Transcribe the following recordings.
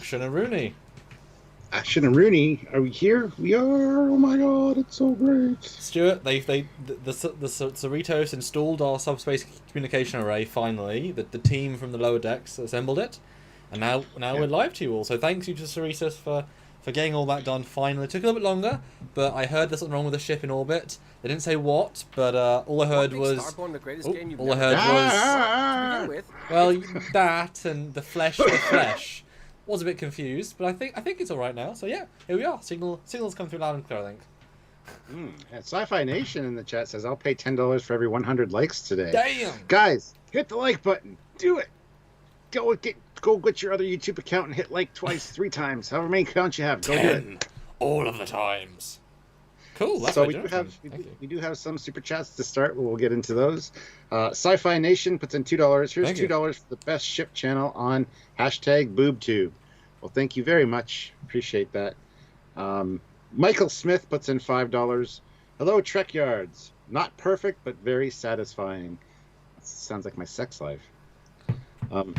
Action and Rooney. Action and Rooney, are we here? We are. Oh my god, it's so great. Stuart, the Cerritos installed our subspace communication array finally. The team from the lower decks assembled it, and now we're live to you all. So thanks you to Cerritos for getting all that done finally. It took a little bit longer, but I heard there's something wrong with the ship in orbit. They didn't say what, but all I heard was well, that and the flesh. Was a bit confused, but I think it's all right now. So yeah, here we are. Signals come through loud and clear, I think. And Sci-Fi Nation in the chat says, "I'll pay $10 for every 100 likes today." Damn, guys, hit the like button. Do it. Go get your other YouTube account and hit like twice, 3 times, however many accounts you have. Go 10, do it. all of the times. Cool. That's so we do have some super chats to start. We'll get into those. Sci-Fi Nation puts in $2. Here's $2 for the best ship channel on #BoobTube. Well, thank you very much. Appreciate that. Michael Smith puts in $5. Hello, Trekyards. Not perfect, but very satisfying. Sounds like my sex life.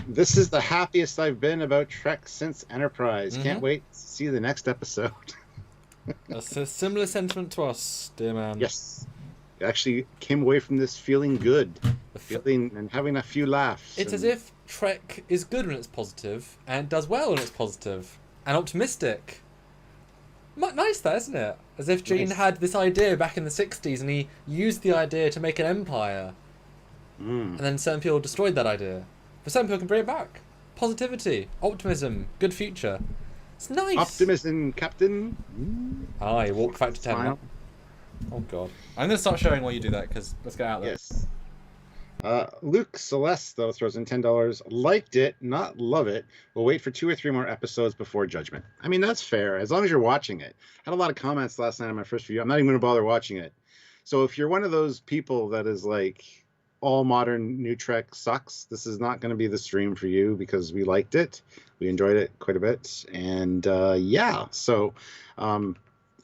This is the happiest I've been about Trek since Enterprise. Can't wait to see the next episode. That's a similar sentiment to us, dear man. Yes. Actually came away from this feeling good. Feeling and having a few laughs. It's as if Trek is good when it's positive and does well when it's positive and optimistic. Nice that, isn't it? As if Gene had this idea back in the 60s and he used the idea to make an empire. And then certain people destroyed that idea. But certain people can bring it back. Positivity, optimism, good future. It's nice. Optimism, Captain. Aye, walk factor 10. Smile. Oh god. I'm going to start showing while you do that, because let's get out there. Yes. Luke Celeste, though, throws in $10. Liked it, not love it. We'll wait for 2 or 3 more episodes before judgment. I mean, that's fair, as long as you're watching it. I had a lot of comments last night on my first review. I'm not even going to bother watching it. So if you're one of those people that is like, all modern new Trek sucks, this is not going to be the stream for you, because we liked it. We enjoyed it quite a bit. And yeah, so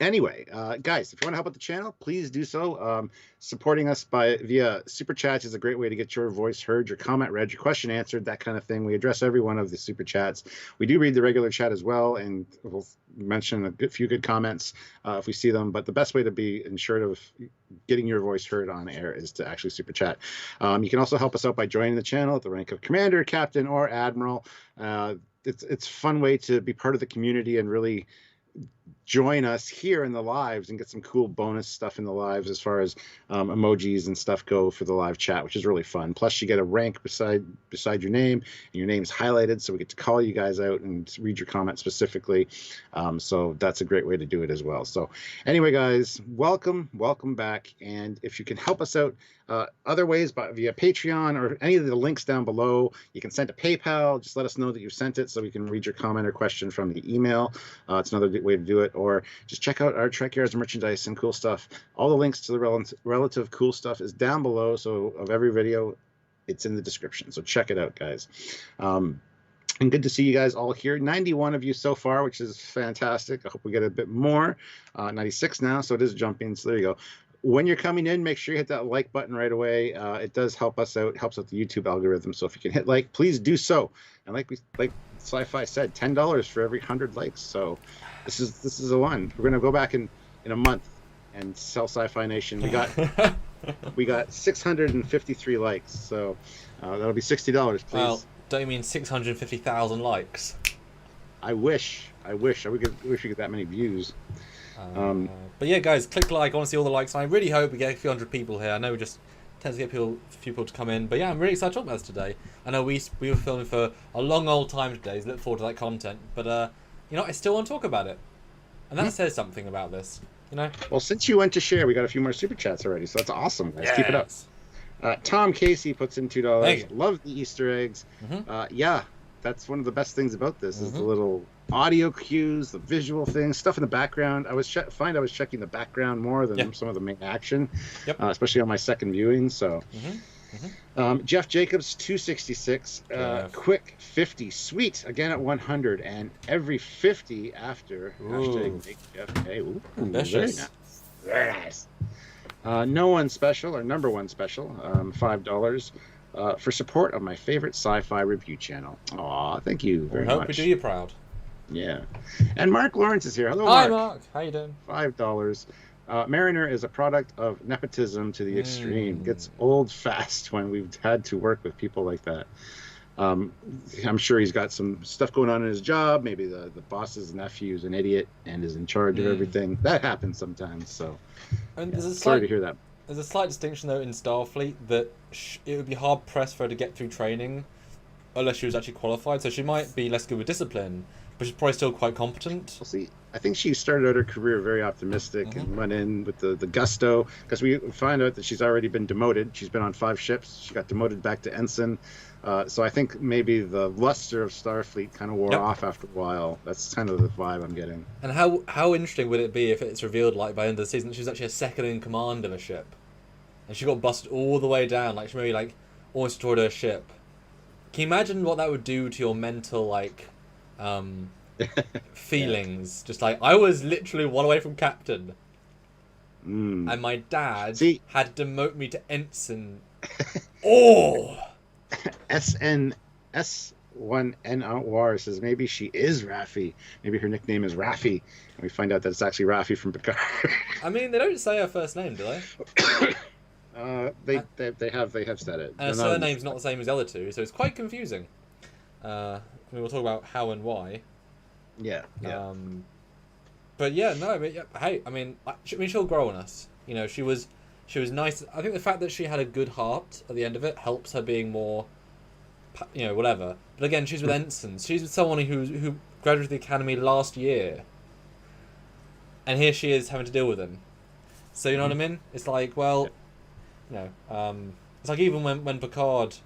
anyway, guys, if you want to help out the channel, please do so. Supporting us via super chats is a great way to get your voice heard, your comment read, your question answered, that kind of thing. We address every one of the super chats. We do read the regular chat as well, and we'll mention a few good comments if we see them. But the best way to be ensured of getting your voice heard on air is to actually super chat. You can also help us out by joining the channel at the rank of commander, captain, or admiral. It's a fun way to be part of the community and really join us here in the lives and get some cool bonus stuff in the lives as far as emojis and stuff go for the live chat, which is really fun. Plus you get a rank beside your name, and your name's highlighted, so we get to call you guys out and read your comments specifically. So that's a great way to do it as well. So anyway, guys, welcome back. And if you can help us out other ways, via Patreon or any of the links down below, you can send to PayPal. Just let us know that you've sent it so we can read your comment or question from the email. It's another way to do it. Or just check out our Trekyards merchandise and cool stuff. All the links to the relative cool stuff is down below. So of every video, it's in the description. So check it out, guys. And good to see you guys all here. 91 of you so far, which is fantastic. I hope we get a bit more. 96 now, so it is jumping. So there you go. When you're coming in, make sure you hit that like button right away. It does help us out. It helps out the YouTube algorithm. So if you can hit like, please do so. And like Sci-Fi said, $10 for every 100 likes. So this is a one. We're gonna go back in a month and sell Sci-Fi Nation. We got 653 likes. So that'll be $60, please. Well, don't you mean 650,000 likes? I wish we get that many views. But yeah, guys, click like. I want to see all the likes. I really hope we get a few hundred people here. I know we just tend to get a few people to come in, but yeah, I'm really excited to talk about this today. I know we were filming for a long old time today, so look forward to that content. But you know, I still want to talk about it, and that says something about this. You know. Well, since you went to share, we got a few more super chats already, so that's awesome, guys. Yes. Keep it up. Tom Casey puts in $2. Love the Easter eggs. Yeah, that's one of the best things about this is the little audio cues, the visual things, stuff in the background. I was checking the background more than some of the main action, especially on my second viewing. So, Jeff Jacobs 266, quick 50, sweet again at 100, and every 50 after. #JeffK. Ooh, very nice. Very nice. No one special or number one special, $5 for support of my favorite sci-fi review channel. Aw, thank you very much. Hope we do you proud. Yeah. And Mark Lawrence is here. Hello, Hi, Mark. Mark. How you doing? $5. Mariner is a product of nepotism to the extreme. Gets old fast when we've had to work with people like that. I'm sure he's got some stuff going on in his job. Maybe the boss's nephew is an idiot and is in charge of everything. That happens sometimes. So, And sorry to hear that. There's a slight distinction though in Starfleet that it would be hard pressed for her to get through training unless she was actually qualified. So she might be less good with discipline, but she's probably still quite competent. We'll see. I think she started out her career very optimistic and went in with the gusto, because we find out that she's already been demoted. She's been on 5 ships. She got demoted back to ensign. So I think maybe the luster of Starfleet kind of wore off after a while. That's kind of the vibe I'm getting. And how interesting would it be if it's revealed, like, by the end of the season, that she was actually a second in command of a ship, and she got busted all the way down, like she maybe like almost destroyed her ship. Can you imagine what that would do to your mental feelings? Just like, I was literally one away from captain, and my dad had to demote me to ensign. S1E1 says maybe she is Raffi. Maybe her nickname is Raffi, and we find out that it's actually Raffi from Picard. I mean, they don't say her first name, do they? They have said it. And her surname's not the same as the other two, so it's quite confusing. We'll talk about how and why. Yeah. But yeah, no. But yeah, hey, I mean, she'll grow on us. You know, she was nice. I think the fact that she had a good heart at the end of it helps her being more, you know, whatever. But again, she's with ensigns. She's with someone who graduated the academy last year, and here she is having to deal with him. So you know what I mean? It's like, well, you know, it's like even when Picard.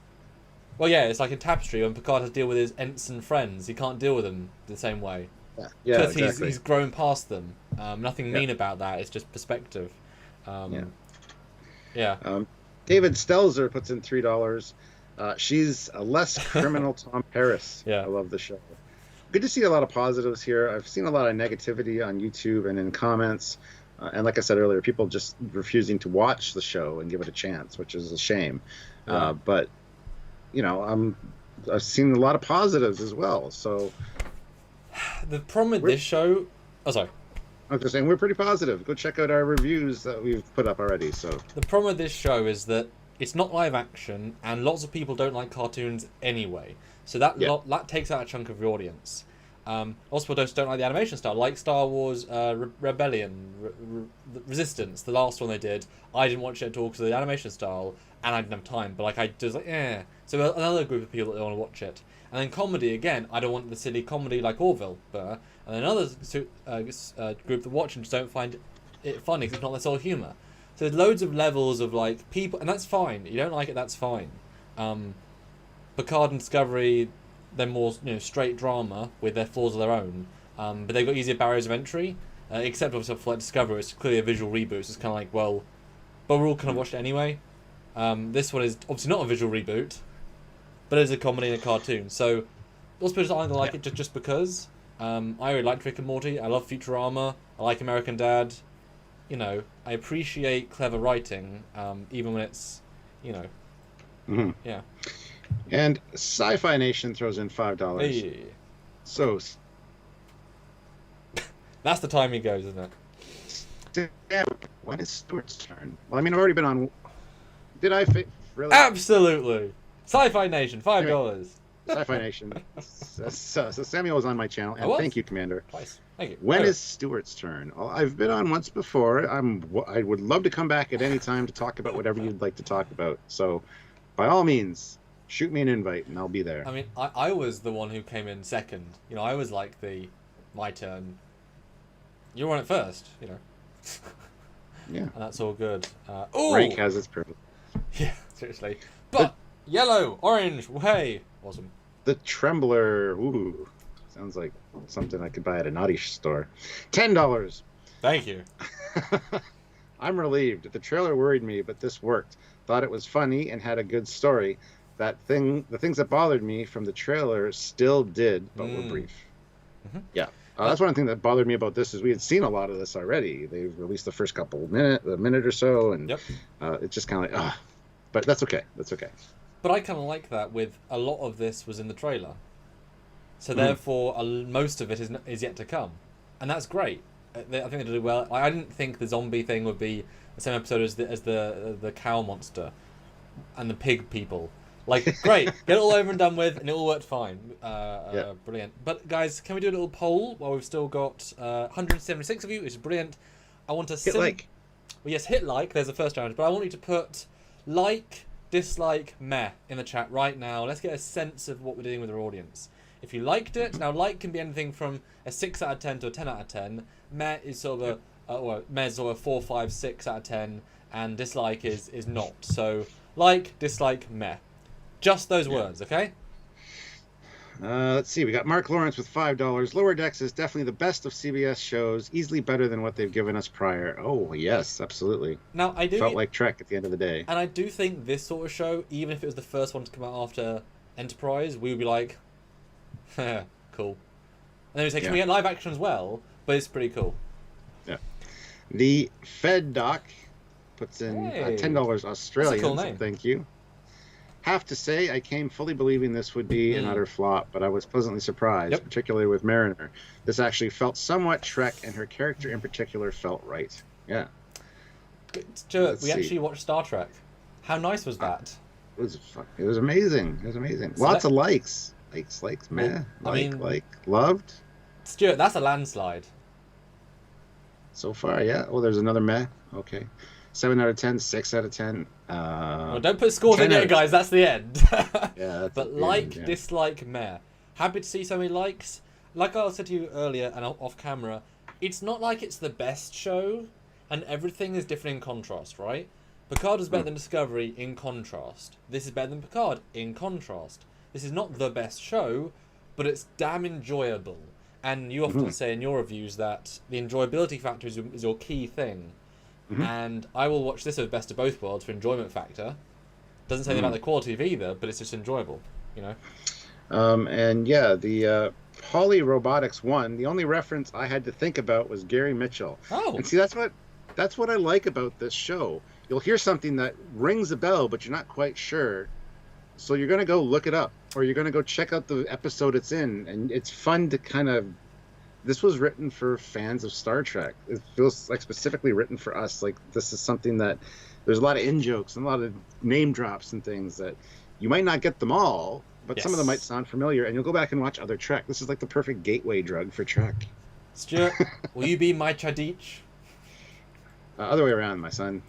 Well, yeah, it's like in Tapestry when Picard has to deal with his ensign friends. He can't deal with them the same way. Yeah, because exactly. he's grown past them. Nothing mean about that. It's just perspective. David Stelzer puts in $3. She's a less criminal Tom Paris. I love the show. Good to see a lot of positives here. I've seen a lot of negativity on YouTube and in comments. And like I said earlier, people just refusing to watch the show and give it a chance, which is a shame. But, you know, I've seen a lot of positives as well. So the problem with this show... Oh, sorry. I'm just saying we're pretty positive. Go check out our reviews that we've put up already. So the problem with this show is that it's not live action, and lots of people don't like cartoons anyway. So that takes out a chunk of your audience. Lots of people don't like the animation style, like Star Wars Rebellion, Resistance, the last one they did. I didn't watch it at all because of the animation style, and I didn't have time. But like I just like, So another group of people that want to watch it. And then comedy again. I don't want the silly comedy like Orville, but and another group that watch and just don't find it funny because it's not their sort of humour. So there's loads of levels of like people, and that's fine. You don't like it, that's fine. Picard and Discovery, they're more straight drama with their flaws of their own, but they've got easier barriers of entry. Except obviously for like Discovery, it's clearly a visual reboot. So it's kind of like, well, but we're all kind of watched it anyway. This one is obviously not a visual reboot, but it's a comedy and a cartoon. So those people aren't gonna like it just because. I really like Rick and Morty. I love Futurama. I like American Dad. You know, I appreciate clever writing, even when it's, yeah. And Sci-Fi Nation throws in $5. Hey. So that's the time he goes, isn't it? When is Stuart's turn? Well, I mean, I've already been on. Did I really? Absolutely. Sci-Fi Nation, $5. Sci-Fi Nation. So Samuel was on my channel, and thank you, Commander. Twice. Thank you. When is Stuart's turn? Well, I've been on once before. I would love to come back at any time to talk about whatever you'd like to talk about. So, by all means, shoot me an invite, and I'll be there. I mean, I was the one who came in second. I was like my turn. You were on it first, Yeah. And that's all good. Rank has its privilege. Yeah, seriously. But yellow, orange, hey, awesome. The Trembler, ooh, sounds like something I could buy at a naughty store. $10. Thank you. I'm relieved. The trailer worried me, but this worked. Thought it was funny and had a good story. The things that bothered me from the trailer still did, but were brief. Mm-hmm. Yeah. That's one thing that bothered me about this is we had seen a lot of this already. They released the first a minute or so, and it's just kind of like, but that's okay. That's okay. But I kind of like that with a lot of this was in the trailer. So therefore, most of it is yet to come, and that's great. I think they did well. I didn't think the zombie thing would be the same episode as the cow monster and the pig people. Like, great, get it all over and done with, and it all worked fine. Brilliant. But guys, can we do a little poll while we've still got 176 of you, which is brilliant. I want to hit like. Well, yes, hit like. There's the first challenge, but I want you to put like, dislike, meh in the chat right now. Let's get a sense of what we're doing with our audience. If you liked it, now like can be anything from a 6 out of 10 to a 10 out of 10. Meh is sort of meh is sort of 4, 5, 6 out of 10, and dislike is not. So like, dislike, meh. Just those words, okay? Let's see. We got Mark Lawrence with $5. Lower Decks is definitely the best of CBS shows, easily better than what they've given us prior. Oh yes, absolutely. Now I do felt like Trek at the end of the day, and I do think this sort of show, even if it was the first one to come out after Enterprise, we would be like, cool. And then we say, can we get live action as well? But it's pretty cool. Yeah. The Fed Doc puts in $10 Australian. That's a cool name. So thank you. Have to say, I came fully believing this would be an utter flop, but I was pleasantly surprised, particularly with Mariner. This actually felt somewhat Trek, and her character in particular felt right. Yeah. Stuart, we actually watched Star Trek. How nice was that? It was amazing. It was amazing. So Lots of likes. Likes, meh. Loved. Stuart, that's a landslide. So far, yeah. Oh, there's another meh. Okay. 7 out of 10, 6 out of 10. Well, don't put scores in yet, guys. That's the end. Yeah. But like, dislike, meh. Happy to see so many likes. Like I said to you earlier and off camera, it's not like it's the best show, and everything is different in contrast, right? Picard is better than Discovery in contrast. This is better than Picard in contrast. This is not the best show, but it's damn enjoyable. And you often say in your reviews that the enjoyability factor is your key thing. And I will watch this as best of both worlds for enjoyment factor. Doesn't say anything about the quality of either, but it's just enjoyable, you know. And yeah, the Poly Robotics one. The only reference I had to think about was Gary Mitchell. Oh, and see, that's what I like about this show. You'll hear something that rings a bell, but you're not quite sure. So you're gonna go look it up, or you're gonna go check out the episode it's in, and it's fun to kind of. This was written for fans of Star Trek. It feels like specifically written for us. Like, this is something that there's a lot of in-jokes and a lot of name drops and things that you might not get them all, but some of them might sound familiar, and you'll go back and watch other Trek. This is like the perfect gateway drug for Trek. Stuart, will you be my Chadich? Other way around, my son.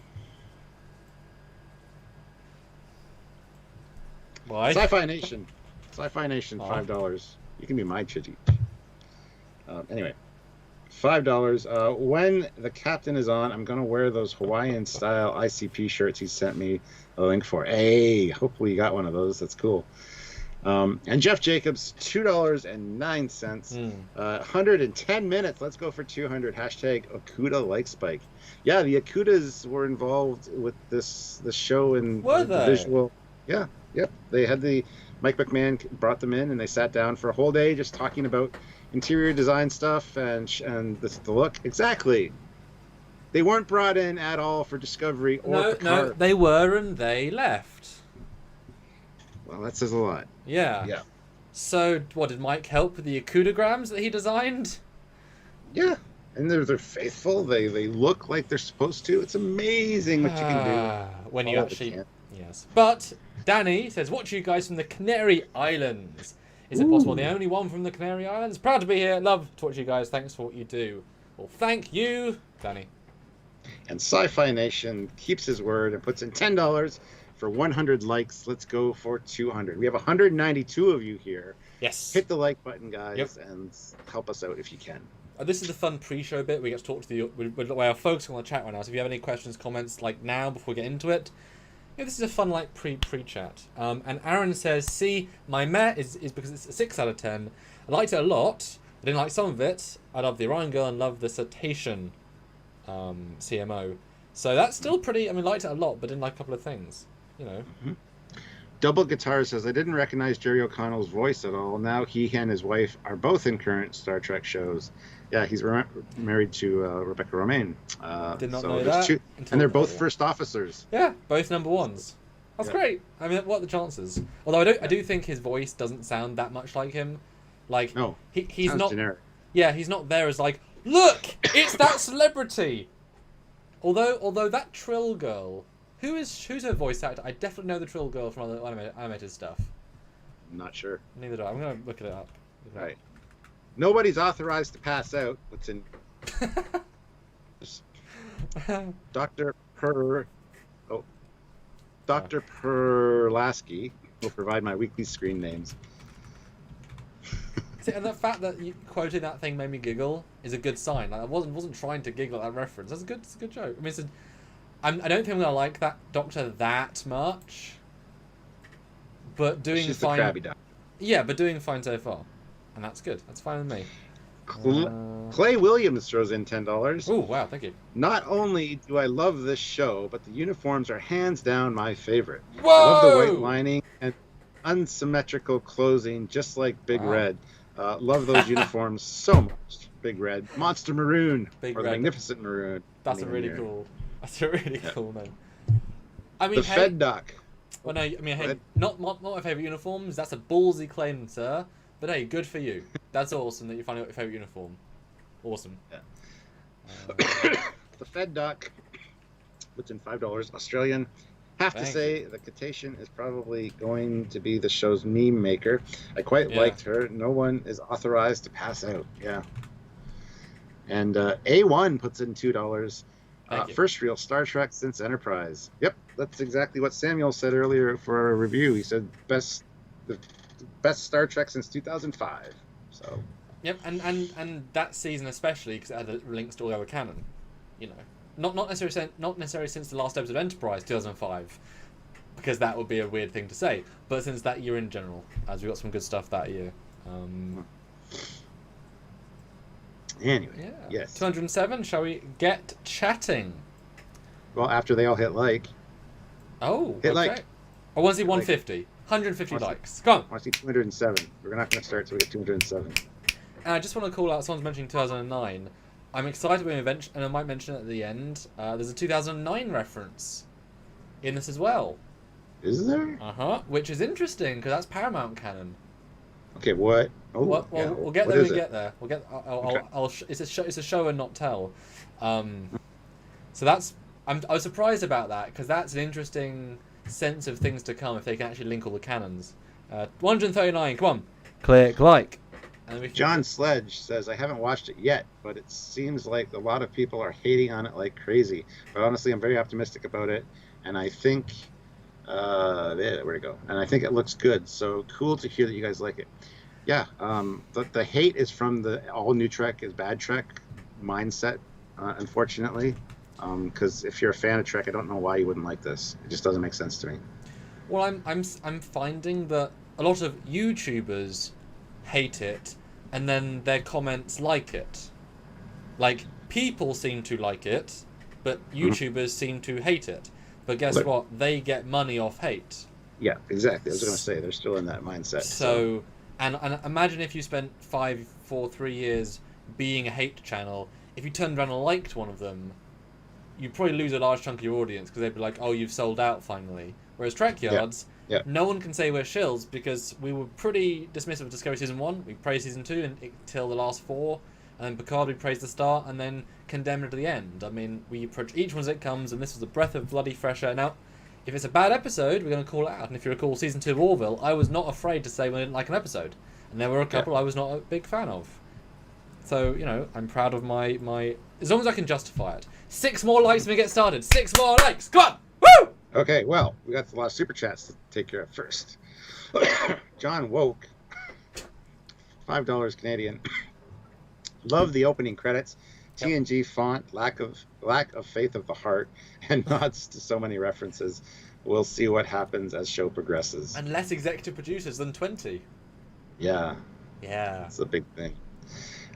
Why? Sci-Fi Nation, $5. You can be my Chadich. Anyway, $5. When the captain is on, I'm going to wear those Hawaiian-style ICP shirts he sent me a link for. Hey, hopefully you got one of those. That's cool. And Jeff Jacobs, $2.09. 110 minutes. Let's go for 200. Hashtag Okuda like Spike. Yeah, the Okudas were involved with this show and the visual. Yeah, yep. They had Mike McMahon brought them in, and they sat down for a whole day just talking about interior design stuff and the look. Exactly. They weren't brought in at all for Discovery or Picard. No, they were, and they left. Well, that says a lot. Yeah. So, what, did Mike help with the Okudograms that he designed? Yeah. And they're faithful. They look like they're supposed to. It's amazing what you can do. When you actually... Yes. But Danny says, watch you guys from the Canary Islands. Is it possible? The only one from the Canary Islands? Proud to be here. Love to watch you guys. Thanks for what you do. Well, thank you, Danny. And Sci-Fi Nation keeps his word and puts in $10 for 100 likes. Let's go for 200. We have 192 of you here. Yes. Hit the like button, guys, and help us out if you can. This is the fun pre-show bit. We get to talk to we are focusing on the chat right now. So if you have any questions, comments, like now before we get into it, this is a fun like pre-chat. And Aaron says, see, my meh is because it's a 6 out of 10. I liked it a lot. I didn't like some of it. I love the Orion girl and love the Cetacean CMO. So that's still pretty. I mean, liked it a lot, but didn't like a couple of things. You know. Double Guitar says, I didn't recognize Jerry O'Connell's voice at all. Now he and his wife are both in current Star Trek shows. Yeah, he's married to Rebecca Romaine. Did not know that. And they're both first officers. Yeah, both number ones. That's great. I mean, what are the chances? Although I do think his voice doesn't sound that much like him. Like, No, he's sounds not. generic. Yeah, he's not there as like, look, it's that celebrity. Although that Trill girl, who's her voice actor? I definitely know the Trill girl from other animated stuff. I'm not sure. Neither do I. I'm gonna look it up. Right. Nobody's authorized to pass out. What's in Dr. Dr. Perlasky will provide my weekly screen names. See, and the fact that you quoting that thing made me giggle is a good sign. Like, I wasn't trying to giggle at that reference. It's a good joke. I mean, I don't think I'm gonna like that Doctor that much, but doing She's fine. The crabby doctor. Yeah, but doing fine so far, and that's good. That's fine with me. Clay Williams throws in $10. Oh wow, thank you. Not only do I love this show, but the uniforms are hands down my favorite. Whoa! I love the white lining and unsymmetrical closing, just like Big Red. Love those uniforms so much. Big Red, Monster Maroon, Big or the Red. Magnificent Maroon. That's a really cool. That's a really cool name. I mean, The Fed Doc. Well, no, I mean, hey, not my favorite uniforms. That's a ballsy claim, sir. But hey, good for you. That's awesome that you find out your favorite uniform. Awesome. Yeah. The Fed Doc, puts in $5 Australian. Have to say, the Cetacean is probably going to be the show's meme maker. I quite liked her. No one is authorized to pass out. Yeah. And A1 puts in $2. First real Star Trek since Enterprise. Yep, that's exactly what Samuel said earlier for our review. He said the best Star Trek since 2005. So. Yep, and that season especially because it had links to all the other canon. You know, not necessarily since the last episode of Enterprise 2005, because that would be a weird thing to say. But since that year in general, as we got some good stuff that year. Anyway, yes. 207. Shall we get chatting? Well, after they all hit like. Oh, hit okay. like. I want to see 150. 150 likes. Come on. I want to see 207. We're not going to start till we get 207. And I just want to call out, someone's mentioning 2009. I'm excited when we mention, and I might mention it at the end. There's a 2009 reference in this as well. Is there? Which is interesting because that's Paramount canon. Okay, what? Oh, well, we'll get there when we get there. We'll get. It's a show and not tell. So that's. I was surprised about that because that's an interesting sense of things to come if they can actually link all the canons. 139. Come on, click like. John Sledge says, I haven't watched it yet, but it seems like a lot of people are hating on it like crazy. But honestly, I'm very optimistic about it, and I think, where'd it go? And I think it looks good, so cool to hear that you guys like it. Yeah, the hate is from the all new Trek is bad Trek mindset, unfortunately, because if you're a fan of Trek, I don't know why you wouldn't like this. It just doesn't make sense to me. Well, I'm finding that a lot of YouTubers hate it, and then their comments like it. Like, people seem to like it, but YouTubers seem to hate it. But guess what? They get money off hate. Yeah, exactly. I was going to say, they're still in that mindset. So, and imagine if you spent 3 years being a hate channel, if you turned around and liked one of them, you'd probably lose a large chunk of your audience, because they'd be like, oh, you've sold out finally. Whereas Trekyards, no one can say we're shills because we were pretty dismissive of Discovery Season 1. We praised Season 2 until the last 4. And then Picard we praised the start and then condemned it to the end. I mean, we approach each one as it comes, and this was a breath of bloody fresh air. Now, if it's a bad episode, we're going to call it out. And if you recall Season 2 of Orville, I was not afraid to say when I didn't like an episode. And there were a couple I was not a big fan of. So, you know, I'm proud of my... As long as I can justify it. 6 more likes when we get started. 6 more likes! Come on! Woo! Okay, well, we got a lot of super chats to take care of first. John Woke, $5 Canadian. Love the opening credits. TNG font, lack of faith of the heart, and nods to so many references. We'll see what happens as show progresses. And less executive producers than 20. Yeah. Yeah. That's a big thing.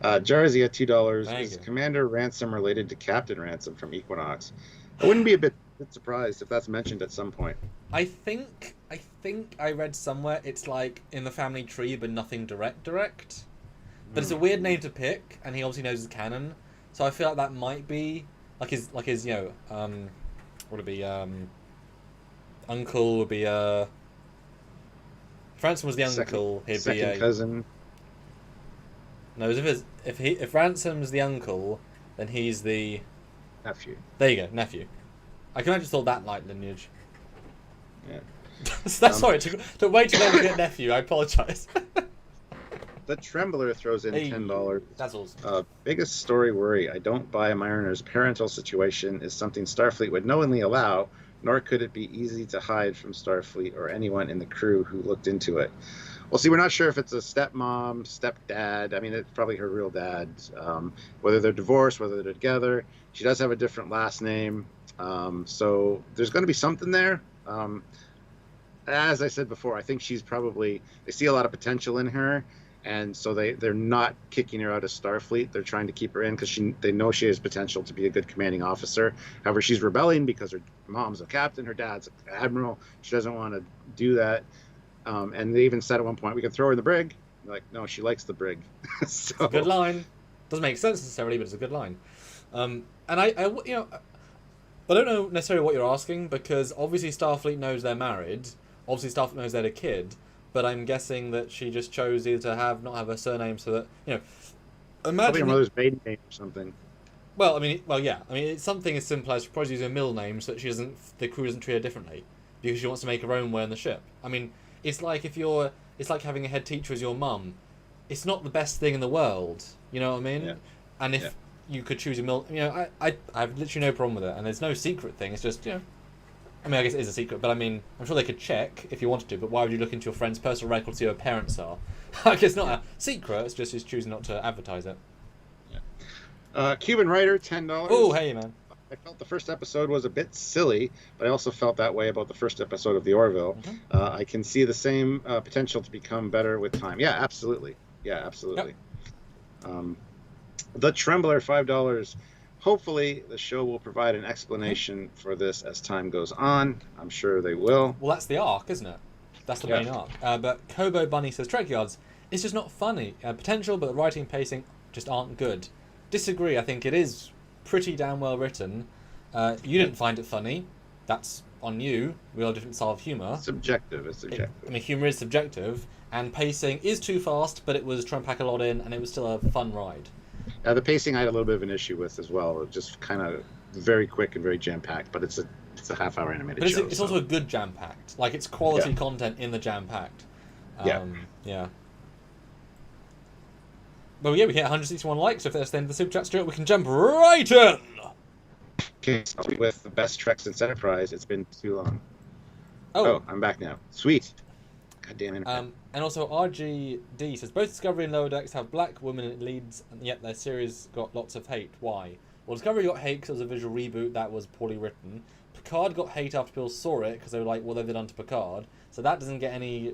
Jarzia, $2. Thank Is you. Commander Ransom related to Captain Ransom from Equinox? I wouldn't be a bit surprised if that's mentioned at some point. I think I read somewhere it's like in the family tree, but nothing direct. But it's a weird name to pick, and he obviously knows his canon, so I feel like that might be like his you know what would it be uncle would be Francis was the uncle. He'd second be cousin. No, if Ransom's the uncle, then he's the nephew. There you go, nephew. I can imagine thought that like lineage. Yeah. Sorry, it took way too long to get nephew. I apologise. The Trembler throws in $10. That's awesome. Biggest story worry. I don't buy Mariner's parental situation is something Starfleet would knowingly allow, nor could it be easy to hide from Starfleet or anyone in the crew who looked into it. Well, see, we're not sure if it's a stepmom, stepdad. I mean, it's probably her real dad. Whether they're divorced, whether they're together. She does have a different last name. So there's going to be something there. As I said before, I think they see a lot of potential in her. And so they're not kicking her out of Starfleet. They're trying to keep her in because they know she has potential to be a good commanding officer. However, she's rebelling because her mom's a captain, her dad's an admiral. She doesn't want to do that. And they even said at one point, we could throw her in the brig. They're like, no, she likes the brig. So, it's a good line. Doesn't make sense necessarily, but it's a good line. And I don't know necessarily what you're asking, because obviously Starfleet knows they're married. Obviously Starfleet knows they're a kid. But I'm guessing that she just chose either to not have a surname, so that imagine probably her mother's maiden name or something. Well, yeah. I mean, it's something as simple as she probably uses a middle name so that the crew doesn't treat her differently because she wants to make her own way on the ship. I mean, it's like having a head teacher as your mum. It's not the best thing in the world. You know what I mean? Yeah. And if you could choose a middle, I have literally no problem with it, and there's no secret thing. It's just I mean, I guess it is a secret, but I mean, I'm sure they could check if you wanted to, but why would you look into your friend's personal record to see who her parents are? Like, it's not a secret, it's just choosing not to advertise it. Yeah. Cuban Writer, $10. Oh, hey, man. I felt the first episode was a bit silly, but I also felt that way about the first episode of The Orville. Mm-hmm. I can see the same potential to become better with time. Yeah, absolutely. Yep. The Trembler, $5. Hopefully, the show will provide an explanation for this as time goes on. I'm sure they will. Well, that's the arc, isn't it? That's the main arc. But Kobo Bunny says, Trekyards, it's just not funny. Potential, but the writing and pacing just aren't good. Disagree, I think it is pretty damn well written. You didn't find it funny. That's on you. We all have a different style of humour. It's subjective. Humour is subjective, and pacing is too fast, but it was trying to pack a lot in, and it was still a fun ride. The pacing I had a little bit of an issue with as well. Just kind of very quick and very jam-packed, but it's a half-hour animated show. It's also a good jam-packed. Like, it's quality content in the jam-packed. Yeah. But yeah, we hit 161 likes. So if that's the end of the Super Chat, Stuart, we can jump right in! Okay, so with the best Treks since Enterprise, it's been too long. Oh, I'm back now. Sweet. God damn it. And also RGD says, both Discovery and Lower Decks have black women leads, and yet their series got lots of hate. Why? Well, Discovery got hate because it was a visual reboot that was poorly written. Picard got hate after people saw it because they were like, what have they done to Picard? So that doesn't get any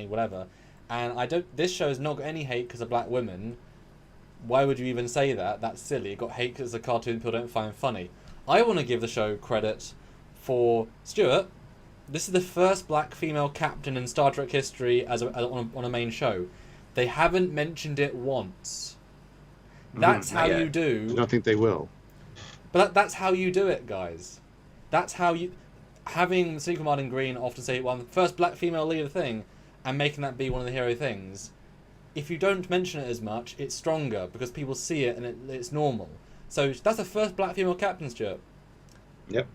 whatever. And this show has not got any hate because of black women. Why would you even say that? That's silly. It got hate because it's a cartoon people don't find funny. I want to give the show credit for Stuart. This is the first black female captain in Star Trek history on a main show. They haven't mentioned it once. That's how you do. I don't think they will. But that's how you do it, guys. That's how you... Having Sonequa Martin Green often say, well, I'm the first black female leader thing, and making that be one of the hero things. If you don't mention it as much, it's stronger, because people see it and it's normal. So that's the first black female captain, Stuart. Yep.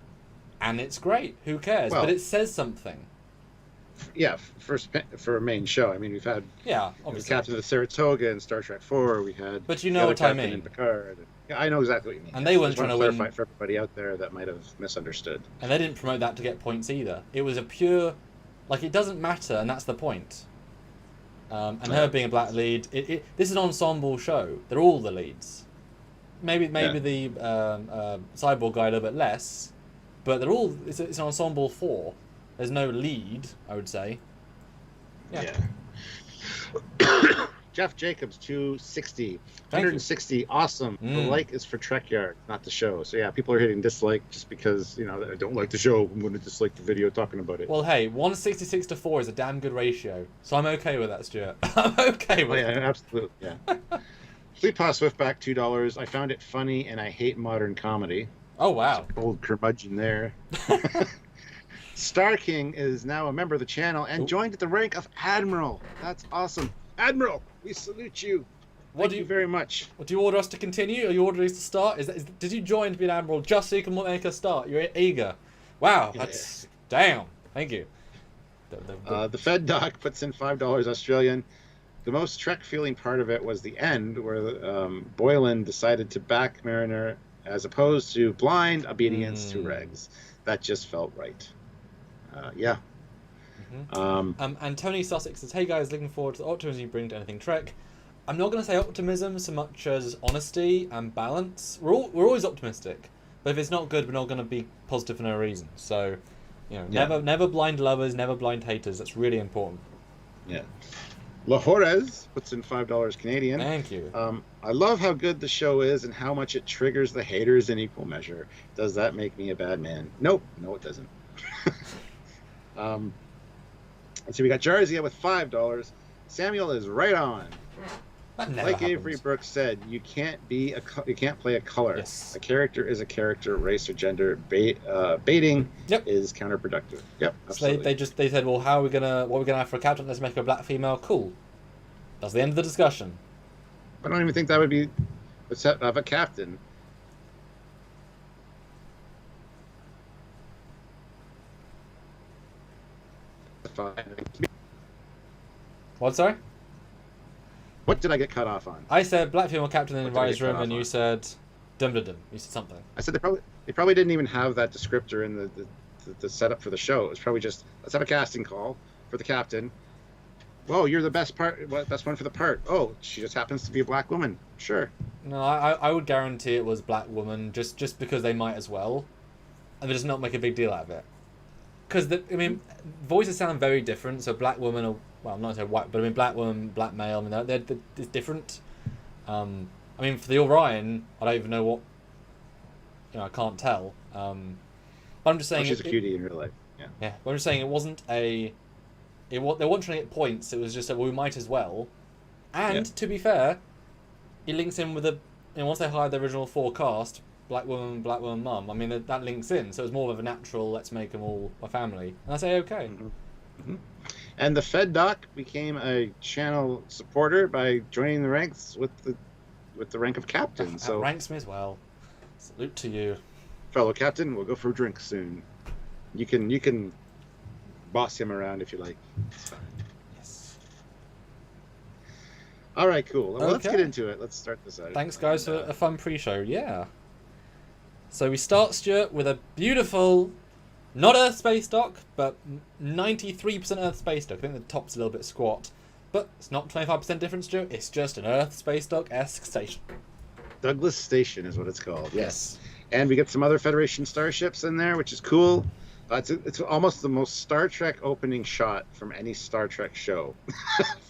And it's great. Who cares? But it says something. Yeah, for a main show. I mean, we've had obviously. Captain of the Saratoga in Star Trek 4. We had. But you know what I mean. In Picard. Yeah, I know exactly what you mean. And they weren't trying to win. For everybody out there that might have misunderstood. And they didn't promote that to get points either. It was a pure, it doesn't matter, and that's the point. Her being a black lead, this is an ensemble show. They're all the leads. Maybe the cyborg guy a little bit less. But they're all. It's an ensemble 4. There's no lead, I would say. Yeah. Jeff Jacobs, 260. 160, awesome. The like is for Trekyard, not the show. So yeah, people are hitting dislike just because, I don't like the show. I'm going to dislike the video talking about it. Well, hey, 166 to 4 is a damn good ratio. So I'm okay with that, Stuart. I'm okay with it. Yeah, absolutely, yeah. Fleet Pass Swiftback, $2. I found it funny and I hate modern comedy. Oh, wow. Old curmudgeon there. Star King is now a member of the channel and joined at the rank of Admiral. That's awesome. Admiral, we salute you. Thank you very much. Do you order us to continue, or you order us to start? Did you join to be an admiral just so you can make us start? You're eager. Wow, that's damn. Thank you. The Fed doc puts in $5 Australian. The most Trek feeling part of it was the end, where Boylan decided to back Mariner as opposed to blind obedience to regs. That just felt right. Yeah. And Tony Sussex says, "Hey guys, looking forward to the optimism you bring to anything Trek. I'm not going to say optimism so much as honesty and balance. We're always optimistic, but if it's not good, we're not going to be positive for no reason. So, never blind lovers, never blind haters. That's really important." Yeah. Lahores puts in $5 Canadian. Thank you. I love how good the show is and how much it triggers the haters in equal measure. Does that make me a bad man? Nope. No, it doesn't. And so we got Jarzia with $5. Samuel is right on. Like Avery Brooks said, you can't play a color. Yes. A character is a character, race or gender. Baiting is counterproductive. Yep, absolutely. So they said, well, what are we gonna have for a captain? Let's make her a black female. Cool. That's the end of the discussion. I don't even think that would be the set of a captain. What, sorry? What did I get cut off on? I said black female captain in the writer's room, and you said dum-dum-dum. You said something. I said they probably didn't even have that descriptor in the setup for the show. It was probably just, let's have a casting call for the captain. Whoa, you're the best one for the part. Oh, she just happens to be a black woman. Sure. No, I would guarantee it was black woman, just because they might as well, and they just not make a big deal out of it. Because voices sound very different. So black woman, or well, I'm not saying white, but black woman, black male. They're different. For the Orion, I don't even know what. I can't tell. But I'm just saying. She's a cutie in real life. Yeah. Yeah, but I'm just saying it wasn't a. They weren't trying to get points. It was just we might as well. And to be fair, it links in with once they hired the original 4 cast. Black woman, mum. That links in, so it's more of a natural. Let's make them all a family, and I say okay. And the Fed doc became a channel supporter by joining the ranks with the rank of captain. So ranks me as well. Salute to you, fellow captain. We'll go for a drink soon. You can boss him around if you like. It's fine. Yes. All right, cool. Well, let's get into it. Let's start this out. Thanks, guys, for a fun pre-show. Yeah. So we start, Stuart, with a beautiful, not Earth space dock, but 93% Earth space dock. I think the top's a little bit squat, but it's not 25% difference, Stuart. It's just an Earth space dock-esque station. Douglas Station is what it's called. Yes. And we get some other Federation starships in there, which is cool. It's almost the most Star Trek opening shot from any Star Trek show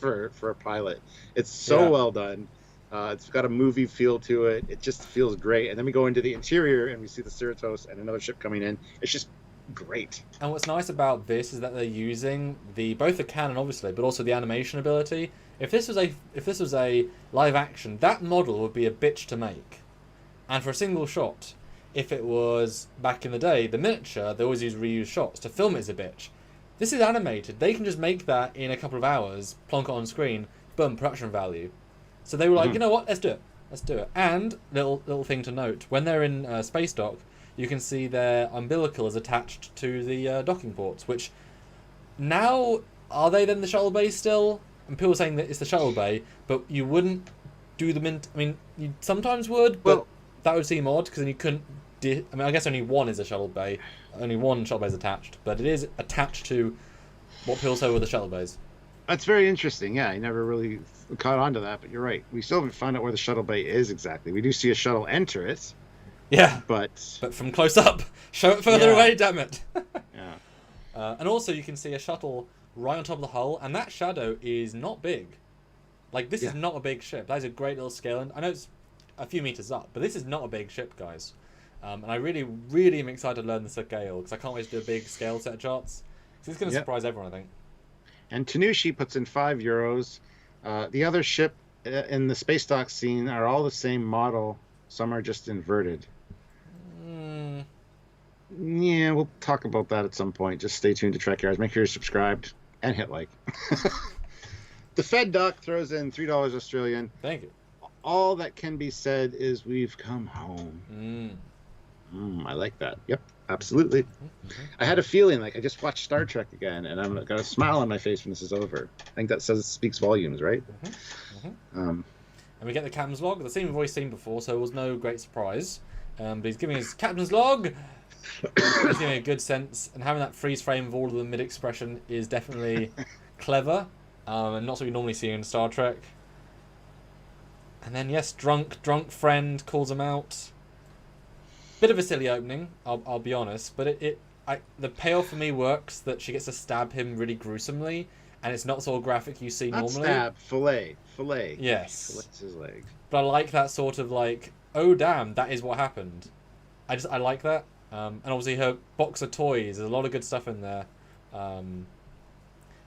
for a pilot. It's so well done. It's got a movie feel to it. It just feels great. And then we go into the interior and we see the Cerritos and another ship coming in. It's just great. And what's nice about this is that they're using both the canon, obviously, but also the animation ability. If this was a live action, that model would be a bitch to make. And for a single shot, if it was back in the day, the miniature, they always use reused shots. To film it is a bitch. This is animated. They can just make that in a couple of hours, plonk it on screen, boom, production value. So they were like, you know what, let's do it. And, little thing to note, when they're in space dock, you can see their umbilical is attached to the docking ports, which now, are they then the shuttle bay still? And people are saying that it's the shuttle bay, but you wouldn't do them in, you sometimes would, but that would seem odd, because then you couldn't, I guess only one is a shuttle bay, only one shuttle bay is attached, but it is attached to what people say were the shuttle bays. That's very interesting. Yeah, I never really caught on to that, but you're right. We still haven't found out where the shuttle bay is exactly. We do see a shuttle enter it. Yeah. But from close up. Show it further away, damn it. Yeah. And also you can see a shuttle right on top of the hull, and that shadow is not big. Like, this is not a big ship. That is a great little scale, and I know it's a few meters up, but this is not a big ship, guys. And I really, really am excited to learn the scale, because I can't wait to do a big scale set of charts. So it's going to surprise everyone, I think. And Tanushi puts in €5. The other ship in the space dock scene are all the same model. Some are just inverted. Yeah, we'll talk about that at some point. Just stay tuned to Trekyards. Make sure you're subscribed and hit like. The Fed doc throws in $3 Australian. Thank you. all that can be said is we've come home. I like that. Yep, absolutely. I had a feeling like I just watched Star Trek again, and I'm got a smile on my face when this is over. I think that speaks volumes, right? And we get the captain's log, the same we've always seen before, so it was no great surprise. But he's giving his captain's log. He's giving a good sense, and having that freeze frame of all of the mid-expression is definitely clever, and not what we normally see in Star Trek. And then, yes, drunk friend calls him out. Bit of a silly opening, I'll be honest, but the payoff for me works that she gets to stab him really gruesomely, and it's not sort of graphic you see normally. Stab, fillet. Yes. Fillets his leg. But I like that sort of like, oh damn, that is what happened. I like that. And obviously her box of toys, there's a lot of good stuff in there. Although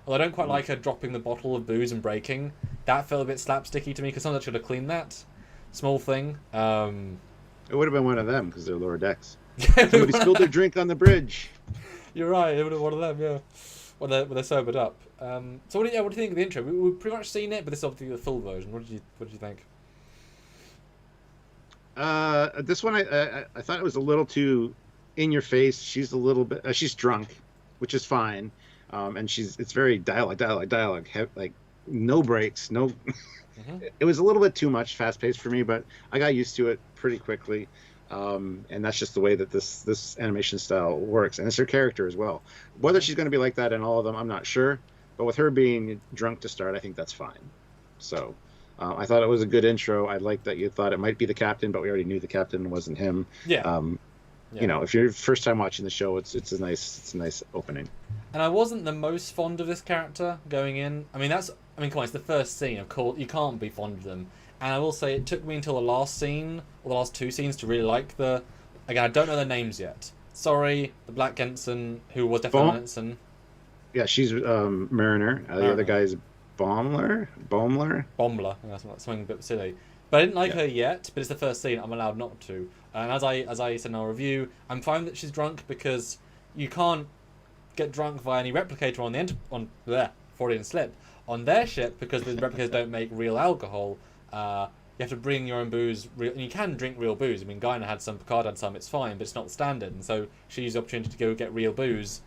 I don't quite like her dropping the bottle of booze and breaking. That felt a bit slapsticky to me, because someone should have cleaned that. Small thing. It would have been one of them, because they're lower decks. Somebody spilled their drink on the bridge. You're right, it would have been one of them, yeah. When they're sobered up. So what do you think of the intro? We've pretty much seen it, but this is obviously the full version. What did you think? This one I thought it was a little too in your face. She's a little bit she's drunk, which is fine, and it's very dialogue, like no breaks, no. It was a little bit too much fast paced for me, but I got used to it pretty quickly, and that's just the way that this animation style works, and it's her character as well. Whether she's going to be like that in all of them, I'm not sure, but with her being drunk to start, I think that's fine. So. I thought it was a good intro. I liked that you thought it might be the captain, but we already knew the captain wasn't him. Yeah. You know, if you're first time watching the show, it's a nice opening. And I wasn't the most fond of this character going in. I mean, come on, it's the first scene. Of course, you can't be fond of them. And I will say, it took me until the last scene or the last two scenes to really like the. Again, I don't know their names yet. Sorry, the Black Ensign, who was definitely an ensign. Yeah, she's Mariner. The other guy's Bombler. That's something a bit silly. But I didn't like her yet. But it's the first scene. I'm allowed not to. And as I said in our review, I'm fine that she's drunk, because you can't get drunk via any replicator on Freudian slip on their ship, because the replicators don't make real alcohol. You have to bring your own booze. And you can drink real booze. I mean, Guinan had some, Picard had some. It's fine, but it's not standard. And so she used the opportunity to go get real booze.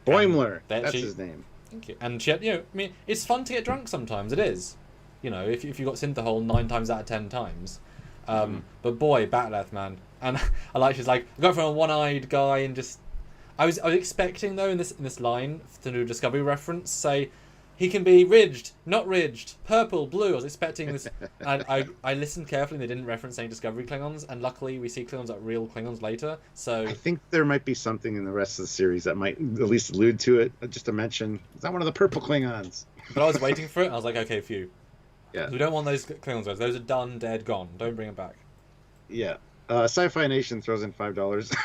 Boimler. That's his name. Thank you. And she had, I mean, it's fun to get drunk sometimes. It is, if you got Synthahol 9 times out of 10 times. But boy, Batleth, man. And I like she's like, I got from a one-eyed guy and just, I was expecting though in this line to do a Discovery reference, say he can be ridged, not ridged, purple, blue. I was expecting this, and I listened carefully. And they didn't reference any Discovery Klingons, and luckily we see Klingons like real Klingons later. So I think there might be something in the rest of the series that might at least allude to it. Just to mention, is that one of the purple Klingons? But I was waiting for it. And I was like, okay, phew. Yeah. We don't want those Klingons. Those are done, dead, gone. Don't bring them back. Yeah. Sci-Fi Nation throws in $5.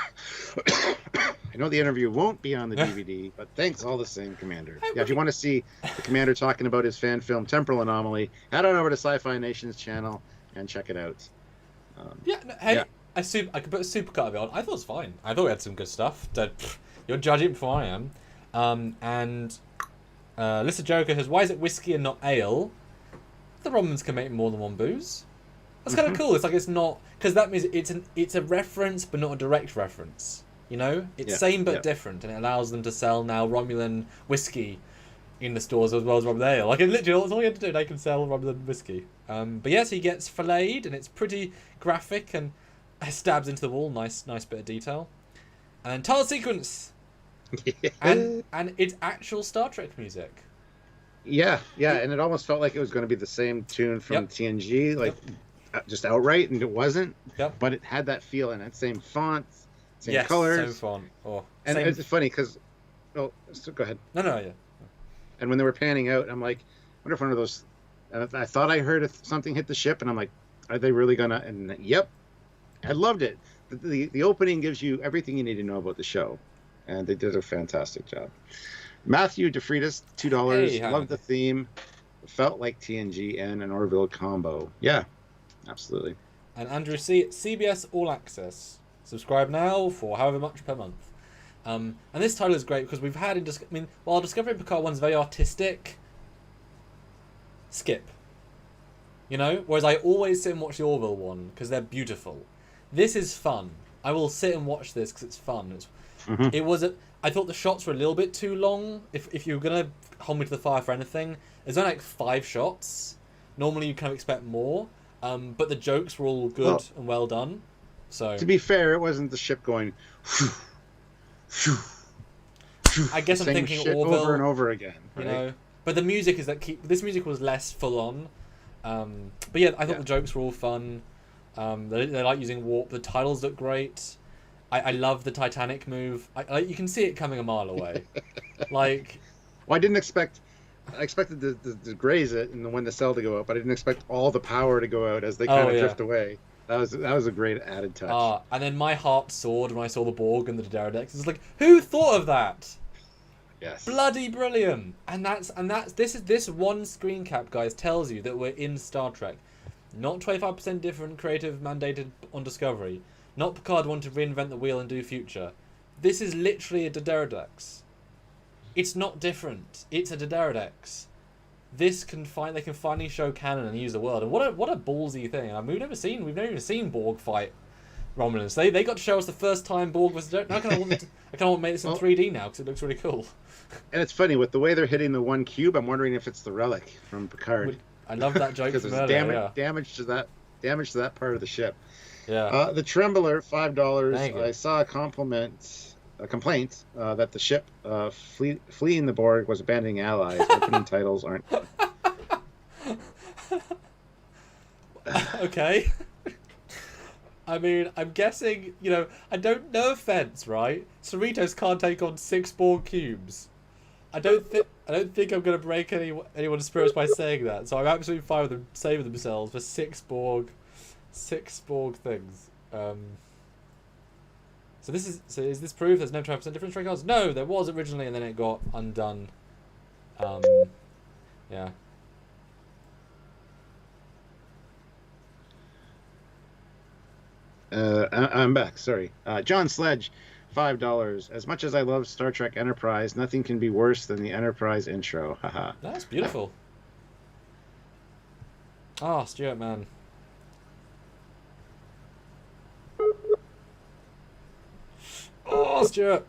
I know the interview won't be on the DVD, but thanks all the same, Commander. Yeah, if you want to see the Commander talking about his fan film Temporal Anomaly, head on over to Sci-Fi Nation's channel and check it out. I could put a supercut of it on. I thought it was fine. I thought we had some good stuff. You're judging before I am. And Lissa Jericho says, why is it whiskey and not ale? The Romans can make more than one booze. That's kind of cool. It's like it's not, because that means it's a reference but not a direct reference. It's same but different, and it allows them to sell now Romulan whiskey in the stores as well as Romulan ale. Like, literally, that's all you have to do. They can sell Romulan whiskey. But yes, he gets filleted, and it's pretty graphic and stabs into the wall. Nice bit of detail. And then title sequence, and it's actual Star Trek music. Yeah, and it almost felt like it was going to be the same tune from TNG, just outright, and it wasn't. Yep. But it had that feel and that same font, same colors. Same font. And it's funny because, go ahead. No, yeah. And when they were panning out, I'm like, I wonder if one of those. I thought I heard something hit the ship, and I'm like, are they really gonna? And yep, I loved it. The opening gives you everything you need to know about the show, and they did a fantastic job. Matthew DeFreitas, $2. Hey, loved the theme. Felt like TNG and an Orville combo. Yeah. Absolutely. And Andrew C. CBS All Access. Subscribe now for however much per month. And this title is great because we've had while Discovery Picard one's very artistic, skip. You know? Whereas I always sit and watch the Orville one because they're beautiful. This is fun. I will sit and watch this because it's fun. It was I thought the shots were a little bit too long. If you were going to hold me to the fire for anything, there's only like 5 shots. Normally you kind of expect more. But the jokes were all good and well done. So to be fair, it wasn't the ship going I guess I'm thinking Orville over and over again, right? You know. But the music is this music was less full on. But yeah, I thought the jokes were all fun. They like using warp. The titles look great. I love the Titanic move. You can see it coming a mile away. Like, well, I expected to graze it and when the cell to go out, but I didn't expect all the power to go out as they kind of drift away. That was a great added touch. And then my heart soared when I saw the Borg and the pterodactyls. It's like, who thought of that? Yes. Bloody brilliant. And this one screen cap, guys, tells you that we're in Star Trek. Not 25% different creative mandated on Discovery. Not Picard wanted to reinvent the wheel and do future. This is literally a pterodax. It's not different. It's a pterodax. They can finally show canon and use the world. And what a ballsy thing. I mean, we've never even seen Borg fight Romulans. They got to show us the first time Borg was. Now I kind of want to make this in 3D now because it looks really cool. And it's funny with the way they're hitting the one cube. I'm wondering if it's the relic from Picard. I love that joke from earlier. Damage to that part of the ship. Yeah. The Trembler, $5. I saw a complaint that the ship fleeing the Borg was abandoning allies. Opening titles aren't. Okay. I mean, I'm guessing, I don't know offense, right? Cerritos can't take on 6 Borg cubes. I don't think I'm going to break anyone's spirits by saying that. So I'm absolutely fine with them saving themselves for 6 Borg things. So is this proof there's no 12% difference in Trekyards? No, there was originally, and then it got undone. Yeah. I'm back. Sorry, John Sledge, $5. As much as I love Star Trek Enterprise, nothing can be worse than the Enterprise intro. Haha. That's beautiful. Oh, Stuart, man. Oh, Stuart.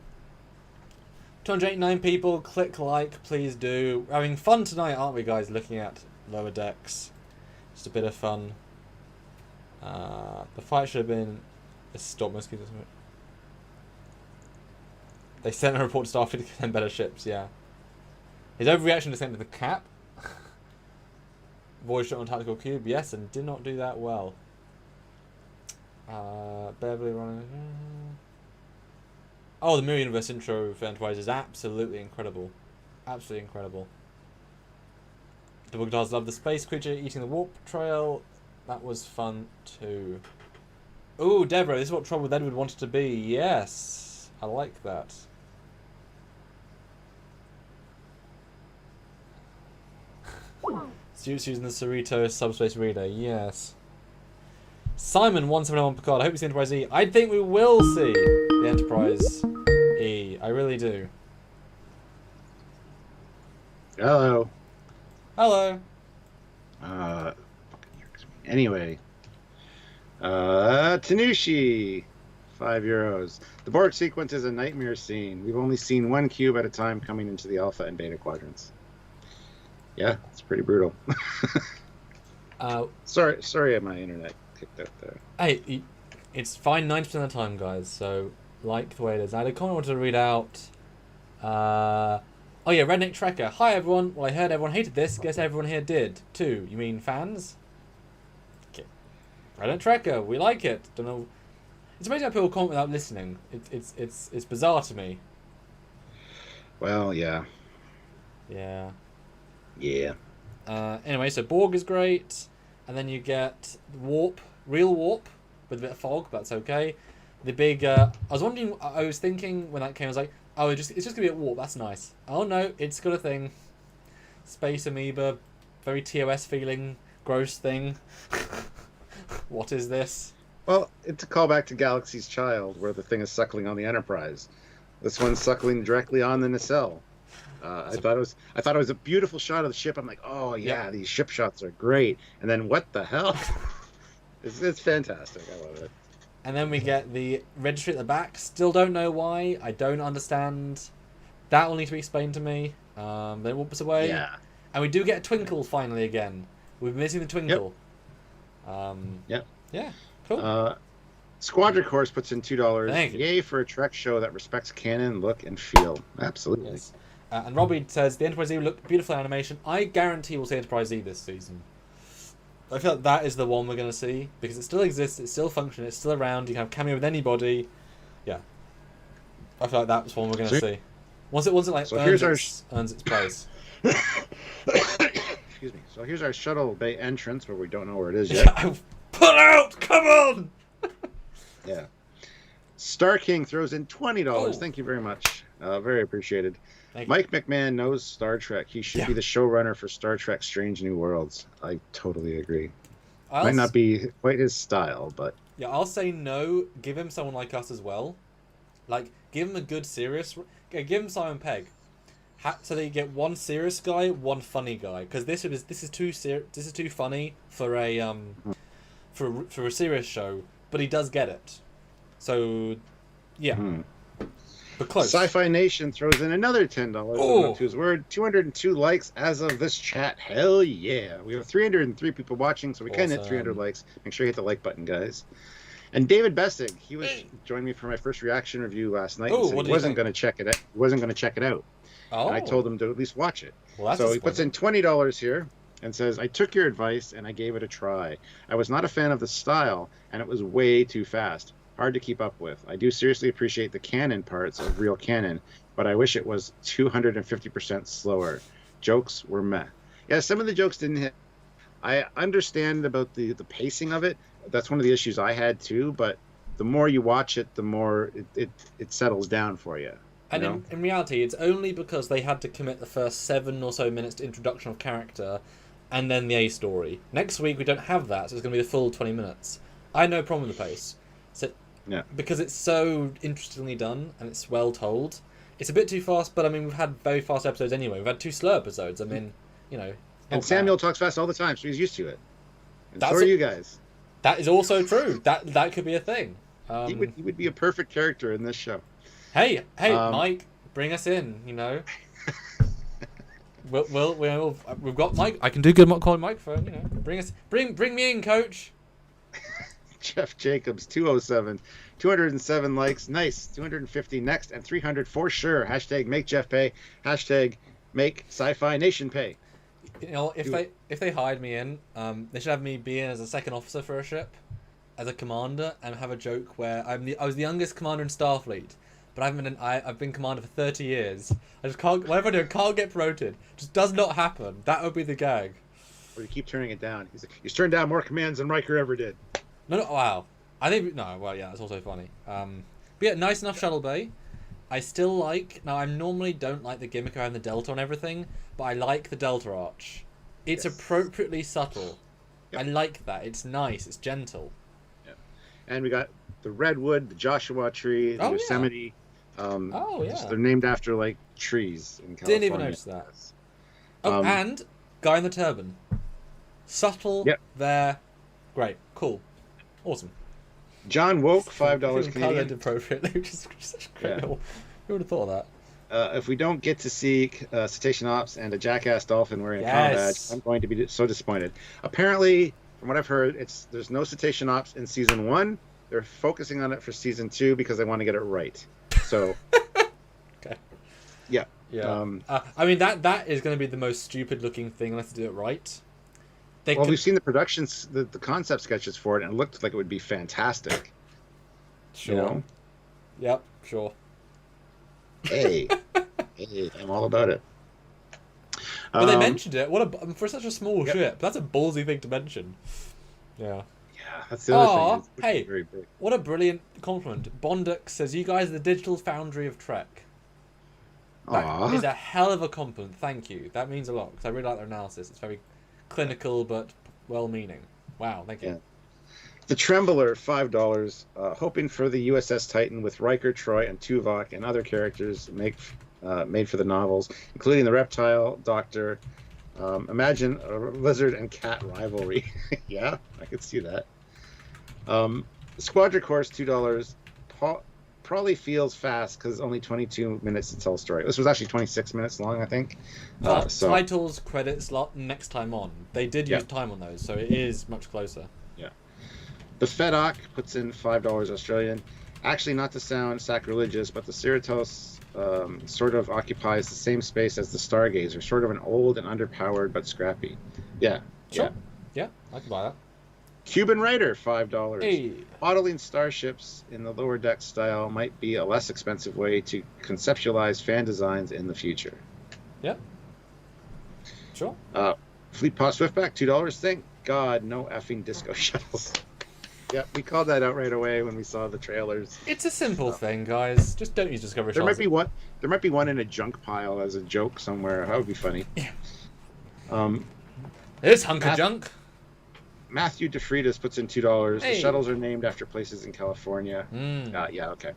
289 people. Click like, please do. We're having fun tonight, aren't we, guys? Looking at lower decks. Just a bit of fun. The fight should have been a stop mosquitoes. They sent a report to Starfleet to get them better ships, yeah. His overreaction to send to the cap. Voyage shot on tactical cube, yes, and did not do that well. Beverly running. Oh, the Mirror Universe intro for Enterprise is absolutely incredible. Absolutely incredible. The book does love the space creature eating the warp trail. That was fun too. Ooh, Deborah, this is what Trouble with Edward wanted to be. Yes, I like that. Stu's using the Cerritos subspace reader. Yes. Simon 171 Picard. I hope we see Enterprise E. I think we will see the Enterprise E. I really do. Hello. Hello. Anyway, Tanushi, €5. The Borg sequence is a nightmare scene. We've only seen one cube at a time coming into the alpha and beta quadrants. Yeah, it's pretty brutal. Sorry, my internet kicked out there. Hey, it's fine 90% of the time, guys. So like the way it is. I had a comment I wanted to read out. Oh yeah, Redneck Trekker. Hi everyone. Well, I heard everyone hated this. Guess everyone here did too. You mean fans? Redneck Trekker. We like it. Don't know. It's amazing how people comment without listening. It's bizarre to me. Well, yeah. Yeah. Yeah. Anyway, so Borg is great, and then you get warp, real warp with a bit of fog. But that's okay. The big. I was thinking when that came, I was like, oh, it's just gonna be a warp. That's nice. Oh no, it's got a thing. Space amoeba, very TOS feeling, gross thing. What is this? Well, it's a callback to Galaxy's Child, where the thing is suckling on the Enterprise. This one's suckling directly on the nacelle. I thought it was a beautiful shot of the ship. I'm like, oh yeah, these ship shots are great. And then what the hell? It's fantastic. I love it. And then we get the registry at the back. Still don't know why. I don't understand. That will need to be explained to me. Then it whoops away. Yeah. And we do get a twinkle finally again. We've been missing the twinkle. Yep. Yeah. Cool. Squadron Course puts in $2. Thank you. Yay for a Trek show that respects canon, look, and feel. Absolutely. Yes. And Robbie says the Enterprise E looked beautiful animation. I guarantee we'll see Enterprise E this season. I feel like that is the one we're going to see because it still exists, it's still functioning, it's still around. You can have cameo with anybody. Yeah, I feel like that's one we're going to see. Once it like so earns its place. Excuse me. So here's our shuttle bay entrance where we don't know where it is yet. Pull out! Come on! Yeah. Star King throws in $20. Oh. Thank you very much. Very appreciated. Thank Mike McMahon knows Star Trek. He should be the showrunner for Star Trek Strange New Worlds. I totally agree. Might not be quite his style, but... Yeah, I'll say no. Give him someone like us as well. Like, give him a good serious... Give him Simon Pegg. So that you get one serious guy, one funny guy. Because this is too funny for a for a serious show, but he does get it. So, yeah. But close. Sci-Fi Nation throws in another $10. To his word, 202 likes as of this chat. Hell yeah! We have 303 people watching, so we can hit 300 likes. Make sure you hit the like button, guys. And David Bestig, he joined me for my first reaction review last night. And said he wasn't going to check it out. He wasn't going to check it out. Oh. And I told him to at least watch it. Well, so he puts in $20 here and says, I took your advice and I gave it a try. I was not a fan of the style, and it was way too fast. Hard to keep up with. I do seriously appreciate the canon parts of real canon, but I wish it was 250% slower. Jokes were meh. Yeah, some of the jokes didn't hit. I understand about the pacing of it. That's one of the issues I had too, but the more you watch it, the more it settles down for you. And in reality, it's only because they had to commit the first 7 or so minutes to introduction of character and then the A story. Next week, we don't have that, so it's going to be the full 20 minutes. I had no problem with the pace. So, because it's so interestingly done and it's well told. It's a bit too fast, but I mean, we've had very fast episodes anyway. We've had 2 slow episodes. I mean, And Samuel talks fast all the time, so he's used to it. And so are you guys. That is also true. That could be a thing. He would be a perfect character in this show. Hey, Mike, bring us in. We've got Mike. I can do good calling microphone. Bring me in, coach. Jeff Jacobs, 207, 207 likes, nice, 250 next, and 300 for sure. Hashtag make Jeff pay. Hashtag make Sci-Fi Nation pay. If they hired me in, they should have me be in as a second officer for a ship, as a commander, and have a joke where I was the youngest commander in Starfleet, but I've been commander for 30 years. I just can't. Whatever I do, can't get promoted. Just does not happen. That would be the gag. Or you keep turning it down. He's turned down more commands than Riker ever did. No, wow. I think no. Well, yeah, that's also funny. But yeah, nice enough shuttle bay. I still like. Now, I normally don't like the gimmick around the delta on everything, but I like the delta arch. It's appropriately subtle. Yep. I like that. It's nice. It's gentle. Yeah. And we got the redwood, the Joshua tree, the Yosemite. Yeah. They're named after like trees in California. Didn't even notice that. And guy in the turban. Subtle. Yep. There. Great. Cool. Awesome. John Woke, $5 Canadian. Appropriately, which is such a great little... Who would have thought of that? If we don't get to see Cetacean Ops and a jackass dolphin wearing a comm badge, I'm going to be so disappointed. Apparently, from what I've heard, there's no Cetacean Ops in season 1. They're focusing on it for season 2 because they want to get it right. So, okay. Yeah. Yeah. I mean, that is going to be the most stupid looking thing unless they do it right. We've seen the productions, the concept sketches for it, and it looked like it would be fantastic. Sure. Yep, sure. Hey, I'm all about it. But they mentioned it. For such a small ship, that's a ballsy thing to mention. Yeah. Yeah, that's the other thing. Hey, very big. What a brilliant compliment. Bonduk says, you guys are the digital foundry of Trek. That is a hell of a compliment. Thank you. That means a lot, because I really like their analysis. It's very clinical, but well-meaning. Wow, thank you. Yeah. The Trembler, $5. Hoping for the USS Titan with Riker, Troy, and Tuvok and other characters make made for the novels, including the reptile doctor. Imagine a lizard and cat rivalry. Yeah, I could see that. Squadra course, $2. Probably feels fast because only 22 minutes to tell a story. This was actually 26 minutes long, I think. Titles, credits, next time on. They did use time on those, so it is much closer. Yeah. The Fedoc puts in $5 Australian. Actually, not to sound sacrilegious, but the Cerritos sort of occupies the same space as the Stargazer, sort of an old and underpowered but scrappy. Yeah. Sure. Yeah, I can buy that. Cuban Writer, $5. Hey. Modeling starships in the lower deck style might be a less expensive way to conceptualize fan designs in the future. Yeah. Sure. Fleet Pod Swiftback, $2. Thank God, no effing disco shuttles. Yeah, we called that out right away when we saw the trailers. It's a simple thing, guys. Just don't use Discovery There shuttles. There might be one in a junk pile as a joke somewhere. That would be funny. Yeah. This hunk of junk. Matthew DeFreitas puts in $2. Hey. The shuttles are named after places in California. Yeah, okay.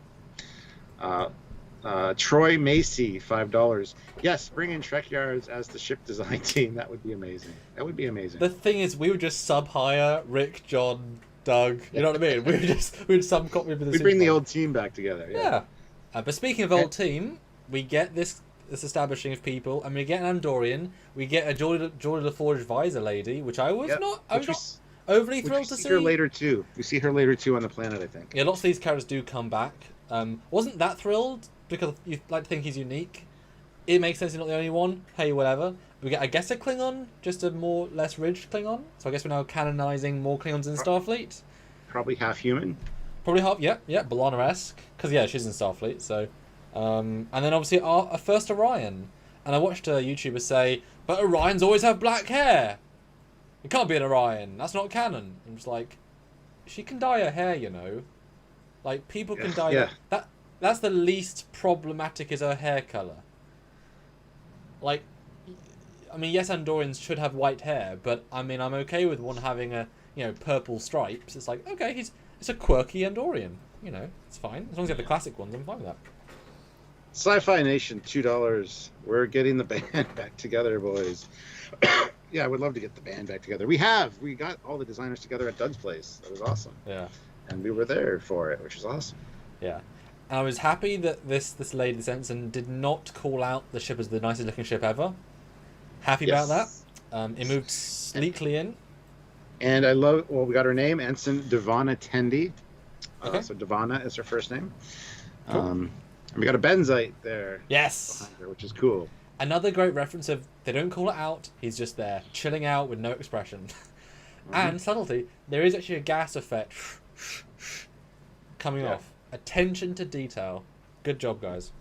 Troy Macy, $5. Yes, bring in Trekyards as the ship design team. That would be amazing. The thing is, we would just sub-hire Rick, John, Doug. You know what I mean? We would sub-copy with the We bring the old team back together. Yeah. But speaking of old team, we get this establishing of people, and we get an Andorian. We get a Geordie LaForge visor lady, which I was not overly thrilled to see. We see her later too. We see her later too on the planet, I think. Yeah, lots of these characters do come back. Wasn't that thrilled because you like to think he's unique. It makes sense he's not the only one. Hey, whatever. We get, I guess, a Klingon, just a less ridged Klingon. So I guess we're now canonizing more Klingons in Starfleet. Probably half human. Probably half, yeah, B'Elanna-esque. Because, yeah, she's in Starfleet, so... and then, obviously, our first Orion. And I watched a YouTuber say, but Orions always have black hair. It can't be an Orion. That's not canon. I'm just like, she can dye her hair, you know. Like, people can dye... Yeah. That's the least problematic is her hair colour. Like, I mean, yes, Andorians should have white hair, but, I mean, I'm okay with one having purple stripes. It's like, okay, it's a quirky Andorian. You know, it's fine. As long as you have the classic ones, I'm fine with that. Sci-Fi Nation, $2. We're getting the band back together, boys. Yeah, I would love to get the band back together. We got all the designers together at Doug's place. That was awesome. Yeah. And we were there for it, which was awesome. Yeah. And I was happy that this lady, this ensign, did not call out the ship as the nicest looking ship ever. Happy about that. It moved sleekly in. And I love, we got her name, Ensign Devana Tendi. Okay. So Devana is her first name. Cool. And we got a Benzite there. Yes. Behind her, which is cool. Another great reference of, they don't call it out, he's just there, chilling out with no expression. And subtlety, there is actually a gas effect coming off. Attention to detail. Good job, guys.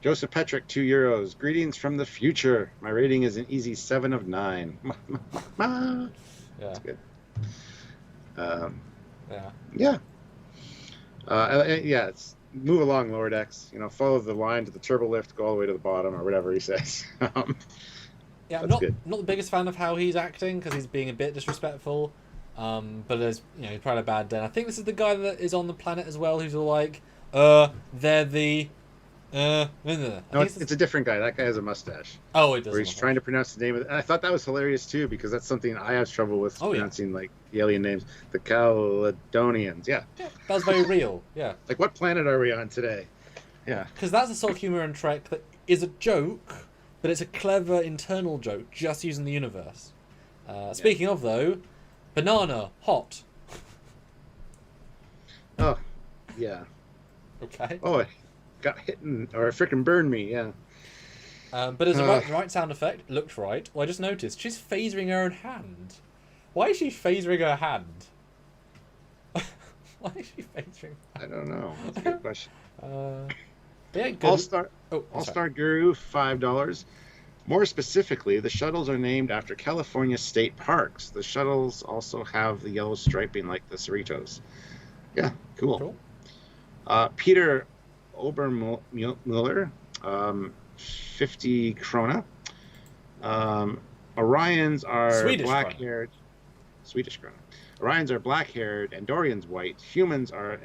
Joseph Petrick, €2. Greetings from the future. My rating is an easy 7 of 9. Yeah. That's good. It's move along, lower decks. Follow the line to the turbo lift, go all the way to the bottom, or whatever he says. Yeah, I'm not the biggest fan of how he's acting because he's being a bit disrespectful. But there's, he's probably a bad day. And I think this is the guy that is on the planet as well, who's all like, they're the, No, it's a different guy. That guy has a mustache. Oh, it does. Where he's trying to pronounce the name of it. And I thought that was hilarious too, because that's something I have trouble with pronouncing, like the alien names. The Caledonians. Yeah. That was very real. Yeah. Like, what planet are we on today? Yeah. Because that's the sort of humor in Trek that is a joke, but it's a clever internal joke, just using the universe. Speaking of, though, banana, hot. Oh, yeah. Okay. Oh, it got hit or frickin' burned me, yeah. But as the right sound effect, looked right. Well, I just noticed, she's phasering her own hand. Why is she phasering her hand? Why is she phasering her hand? I don't know. That's a good question. Yeah, good. All-Star Guru, $5. More specifically, the shuttles are named after California state parks. The shuttles also have the yellow striping like the Cerritos. Yeah, cool. Peter Obermuller, 50 krona. Orions are black-haired. Swedish krona. Orions are black-haired, Andorians white. Humans are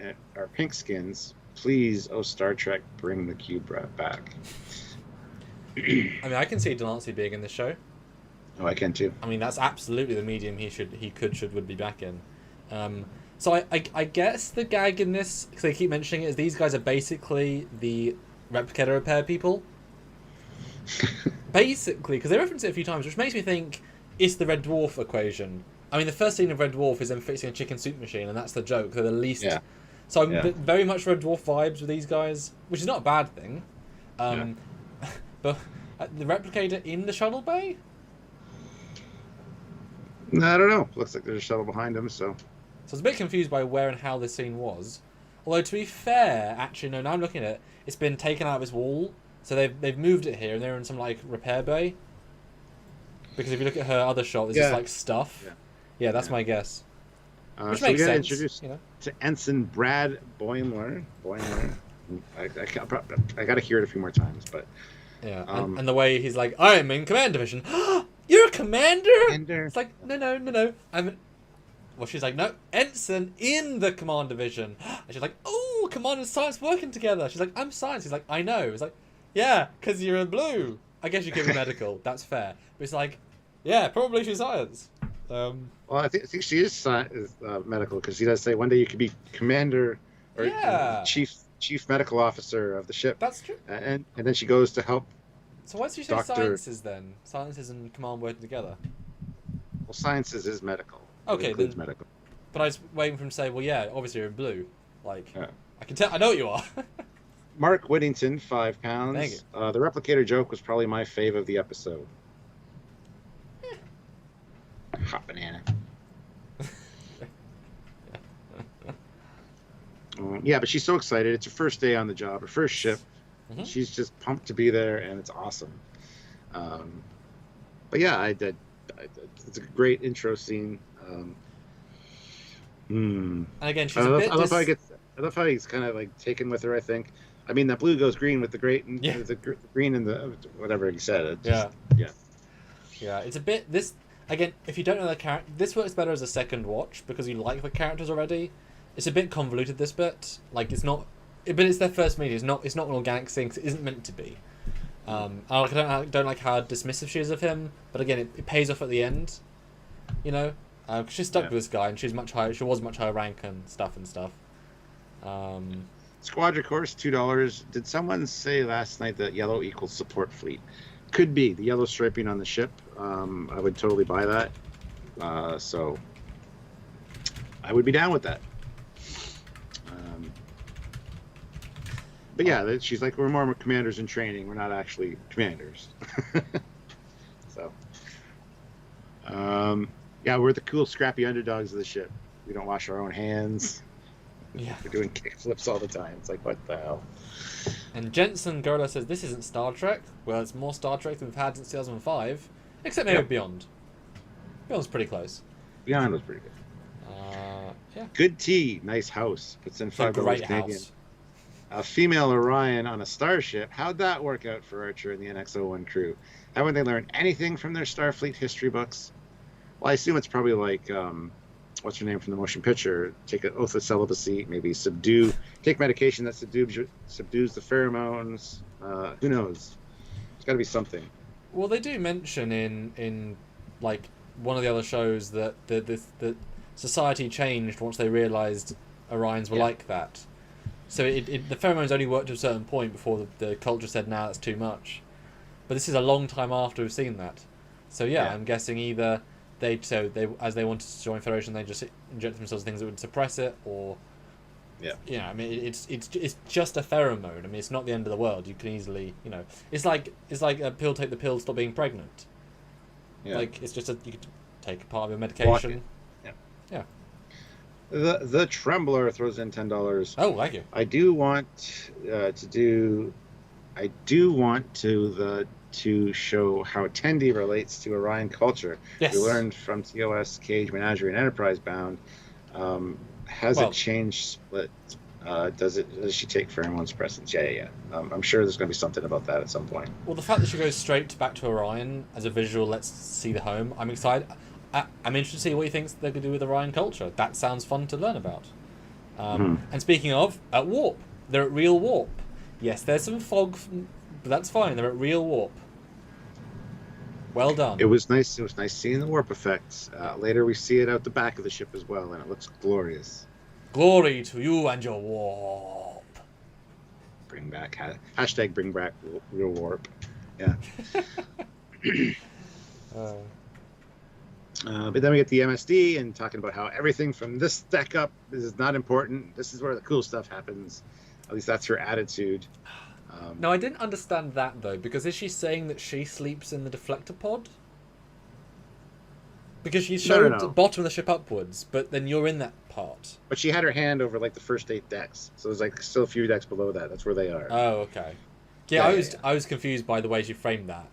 pink skins. Please, Star Trek, bring the cube back. I mean, I can see Delancey being in this show. Oh, I can too. I mean, that's absolutely the medium would be back in. So I guess the gag in this, because they keep mentioning it, is these guys are basically the replicator repair people. Basically, because they reference it a few times, which makes me think it's the Red Dwarf equation. I mean, the first scene of Red Dwarf is them fixing a chicken soup machine, and that's the joke. They're the least... Yeah. So I'm very much Red Dwarf vibes with these guys, which is not a bad thing. But the replicator in the shuttle bay? I don't know. Looks like there's a shuttle behind him, so... So I was a bit confused by where and how this scene was. Although, to be fair, actually, no, now I'm looking at it, it's been taken out of its wall. So they've moved it here, and they're in some, like, repair bay. Because if you look at her other shot, there's just, like, stuff. Yeah, that's my guess. Which so makes we got sense. introduced You know? to Ensign Brad Boimler. I got to hear it a few more times, but... Yeah, and the way he's like, I'm in command division. You're a commander? It's like, no. Well, she's like, no, ensign in the command division. And she's like, oh, command and science working together. She's like, I'm science. He's like, I know. It's like, yeah, because you're in blue. I guess you could be medical. That's fair. But it's like, yeah, probably she's science. Well, I think she is medical, because he does say one day you could be commander or chief medical officer of the ship. That's true. And then she goes to help. So why did you say sciences then? Sciences and command working together. Well, sciences is medical. Okay, then. Medical. But I was waiting for him to say, well, yeah, obviously you're in blue. Like, I can tell. I know what you are. Mark Whittington, £5. Thank you. The replicator joke was probably my fave of the episode. Hot banana. Yeah, but she's so excited. It's her first day on the job, her first ship. Mm-hmm. She's just pumped to be there, and it's awesome. But yeah, it's a great intro scene. And again, she's I love how he's kind of like taken with her. I think. I mean, that blue goes green with the the green and the whatever he said. Yeah. It's a bit this again. If you don't know the character, this works better as a second watch because you like the characters already. It's a bit convoluted, this bit. Like, it's not... But it's their first media. It's not an organic thing, 'cause it isn't meant to be. I don't like how dismissive she is of him, but again, it pays off at the end. You know? Because she's stuck with this guy, and she was much higher rank and stuff. Squadron course, $2. Did someone say last night that yellow equals support fleet? Could be. The yellow striping on the ship. I would totally buy that. So I would be down with that. But yeah, she's like, we're more commanders in training. We're not actually commanders. So, yeah, we're the cool, scrappy underdogs of the ship. We don't wash our own hands. Yeah. We're doing kickflips all the time. It's like, what the hell? And Jensen Gerda says, this isn't Star Trek. Well, it's more Star Trek than we've had since 2005. Except maybe Beyond. Beyond's pretty close. Beyond was pretty good. Yeah. Good tea. Nice house. Puts in $5 great Canadian. house. A female Orion on a starship. How'd that work out for Archer and the NX-01 crew? Haven't they learned anything from their Starfleet history books? Well, I assume it's probably like, what's her name from the motion picture? Take an oath of celibacy, maybe take medication that subdues the pheromones. Who knows? It's got to be something. Well, they do mention in like one of the other shows that the society changed once they realized Orions were like that. So the pheromones only worked to a certain point before the culture said, nah, that's too much. But this is a long time after we've seen that. So yeah. I'm guessing either as they wanted to join Federation, they just injected themselves things that would suppress it, or I mean, it's just a pheromone. I mean, it's not the end of the world. You can easily, it's like a pill. Take the pill, stop being pregnant. Yeah. Like it's just you could take a part of your medication. Yeah. The Trembler throws in $10. Oh, thank you. I do want to show how Tendi relates to Orion culture. Yes. We learned from TOS, Cage, Menagerie, and Enterprise Bound. Has it changed split? Does she take pheromones presence? Yeah. I'm sure there's going to be something about that at some point. Well, the fact that she goes straight back to Orion as a visual, let's see the home. I'm excited. I'm interested to see what he thinks they could do with Orion culture. That sounds fun to learn about. And speaking of, at Warp. They're at real Warp. Yes, there's some fog, but that's fine. They're at real Warp. Well done. It was nice. It was nice seeing the warp effects. Later, we see it out the back of the ship as well, and it looks glorious. Glory to you and your warp. Bring back hashtag bring back real warp. Yeah. But then we get the MSD and talking about how everything from this deck up is not important. This is where the cool stuff happens. At least that's her attitude. No, I didn't understand that though, because is she saying that she sleeps in the deflector pod? Because she showed the bottom of the ship upwards, but then you're in that part. But she had her hand over like the first 8 decks, so there's like still a few decks below that. That's where they are. Oh, okay. Yeah, I was confused by the way she framed that.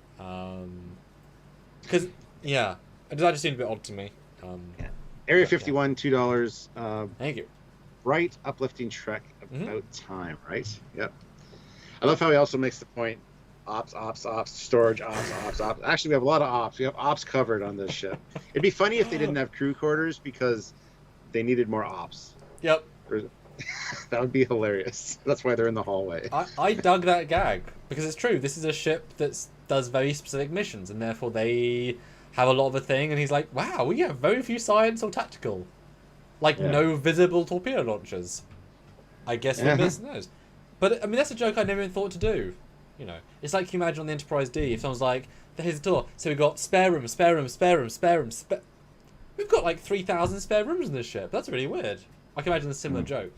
Because that just seemed a bit odd to me. Area 51, $2. Thank you. Bright, uplifting Trek about time, right? Yep. I love how he also makes the point: ops, storage, ops. Actually, we have a lot of ops. We have ops covered on this ship. It'd be funny if they didn't have crew quarters because they needed more ops. Yep. That would be hilarious. That's why they're in the hallway. I dug that gag because it's true. This is a ship that does very specific missions, and therefore they have a lot of a thing. And he's like, "Wow, we have very few science or tactical, no visible torpedo launchers." I guess what this knows. But I mean, that's a joke I never even thought to do. You know, it's like you imagine on the Enterprise D, if someone's like, "Here's the door," so we've got spare room. We've got like 3,000 spare rooms in this ship. That's really weird. I can imagine a similar joke.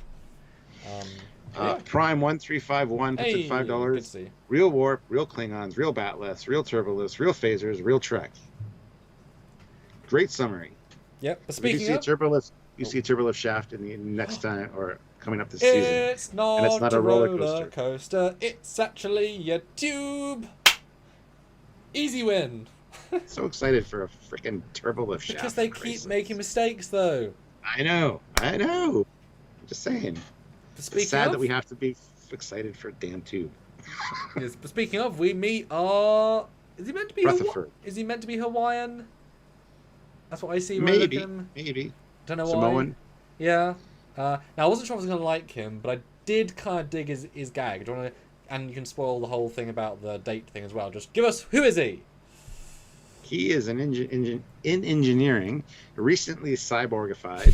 Prime 1351 puts in $5. Real warp, real Klingons, real batleths, real turboliths, real phasers, real Trek. Great summary. Yep. But speaking you see of, you see a turbolift shaft in the next time or coming up this season. It's not, and it's not a roller coaster. It's actually a tube. Easy win. So excited for a freaking turbolift shaft. Because they keep making mistakes, though. I know. I'm just saying. It's sad that we have to be excited for a damn tube. Yes, but speaking of, we meet our... Is he meant to be Hawaiian? Is he meant to be Hawaiian? That's what I see. Maybe. Don't know Samoan. why. Yeah. Now, I wasn't sure I was going to like him, but I did kind of dig his gag. Do you want to... And you can spoil the whole thing about the date thing as well. Just give us... Who is he? He is in engineering, recently cyborgified.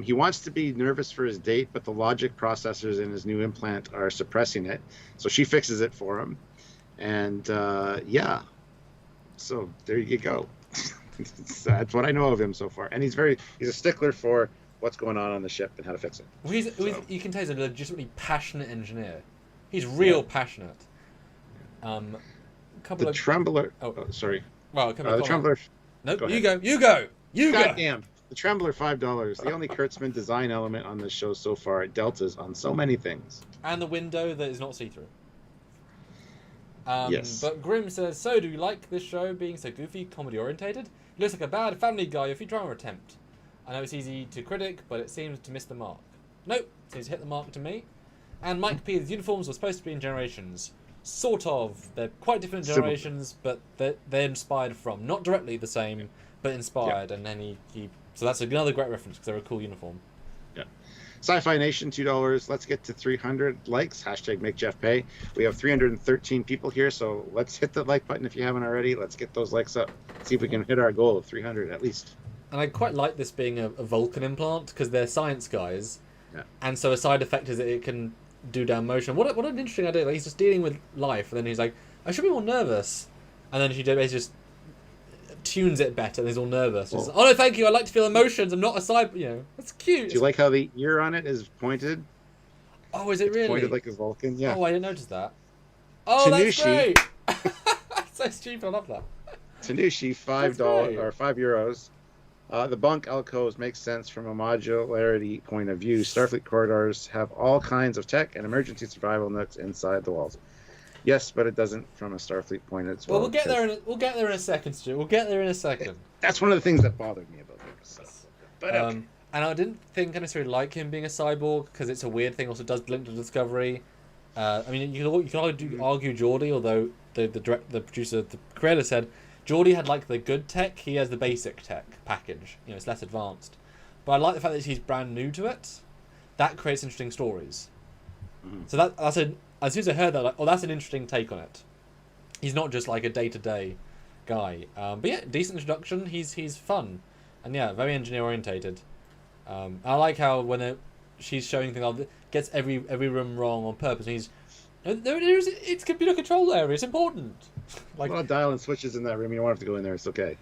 He wants to be nervous for his date, but the logic processors in his new implant are suppressing it. So she fixes it for him. And so there you go. That's what I know of him so far. And he's a stickler for what's going on the ship and how to fix it. Well, you can tell he's a legitimately passionate engineer. He's real passionate. Trembler. Sorry. Well, the Trembler. No, you go. Goddamn. The Trembler, $5. The only Kurtzman design element on this show so far. Deltas on so many things. And the window that is not see-through. Yes. But Grimm says, so do you like this show being so goofy, comedy-orientated? It looks like a bad Family Guy or Futurama attempt. I know it's easy to critic, but it seems to miss the mark. Nope, seems to hit the mark to me. And Mike P's uniforms were supposed to be in Generations. Sort of. They're quite different Generations, but they're inspired from. Not directly the same, but inspired. Yeah. And then he so that's another great reference because they're a cool uniform. Yeah. Sci-Fi Nation, $2. Let's get to 300 likes. Hashtag make Jeff pay. We have 313 people here, so let's hit the like button if you haven't already. Let's get those likes up. See if we can hit our goal of 300 at least. And I quite like this being a Vulcan implant because they're science guys. Yeah. And so a side effect is that it can do down motion. What an interesting idea. Like, he's just dealing with life, and then he's like, I should be more nervous. And then she basically just tunes it better, and he's all nervous. Oh no, thank you. I like to feel emotions. I'm not a side. That's cute. Do you like how the ear on it is pointed? Oh, is it really pointed like a Vulcan? Yeah. Oh, I didn't notice that. Oh, Tanushi, that's great. That's so stupid. I love that. Tanushi, $5 or €5. The bunk alcoves make sense from a modularity point of view. Starfleet corridors have all kinds of tech and emergency survival nooks inside the walls. Yes, but it doesn't from a Starfleet point as well. Well, we'll get there in a second, Stu. We'll get there in a second. That's one of the things that bothered me about this. But okay. And I didn't think I necessarily like him being a cyborg because it's a weird thing. Also, does link to Discovery. I mean, you can argue Geordi, although the producer, the creator said Geordi had like the good tech. He has the basic tech package. It's less advanced. But I like the fact that he's brand new to it. That creates interesting stories. Mm-hmm. So as soon as I heard that, that's an interesting take on it. He's not just like a day-to-day. guy. But yeah, decent introduction. He's fun, and yeah, very engineer orientated. I like how when she's showing things, gets every room wrong on purpose. And it's computer control area. It's important. Like a lot of dial and switches in that room. You don't have to go in there. It's okay.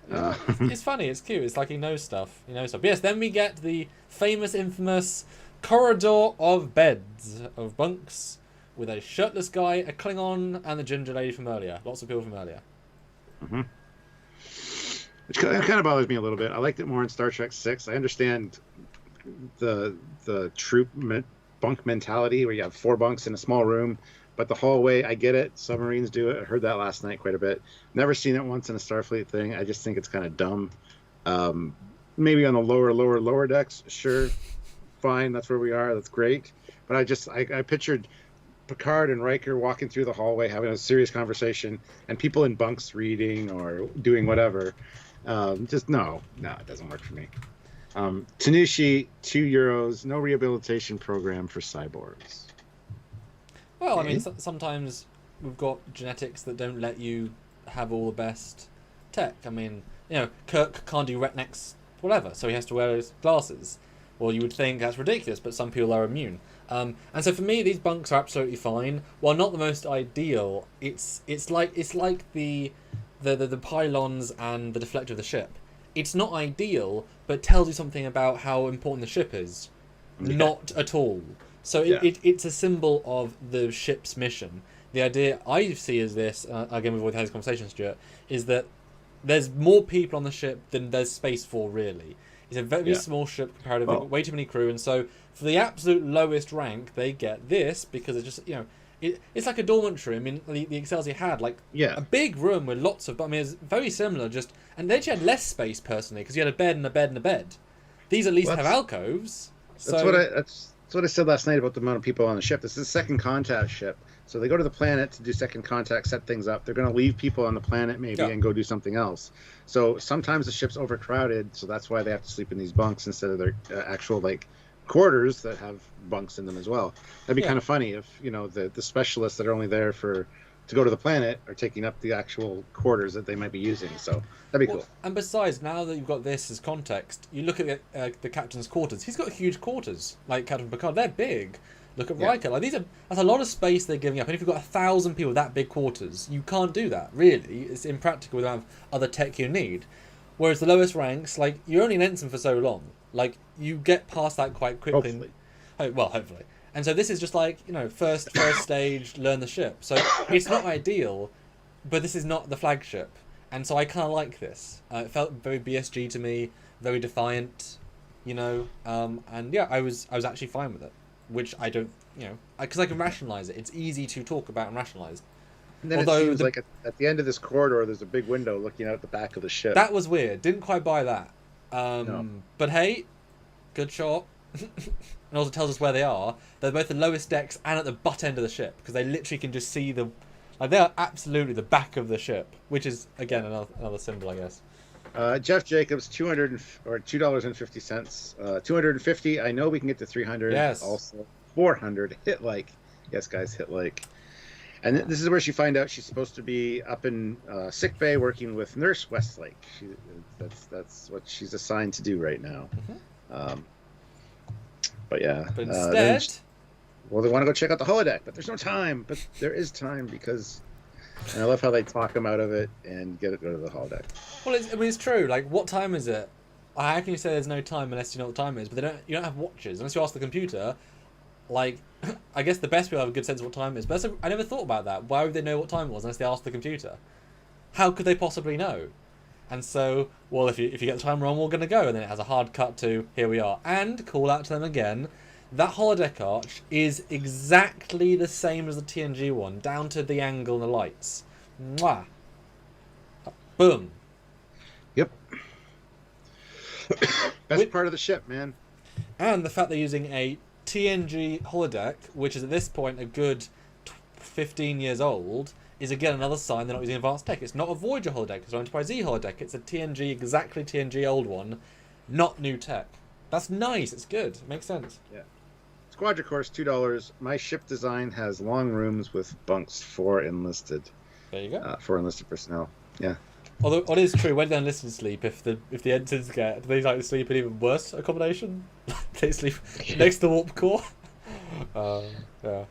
It's funny. It's cute. It's like he knows stuff. But yes, then we get the famous, infamous corridor of beds, of bunks, with a shirtless guy, a Klingon, and the ginger lady from earlier. Lots of people from earlier. Mm-hmm. Which kind of bothers me a little bit. I liked it more in Star Trek 6. I understand the troop bunk mentality where you have 4 bunks in a small room, but the hallway, I get it. Submarines do it. I heard that last night quite a bit. Never seen it once in a Starfleet thing. I just think it's kind of dumb. Maybe on the lower decks, sure, fine. That's where we are. That's great. But I pictured Picard and Riker walking through the hallway having a serious conversation, and people in bunks reading or doing whatever. Just no, it doesn't work for me. Tanushi, €2. No rehabilitation program for cyborgs. Well, I mean, sometimes we've got genetics that don't let you have all the best tech. I mean, Kirk can't do retinics, whatever, so he has to wear his glasses. Well, you would think that's ridiculous, but some people are immune. And so for me, these bunks are absolutely fine. While not the most ideal, it's like the pylons and the deflector of the ship. It's not ideal, but tells you something about how important the ship is. Yeah. Not at all. So it's a symbol of the ship's mission. The idea I see is this, again we've already had this conversation, Stuart, is that there's more people on the ship than there's space for, really. It's a very small ship comparatively, way too many crew, and so for the absolute lowest rank, they get this because it's just, it's like a dormitory. I mean, the Excelsior had a big room with lots of, it's very similar, and they actually had less space personally because you had a bed and a bed and a bed. These at least have alcoves. That's what I said last night about the amount of people on the ship. This is a second contact ship. So they go to the planet to do second contact, set things up. They're going to leave people on the planet maybe and go do something else. So sometimes the ship's overcrowded, so that's why they have to sleep in these bunks instead of their actual quarters that have bunks in them as well. That'd be kind of funny if the specialists that are only there to go to the planet are taking up the actual quarters that they might be using. So that'd be cool. And besides, now that you've got this as context, you look at the captain's quarters. He's got huge quarters, like Captain Picard. They're big. Look at Riker. That's a lot of space they're giving up. And if you've got 1,000 people with that big quarters, you can't do that. Really, it's impractical without other tech you need. Whereas the lowest ranks, you're only an ensign for so long. You get past that quite quickly. Hopefully. And so this is just first stage, learn the ship. So it's not ideal, but this is not the flagship. And so I kind of like this. It felt very BSG to me, very defiant, and I was actually fine with it. Which I don't, because I can rationalize it. It's easy to talk about and rationalize. And then it seems like at the end of this corridor, there's a big window looking out the back of the ship. That was weird. Didn't quite buy that. No. But hey, good shot. And also tells us where they are. They're both the lowest decks and at the butt end of the ship because they literally can just see they are absolutely the back of the ship, which is again another symbol, I guess. Jeff Jacobs, $2.50. 250. I know we can get to 300. Yes. Also 400. Hit like. Yes, guys, hit like. And this is where she find out she's supposed to be up in Sickbay working with Nurse Westlake. That's what she's assigned to do right now. Mm-hmm. But instead, they want to go check out the holodeck, but there's no time. But there is time because. And I love how they talk them out of it and go to the holodeck. Well, it's true. What time is it? How can you say there's no time unless you know what time it is? But you don't have watches unless you ask the computer. I guess the best people have a good sense of what time it is. But I never thought about that. Why would they know what time it was unless they asked the computer? How could they possibly know? And so, if you get the time wrong, we're going to go. And then it has a hard cut to here we are. And call out to them again. That holodeck arch is exactly the same as the TNG one, down to the angle and the lights. Mwah. Boom. Yep. Best part of the ship, man. And the fact they're using a TNG holodeck, which is at this point a good 15 years old, is again another sign they're not using advanced tech. It's not a Voyager holodeck, it's an Enterprise Z holodeck. It's a TNG, exactly TNG old one, not new tech. That's nice. It's good. It makes sense. Yeah. Squadra course, $2. My ship design has long rooms with bunks for enlisted. There you go. For enlisted personnel. Yeah. Although it is true, when they listen to sleep, if the ensigns do they like sleep in even worse accommodation? They sleep next to the warp core. Yeah.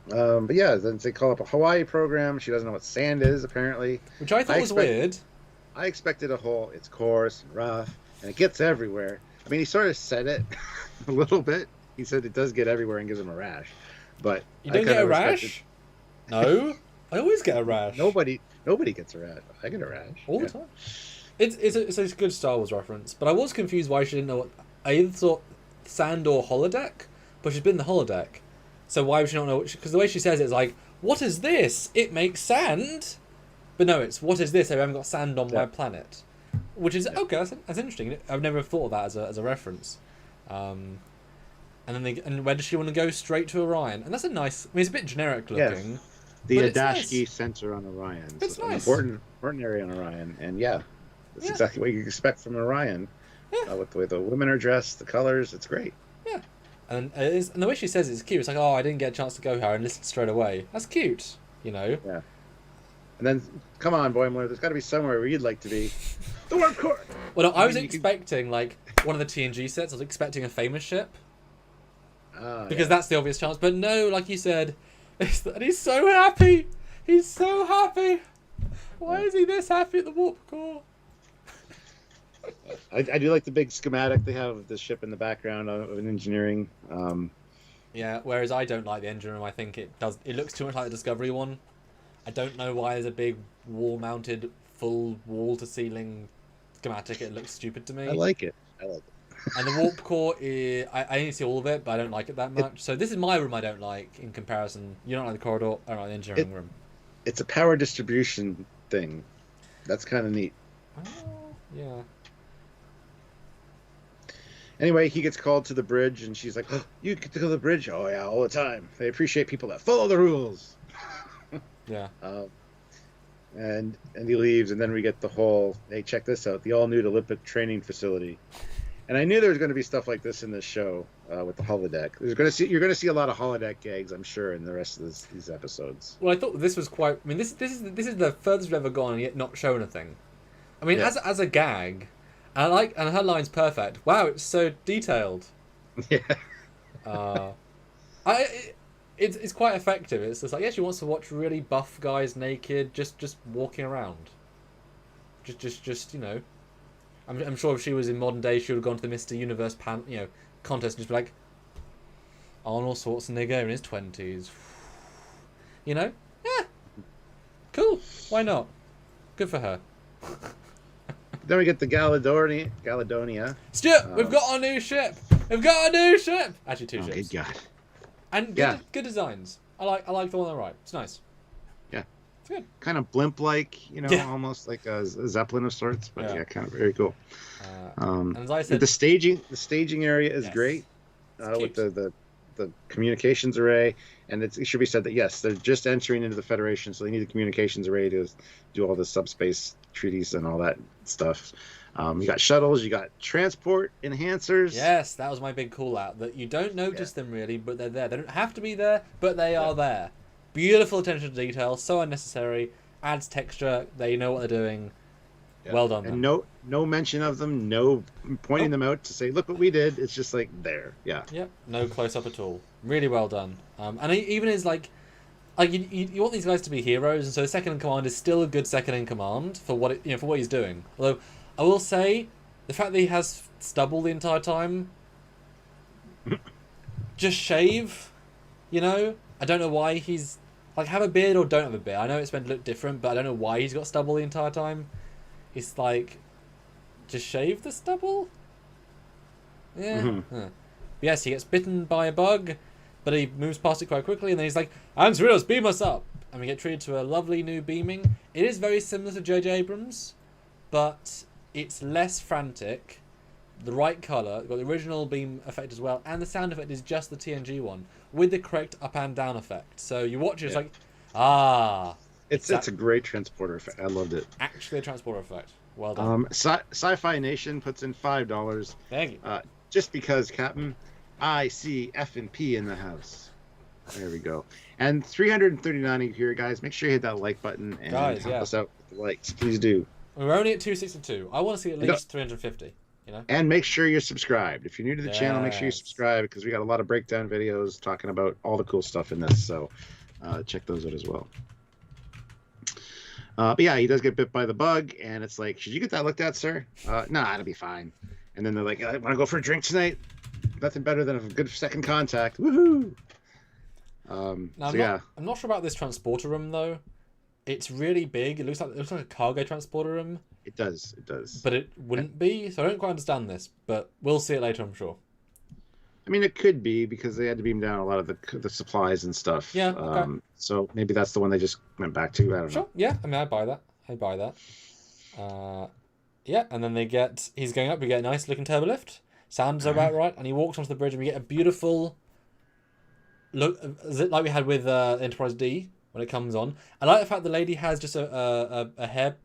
But yeah, then they call up a Hawaii program. She doesn't know what sand is, apparently. Which I thought was weird. I expected a hole. It's coarse and rough, and it gets everywhere. I mean, he sort of said it a little bit. He said it does get everywhere and gives him a rash. But you don't get a rash? No, I always get a rash. Nobody gets a rash. I get a rash all the time. It's a good Star Wars reference, but I was confused why she didn't know what. I either thought sand or holodeck, but she's been in the holodeck, so why would she not know? Because the way she says it is like, "What is this? It makes sand," but no, it's "What is this? I haven't got sand on my planet," which is okay. That's interesting. I've never thought of that as a reference. And then where does she want to go? Straight to Orion, and that's a nice. I mean, it's a bit generic looking. Yes. The Adashki Center on Orion. It's nice. An important area on Orion, and that's exactly what you expect from Orion. Yeah. With the way the women are dressed, the colors, it's great. Yeah, and the way she says it's cute. It's like, oh, I didn't get a chance to go here and listen straight away. That's cute, you know. Yeah. And then, come on, Boimler, there's got to be somewhere where you'd like to be. The warp core. Well, no, I was expecting like one of the TNG sets. I was expecting a famous ship. Because that's the obvious chance. But no, like you said, and he's so happy. He's so happy. Why is he this happy at the warp core? I do like the big schematic they have of the ship in the background of an engineering. Yeah, whereas I don't like the engine room. I think it looks too much like the Discovery one. I don't know why there's a big wall-mounted, full wall-to-ceiling schematic. It looks stupid to me. I like it. And the warp core, I only see all of it, but I don't like it that much. So this is my room I don't like in comparison. You don't like the corridor, I don't like the engineering room. It's a power distribution thing. That's kind of neat. Yeah. Anyway, he gets called to the bridge, and she's like, oh, you get to go to the bridge? Oh, yeah, all the time. They appreciate people that follow the rules. Yeah. And he leaves, and then we get the whole, hey, check this out, the all-new Olympic training facility. And I knew there was going to be stuff like this in this show with the holodeck. You're going to see a lot of holodeck gags, I'm sure, in the rest of these episodes. Well, I thought this was quite. I mean, this is the furthest we've ever gone, and yet not shown anything. I mean, as a gag, and her line's perfect. Wow, it's so detailed. Yeah. It's quite effective. It's just like, yeah, she wants to watch really buff guys naked, just walking around. Just you know. I'm sure if she was in modern day, she would have gone to the Mr. Universe contest and just be like, Arnold Schwarzenegger in his 20s. You know? Yeah. Cool. Why not? Good for her. Then we get the Galadonia. Stuart, we've got our new ship. We've got our new ship. Actually, two ships. Good God. And good designs. I like the one on the right. It's nice. Yeah. It's good. Kind of blimp-like, almost like a Zeppelin of sorts, but kind of very cool. And as I said, the staging area is great with the communications array, and it should be said that yes, they're just entering into the Federation, so they need the communications array to do all the subspace treaties and all that stuff. You got shuttles, you got transport enhancers. Yes, that was my big call out. That you don't notice them really, but they're there. They don't have to be there, but they are there. Beautiful attention to detail, so unnecessary. Adds texture. They know what they're doing. Yeah. Well done. And no mention of them. No pointing them out to say, look what we did. It's just like there. Yeah. Yep. No close up at all. Really well done. And even is like you want these guys to be heroes, and so the second in command is still a good second in command for what for what he's doing. Although I will say, the fact that he has stubble the entire time, just shave. I don't know why he's like have a beard or don't have a beard. I know it's meant to look different, but I don't know why he's got stubble the entire time. It's like, just shave the stubble. Yeah. Mm-hmm. Huh. Yes, he gets bitten by a bug, but he moves past it quite quickly, and then he's like, "Ansrios, beam us up!" And we get treated to a lovely new beaming. It is very similar to J.J. Abrams, but it's less frantic, the right colour, got the original beam effect as well, and the sound effect is just the TNG one, with the correct up and down effect. So you watch it, it's like, It's a great transporter effect. I loved it. Actually a transporter effect. Well done. Sci-Fi Nation puts in $5. Thank you. Just because, Captain, I see F and P in the house. There we go. And 339 here, guys. Make sure you hit that like button and help us out with the likes. Please do. We're only at 262. I want to see at least 350. You know. And make sure you're subscribed. If you're new to the channel, make sure you subscribe because we got a lot of breakdown videos talking about all the cool stuff in this. So check those out as well. But yeah, he does get bit by the bug, and it's like, should you get that looked at, sir? Nah, it'll be fine. And then they're like, I want to go for a drink tonight. Nothing better than a good second contact. Woohoo! I'm not sure about this transporter room though. It's really big. It looks like a cargo transporter room. It does. But it wouldn't be, so I don't quite understand this. But we'll see it later, I'm sure. I mean, it could be because they had to beam down a lot of the supplies and stuff. Yeah. Okay. So maybe that's the one they just went back to. I don't know. Yeah. I mean, I buy that. Yeah. And then he's going up. We get a nice looking turbo lift. Sounds about right. And he walks onto the bridge, and we get a beautiful look, like we had with Enterprise D when it comes on. I like the fact the lady has just a hair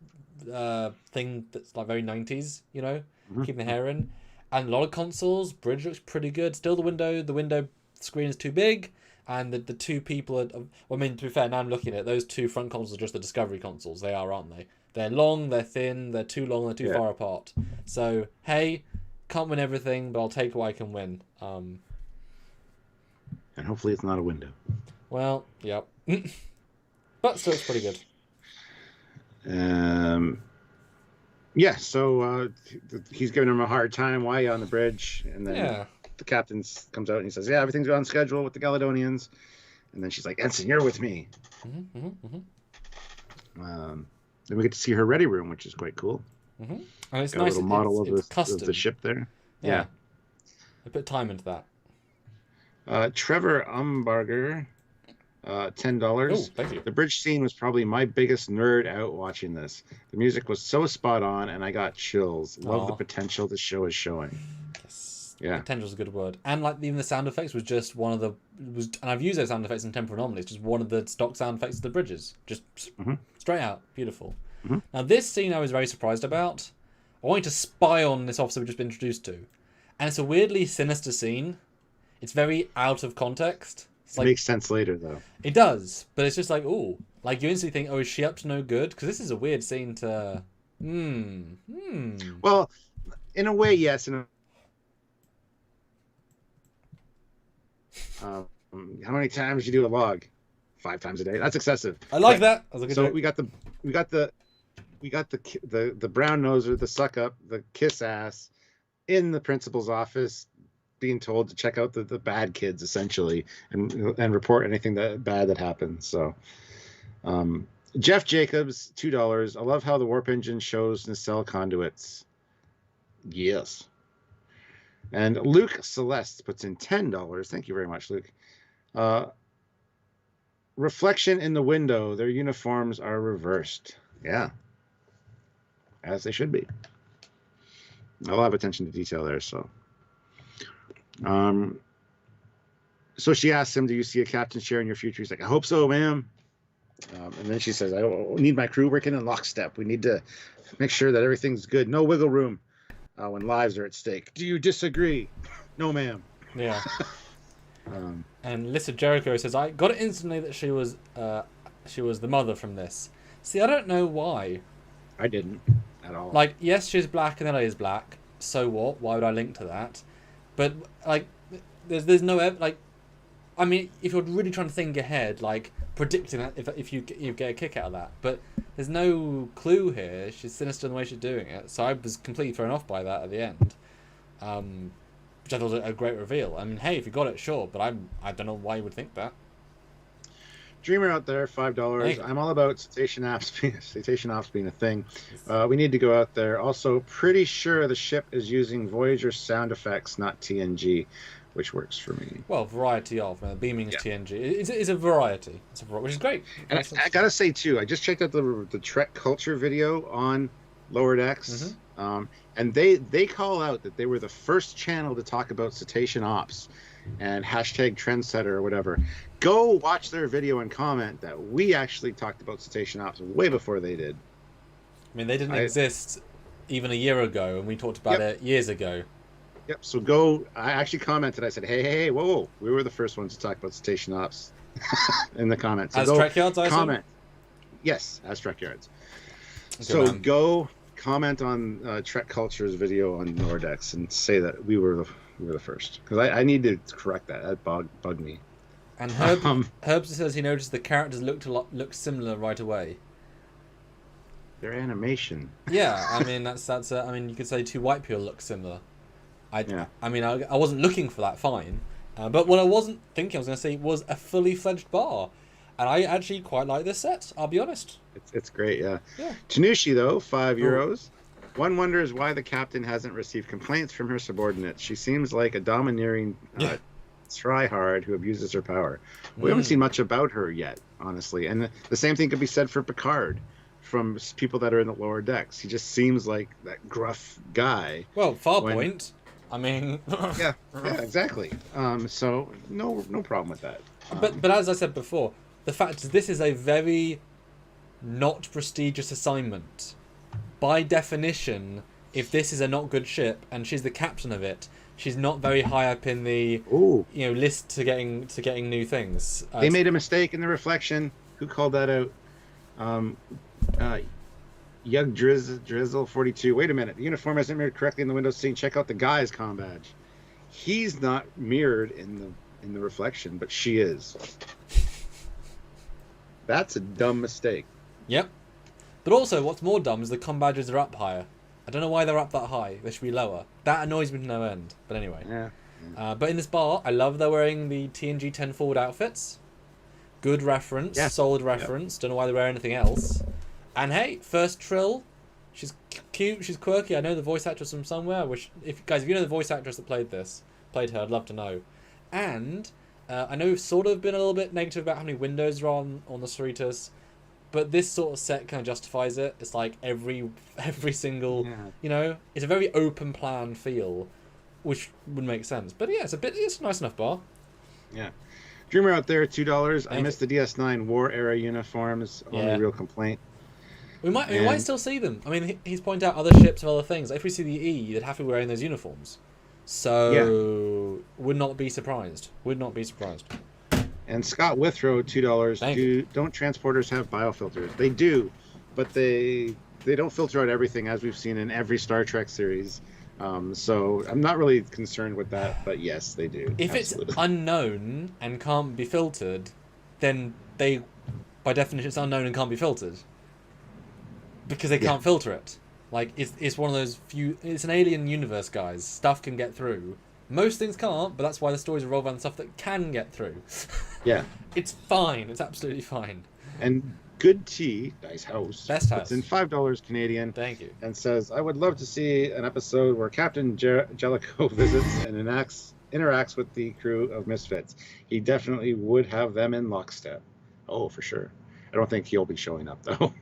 thing that's like very 90s, you know, keeping the hair in. And a lot of consoles. Bridge looks pretty good. Still, the window screen is too big, and the two people are. Well, I mean, to be fair, now I'm looking at it, those two front consoles are just the Discovery consoles. They are, aren't they? They're long, they're thin, they're too long, they're too far apart. So hey, can't win everything, but I'll take what I can win. And hopefully, it's not a window. Well, yep. But still, it's pretty good. Yeah, so he's giving him a hard time. Why are you on the bridge? And then the captain comes out and he says, yeah, everything's on schedule with the Caledonians. And then she's like, Ensign, you're with me. Then we get to see her ready room, which is quite cool. And it's got nice. A little model of the ship there. Yeah. I put time into that. Trevor Umbarger, $10. Oh, thank you. The bridge scene was probably my biggest nerd out watching this. The music was so spot on, and I got chills. Love the potential the show is showing. Yes. Yeah. Potential is a good word. And like even the sound effects was just one of the and I've used those sound effects in Temporal Anomalies. Just one of the stock sound effects of the bridges. Just straight out, beautiful. Now this scene I was very surprised about. I wanted to spy on this officer we've just been introduced to, and it's a weirdly sinister scene. It's very out of context. It makes sense later, though. It does, but it's just like, ooh. Like, you instantly think, oh, is she up to no good? Because this is a weird scene to... Well, in a way, yes. How many times you do a log? 5 times a day. That's excessive. I like that. So we got the brown noser, the suck up, the kiss ass in the principal's office, being told to check out the bad kids essentially and report anything bad that happens. So Jeff Jacobs, $2. I love how the warp engine shows nacelle conduits. Yes. And Luke Celeste puts in $10. Thank you very much, Luke. Reflection in the window. Their uniforms are reversed. Yeah. As they should be. A lot of attention to detail there, so. So she asks him, do you see a captain's chair in your future? He's like, I hope so, ma'am. And then she says, I need my crew working in lockstep. We need to make sure that everything's good. No wiggle room when lives are at stake. Do you disagree? No, ma'am. Yeah. And Lissa Jericho says, I got it instantly that she was the mother from this. See, I don't know why. I didn't at all. Like, yes, she's black and then is black. So what? Why would I link to that? But like, there's no like, I mean, if you're really trying to think ahead, like predicting that if you get a kick out of that, but there's no clue here. She's sinister in the way she's doing it, so I was completely thrown off by that at the end, which I thought was a great reveal. I mean, hey, if you got it, sure, but I don't know why you would think that. Dreamer out there, $5. I'm all about Cetacean ops being a thing. We need to go out there. Also, pretty sure the ship is using Voyager sound effects, not TNG, which works for me. Well, variety of beaming is TNG. It's a variety. Which is great. And I gotta say too, I just checked out the Trek Culture video on Lower Decks, and they call out that they were the first channel to talk about Cetacean ops and hashtag trendsetter or whatever. Go watch their video and comment that we actually talked about Cetacean ops way before they did. I mean, they didn't exist even a year ago, and we talked about it years ago. Yep. So go. I actually commented. I said, hey, whoa, whoa. We were the first ones to talk about Cetacean ops in the comments. So As go Trekyards, I assume? comment. Yes, as Trekyards. Good So man. go comment on Trek Culture's video on Nordex and say that we were the first, because I need to correct that. That bugged me. And Um, Herbs says he noticed the characters looked similar right away. their animation. Yeah, I mean that's I mean you could say two white people look similar. Yeah. I mean I wasn't looking for that, fine, but what I wasn't thinking I was going to say was a fully fledged bar, and I actually quite like this set. I'll be honest. It's great, yeah. Yeah. Tanushi, though, €5. Ooh. One wonders why the captain hasn't received complaints from her subordinates. She seems like a domineering tryhard who abuses her power. We haven't seen much about her yet, honestly. And the same thing could be said for Picard, from people that are in the lower decks. He just seems like that gruff guy. Well, Farpoint. I mean. yeah, exactly. So no problem with that. But as I said before, the fact is this is a very not prestigious assignment. By definition, if this is a not good ship and she's the captain of it, she's not very high up in the list to getting new things. They made a mistake in the reflection. Who called that out? Yug Drizzle 42. Wait a minute. The uniform isn't mirrored correctly in the window scene. Check out the guy's comm badge. He's not mirrored in the reflection, but she is. That's a dumb mistake. Yep. But also, what's more dumb is the comm badges are up higher. I don't know why they're up that high. They should be lower. That annoys me to no end. But anyway. Yeah. But in this bar, I love they're wearing the TNG 10 forward outfits. Good reference. Yeah. Solid reference. Don't know why they wear anything else. And hey, first Trill. She's cute. She's quirky. I know the voice actress from somewhere. Which, if you know the voice actress that played her, I'd love to know. And I know we've sort of been a little bit negative about how many windows are on the Cerritos, but this sort of set kind of justifies it. It's like every single, it's a very open plan feel, which would make sense. But yeah, it's a nice enough bar. Yeah. Dreamer out there, $2. I missed the DS9 war era uniforms. Only real complaint. We might still see them. I mean, he's pointed out other ships and other things. If we see the E, they'd have to be wearing those uniforms. So would not be surprised. And Scott Withrow, $2. Don't transporters have biofilters? They do, but they don't filter out everything, as we've seen in every Star Trek series. So I'm not really concerned with that, but yes, they do. If Absolutely. It's unknown and can't be filtered, then they, by definition, it's unknown and can't be filtered. Because they can't filter it. Like, it's one of those few... It's an alien universe, guys. Stuff can get through. Most things can't, but that's why the stories revolve around stuff that can get through. Yeah. It's fine. It's absolutely fine. And Good Tea, nice house. Best house. It's in $5 Canadian. Thank you. And says, I would love to see an episode where Captain Jellicoe visits and interacts with the crew of Misfits. He definitely would have them in lockstep. Oh, for sure. I don't think he'll be showing up, though.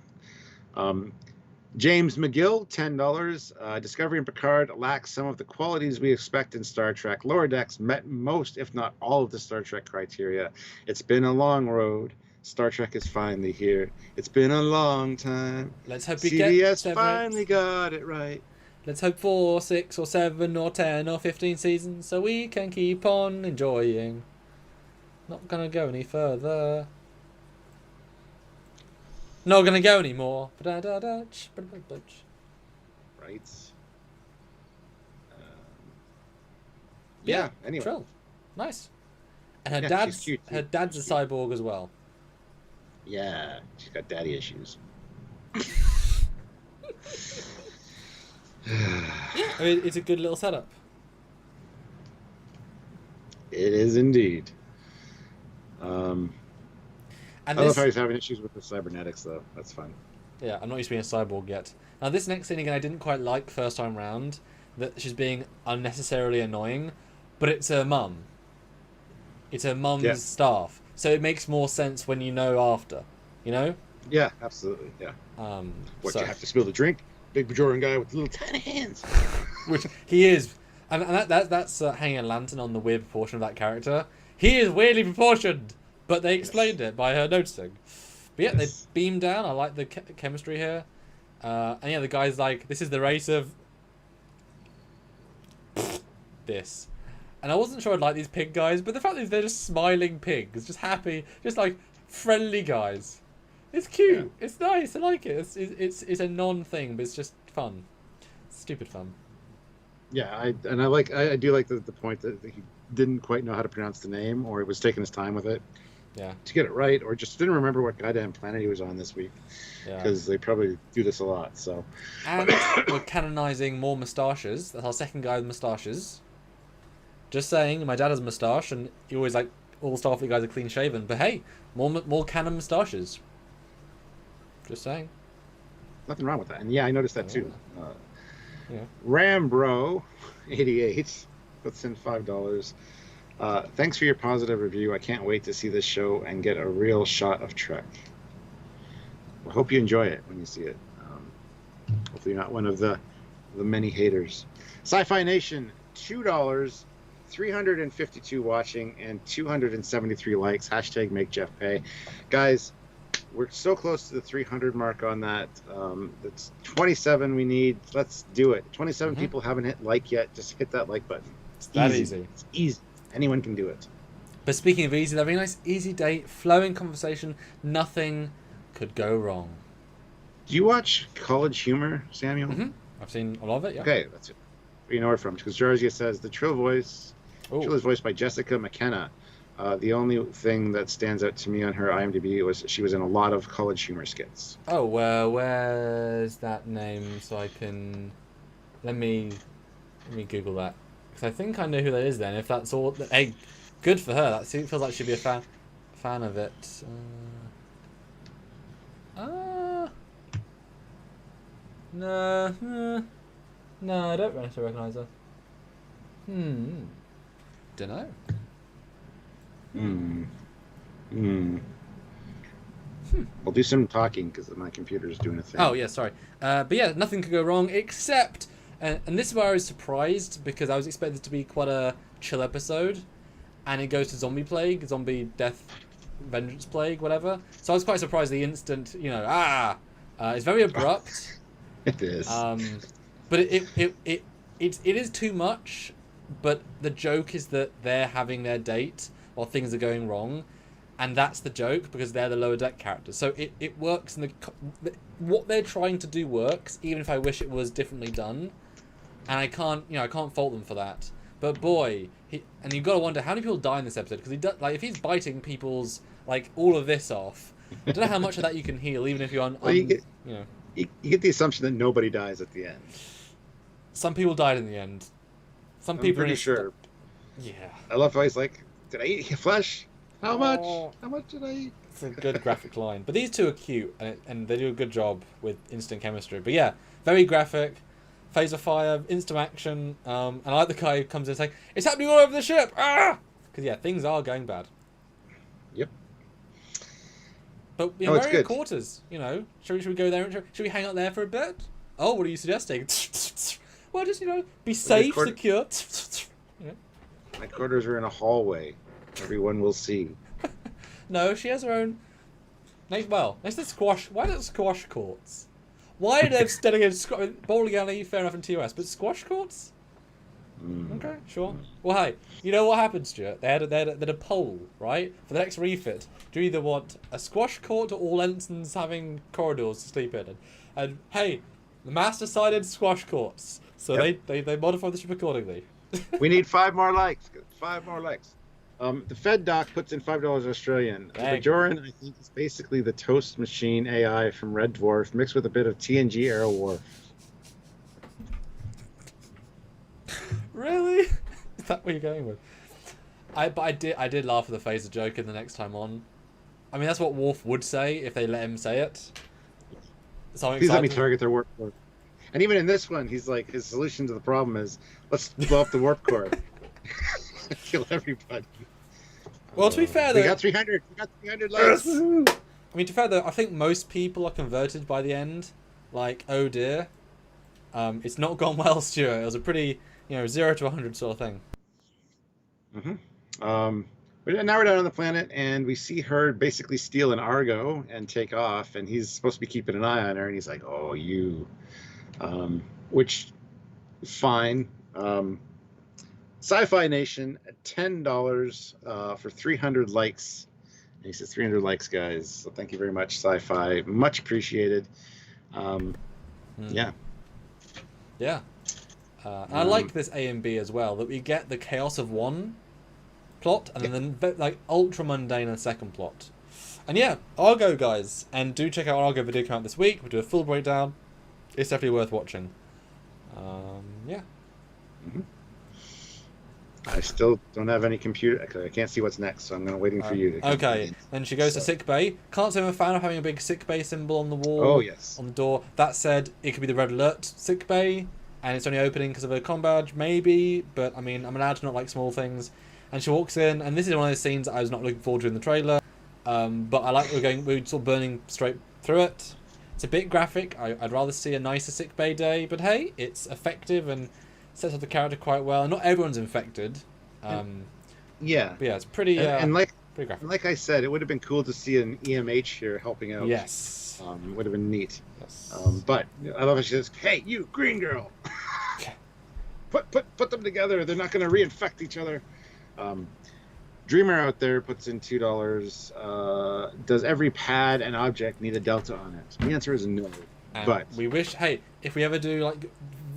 James McGill, $10. Discovery and Picard lacks some of the qualities we expect in Star Trek. Lower Decks met most, if not all, of the Star Trek criteria. It's been a long road. Star Trek is finally here. It's been a long time. Let's hope we CBS finally got it right. Let's hope 4, 6, or 7, or 10, or 15 seasons so we can keep on enjoying. Not gonna go any further. Not gonna go anymore. Right. Yeah. Anyway. Trill. Nice. And her Yeah, she's cute, her dad's a cyborg as well. Yeah, she's got daddy issues. Yeah, I mean, it's a good little setup. It is indeed. I love how he's having issues with the cybernetics, though. That's fun. Yeah, I'm not used to being a cyborg yet. Now, this next scene, again, I didn't quite like first time round, that she's being unnecessarily annoying, but it's her mum. It's her mum's staff. So it makes more sense when you know after, you know? Yeah, absolutely, yeah. You have to spill the drink? Big Bajoran guy with little tiny hands. Which he is. And that's hanging a lantern on the weird proportion of that character. He is weirdly proportioned, but they explained it by her noticing. But yeah, they beam down. I like the chemistry here. And yeah, the guy's like, this is the race of... this. And I wasn't sure I'd like these pig guys, but the fact is they're just smiling pigs, just happy, just like friendly guys. It's cute. Yeah. It's nice. I like it. It's a non-thing, but it's just fun. Stupid fun. Yeah, I do like the point that he didn't quite know how to pronounce the name, or he was taking his time with it. Yeah. To get it right, or just didn't remember what goddamn planet he was on this week. Because they probably do this a lot. So. And we're canonizing more moustaches. That's our second guy with moustaches. Just saying, my dad has a moustache, and he always like all Starfleet guys are clean shaven. But hey, more canon moustaches. Just saying. Nothing wrong with that. And yeah, I noticed that too. Yeah. Rambro88 puts in $5. Thanks for your positive review. I can't wait to see this show and get a real shot of Trek. I hope you enjoy it when you see it. Hopefully you're not one of the many haters. Sci-Fi Nation, $2. 352 watching and 273 likes. Hashtag make Jeff pay. Guys, we're so close to the 300 mark on that. It's 27 we need. Let's do it. 27 people haven't hit like yet. Just hit that like button. It's that easy. It's easy. Anyone can do it. But speaking of easy, they're very nice, easy date, flowing conversation. Nothing could go wrong. Do you watch College Humor, Samuel? I've seen a lot of it, yeah. Okay, that's it. Where you know her from? Because Georgia says the Trill voice. Trill is voiced by Jessica McKenna. The only thing that stands out to me on her IMDb was she was in a lot of College Humor skits. Oh, well, where's that name so I can... Let me Google that. Because I think I know who that is then. If that's all... Hey, good for her. That feels like she'd be a fan of it. No, I don't recognise her. Dunno. I'll do some talking because my computer's doing a thing. Oh, yeah, sorry. But yeah, nothing could go wrong except... and this is where I was surprised because I was expecting it to be quite a chill episode. And it goes to zombie plague, zombie death, vengeance plague, whatever. So I was quite surprised the instant, it's very abrupt. It is. But it is too much. But the joke is that they're having their date while things are going wrong, and that's the joke because they're the lower deck characters. So it works, and what they're trying to do works, even if I wish it was differently done. And I can't fault them for that. But boy, and you've got to wonder how many people die in this episode because he does, like if he's biting people's like all of this off. I don't know how much of that you can heal, even if you're on. You get the assumption that nobody dies at the end. Some people died in the end. Some people. I'm pretty sure. Yeah. I love how he's like, "Did I eat your flesh? How much? How much did I eat?" It's a good graphic line. But these two are cute, and they do a good job with instant chemistry. But yeah, very graphic. Phaser fire, instant action. And I like the guy who comes in saying, "It's happening all over the ship!" Ah! Because yeah, things are going bad. Yep. But we're in quarters. Should we go there? And should we hang out there for a bit? Oh, what are you suggesting? Well, just be safe, secure. My quarters are in a hallway. Everyone will see. No, she has her own. Well, it's the squash. Why not squash courts? Why are they dedicated bowling alley? Fair enough in TOS, but squash courts? Okay, sure. Well, hey, you know what happened, Stuart? They had a poll, right, for the next refit. Do you either want a squash court or all ensigns having corridors to sleep in? And hey, the mass decided squash courts, so they modified the ship accordingly. We need 5 more likes. 5 more likes. The Fed Doc puts in $5 Australian. The Bajoran, I think, is basically the toast machine AI from Red Dwarf mixed with a bit of TNG Arrow War. Really? Is that what you're going with? I did laugh at the phaser joke in the next time on. I mean, that's what Worf would say if they let him say it. So please let me target their warp core. And even in this one, he's like, his solution to the problem is, let's blow up the warp core. Kill everybody. Well, to be fair, though... We got 300 likes. Yes! I mean, to be fair, though, I think most people are converted by the end. Like, oh dear. It's not gone well, Stuart. It was a pretty, 0 to 100 sort of thing. But now we're down on the planet, and we see her basically steal an Argo and take off, and he's supposed to be keeping an eye on her, and he's like, oh, you. Which, fine. Sci-Fi Nation, $10 for 300 likes. And he says 300 likes, guys. So thank you very much, Sci-Fi. Much appreciated. Yeah. Yeah. I like this A and B as well, that we get the chaos of one plot and then like ultra mundane and second plot. And yeah, Argo, guys, and do check out our Argo video come out this week. We'll do a full breakdown. It's definitely worth watching. Yeah. I still don't have any computer. I can't see what's next, so I'm waiting for you to. Okay. Then she goes to Sickbay. Can't say I'm a fan of having a big Sickbay symbol on the wall. Oh yes. On the door. That said, it could be the red alert Sickbay, and it's only opening because of a com badge, maybe. But I mean, I'm allowed to not like small things. And she walks in, and this is one of those scenes that I was not looking forward to in the trailer. But I like we're sort of burning straight through it. It's a bit graphic. I'd rather see a nicer Sickbay day, but hey, it's effective and sets up the character quite well. And not everyone's infected. Yeah. But yeah, it's pretty. And pretty graphic. like I said, it would have been cool to see an EMH here helping out. Yes. It would have been neat. Yes. But I love how she says, "Hey, you green girl, put them together. They're not going to reinfect each other." Dreamer out there puts in $2. Does every pad and object need a delta on it? The answer is no. And but we wish, hey, if we ever do like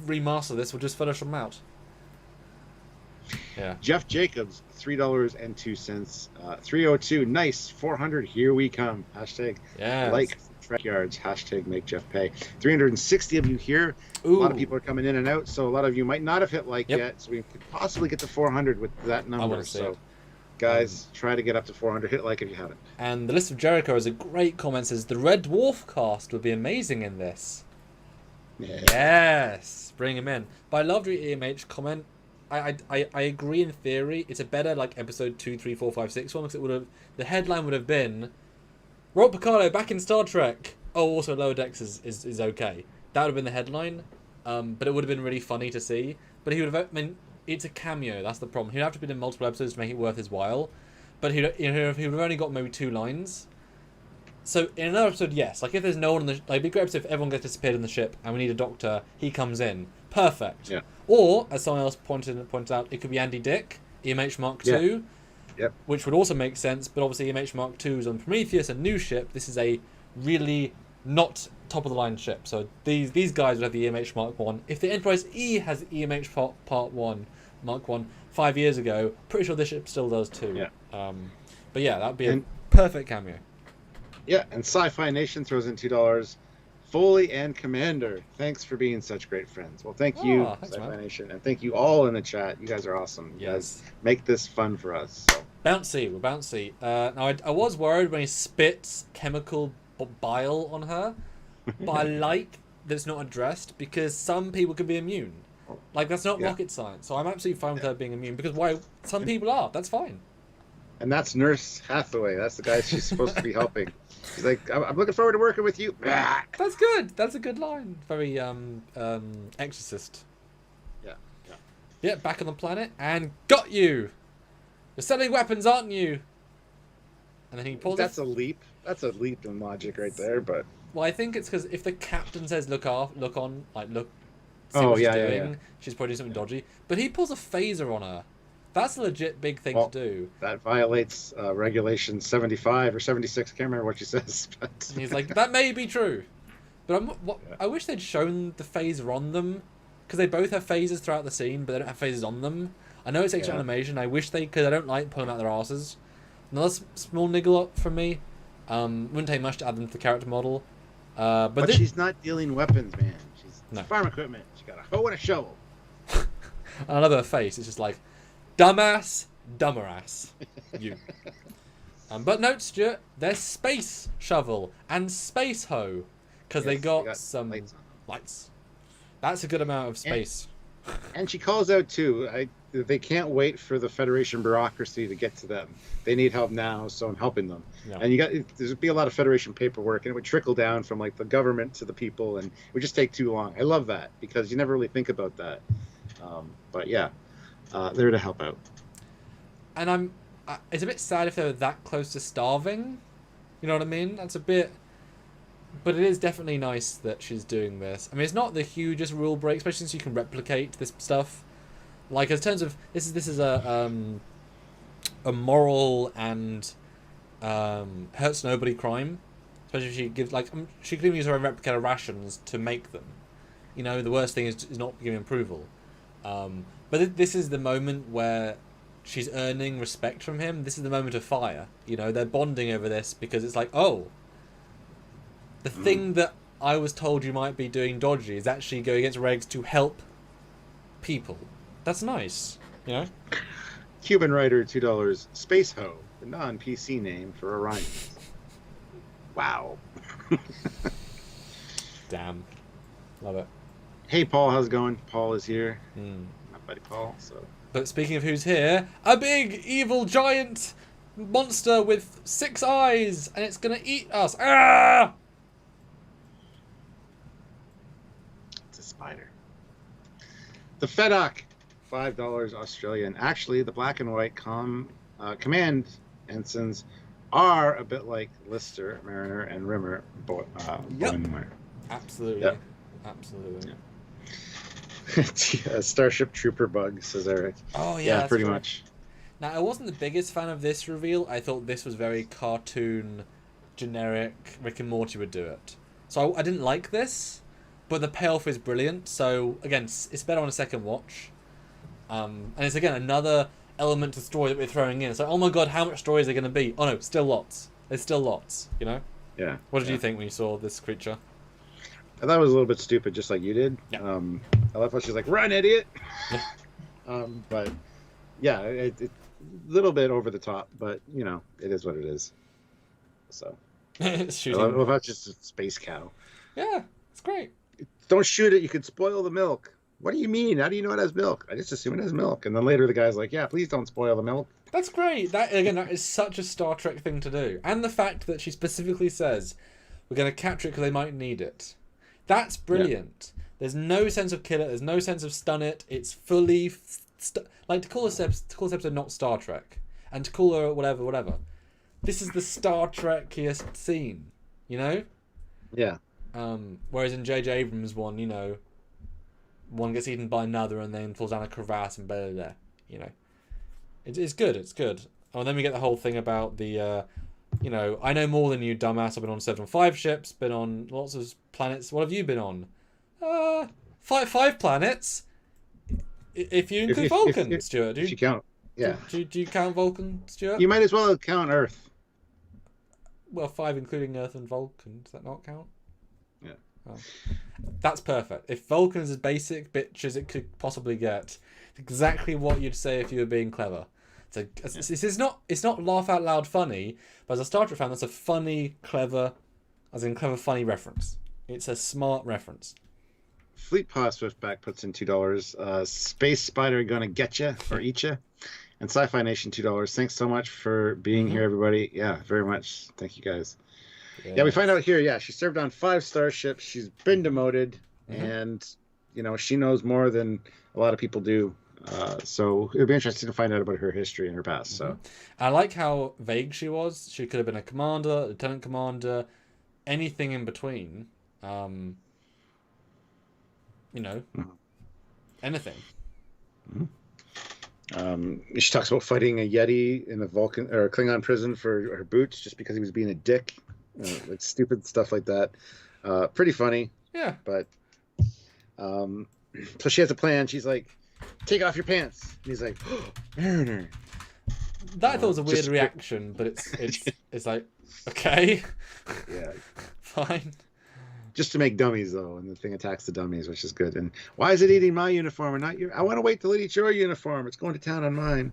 remaster this, we'll just Photoshop them out. Yeah. Jeff Jacobs, $3.02. 302, nice. 400, here we come. Hashtag like Trekyards. Hashtag make Jeff pay. 360 of you here. Ooh. A lot of people are coming in and out, so a lot of you might not have hit like yet. So we could possibly get to 400 with that number. So, guys, try to get up to 400. Hit like if you haven't. And the list of Jericho is a great comment. Says the Red Dwarf cast would be amazing in this. Yeah. Yes, bring him in. But I loved your EMH comment. I agree in theory. It's a better like episode 2, 3, 4, 5, 6 one because the headline would have been Rob Picardo back in Star Trek. Oh, also Lower Decks is okay. That would have been the headline. But it would have been really funny to see. But he would have. I mean, it's a cameo. That's the problem. He'd have to be in multiple episodes to make it worth his while. But he would have only got maybe 2 lines. So in another episode, yes. Like if there's no one on the it'd be a great episode if everyone gets disappeared on the ship and we need a doctor. He comes in. Perfect. Yeah. Or, as someone else pointed out, it could be Andy Dick, EMH Mark II, which would also make sense, but obviously EMH Mark II is on Prometheus, a new ship. This is a really not top-of-the-line ship. So these guys would have the EMH Mark I. If the Enterprise E has the EMH Part 1, Mark 1, 5 years ago, pretty sure this ship still does too. Yeah. But yeah, that would be a perfect cameo. Yeah, and Sci-Fi Nation throws in $2. Foley and Commander, thanks for being such great friends. Well, thank you, Sci-Fi Nation, and thank you all in the chat. You guys are awesome. You guys make this fun for us. So. Bouncy, we're bouncy. Now, I was worried when he spits chemical bile on her, but I like that it's not addressed because some people can be immune. Like, that's not rocket science, so I'm absolutely fine with her being immune because some people are. That's fine. And that's Nurse Hathaway. That's the guy she's supposed to be helping. She's like, I'm looking forward to working with you. That's good. That's a good line. Very Exorcist. Yeah, back on the planet and got you. You're selling weapons, aren't you? And then he pulls. That's a leap. That's a leap in logic right there. But well, I think it's because if the captain says look on, see what she's doing, she's probably doing something dodgy. But he pulls a phaser on her. That's a legit big thing to do. That violates regulation 75 or 76. I can't remember what she says. But and he's like, that may be true. But I wish they'd shown the phaser on them. Because they both have phasers throughout the scene, but they don't have phasers on them. I know it's extra animation. I wish they... Because I don't like pulling out their asses. Another small niggle from me. Wouldn't take much to add them to the character model. But she's not dealing weapons, man. She's farm equipment. She got a hoe and a shovel. And I love her face. It's just like... Dumbass, dumber ass. You. But note, Stuart, there's space shovel and space hoe. Because they got some lights. That's a good amount of space. And she calls out, too, they can't wait for the Federation bureaucracy to get to them. They need help now, so I'm helping them. Yeah. And there's be a lot of Federation paperwork, and it would trickle down from like the government to the people, and it would just take too long. I love that, because you never really think about that. But yeah. There to help out. And it's a bit sad if they were that close to starving. You know what I mean? That's a bit... But it is definitely nice that she's doing this. I mean, it's not the hugest rule break, especially since you can replicate this stuff. Like, in terms of this is a moral and hurts nobody crime. Especially if she gives she could even use her own replicator rations to make them. You know, the worst thing is not giving approval. But this is the moment where she's earning respect from him. This is the moment of fire. You know, they're bonding over this because it's like, oh, the thing that I was told you might be doing dodgy is actually going against regs to help people. That's nice, you know? Cuban writer, $2. Space Ho, the non-PC name for Orion. Wow. Damn. Love it. Hey, Paul, how's it going? Paul is here. My buddy Paul, so... But speaking of who's here, a big, evil, giant monster with 6 eyes, and it's gonna eat us. Ah! It's a spider. The Fedoc, $5 Australian. Actually, the black and white command ensigns are a bit like Lister, Mariner, and Rimmer. Yep. Absolutely. Yep. Absolutely. Yep. Starship Trooper bug, says Eric. Oh yeah, pretty true. much. Now, I wasn't the biggest fan of this reveal. I thought this was very cartoon, generic. Rick and Morty would do it. So I didn't like this, but the payoff is brilliant. So again, it's better on a second watch. And it's again another element to the story that we're throwing in. So oh my god, how much story is there going to be? Oh no, still lots. There's still lots. You know. Yeah. What did you think when you saw this creature? I thought it was a little bit stupid, just like you did. Yeah. I love how she's like, "Run, idiot!" But yeah, a little bit over the top, but you know, it is what it is. So Shooting. I love how it's just a space cow. Yeah, it's great. Don't shoot it; you could spoil the milk. What do you mean? How do you know it has milk? I just assume it has milk. And then later the guy's like, "Yeah, please don't spoil the milk." That's great. That is such a Star Trek thing to do, and the fact that she specifically says, "We're going to capture it because they might need it." That's brilliant. Yeah. There's no sense of kill it. There's no sense of stun it. It's fully like to call this episode not Star Trek, and to call her whatever. This is the Star Trekiest scene, you know. Yeah. Whereas in J.J. Abrams' one, you know, one gets eaten by another and then falls down a crevasse and blah blah blah. You know, it's good. It's good. Oh, and then we get the whole thing about the. You know, I know more than you, dumbass. I've been on 7 5 ships, been on lots of planets. What have you been on? 5 planets. If you include Vulcan, Stuart. If you count, yeah. Do you count Vulcan, Stuart? You might as well count Earth. Well, 5 including Earth and Vulcan. Does that not count? Yeah. Oh. That's perfect. If Vulcan is as basic bitch as it could possibly get, exactly what you'd say if you were being clever. So it's not laugh out loud funny, but as a Star Trek fan, that's a funny, clever, funny reference. It's a smart reference. Fleet Paw Swiftback puts in $2. Space Spider gonna get ya or eat ya, and Sci-Fi Nation $2. Thanks so much for being here, everybody. Yeah, very much. Thank you guys. Yes. Yeah, we find out here. Yeah, she served on 5 starships. She's been demoted, and you know she knows more than a lot of people do. So it would be interesting to find out about her history and her past. So I like how vague she was. She could have been a commander, lieutenant commander, anything in between. You know, anything. She talks about fighting a Yeti in a Vulcan or Klingon prison for her boots just because he was being a dick. Like stupid stuff like that. Pretty funny. Yeah. But so she has a plan. She's like, take off your pants. And he's like, oh, Mariner. That I thought was a weird reaction, but it's like, okay. Yeah. Fine. Just to make dummies, though, and the thing attacks the dummies, which is good. And why is it eating my uniform and not your? I want to wait till it eats your uniform. It's going to town on mine.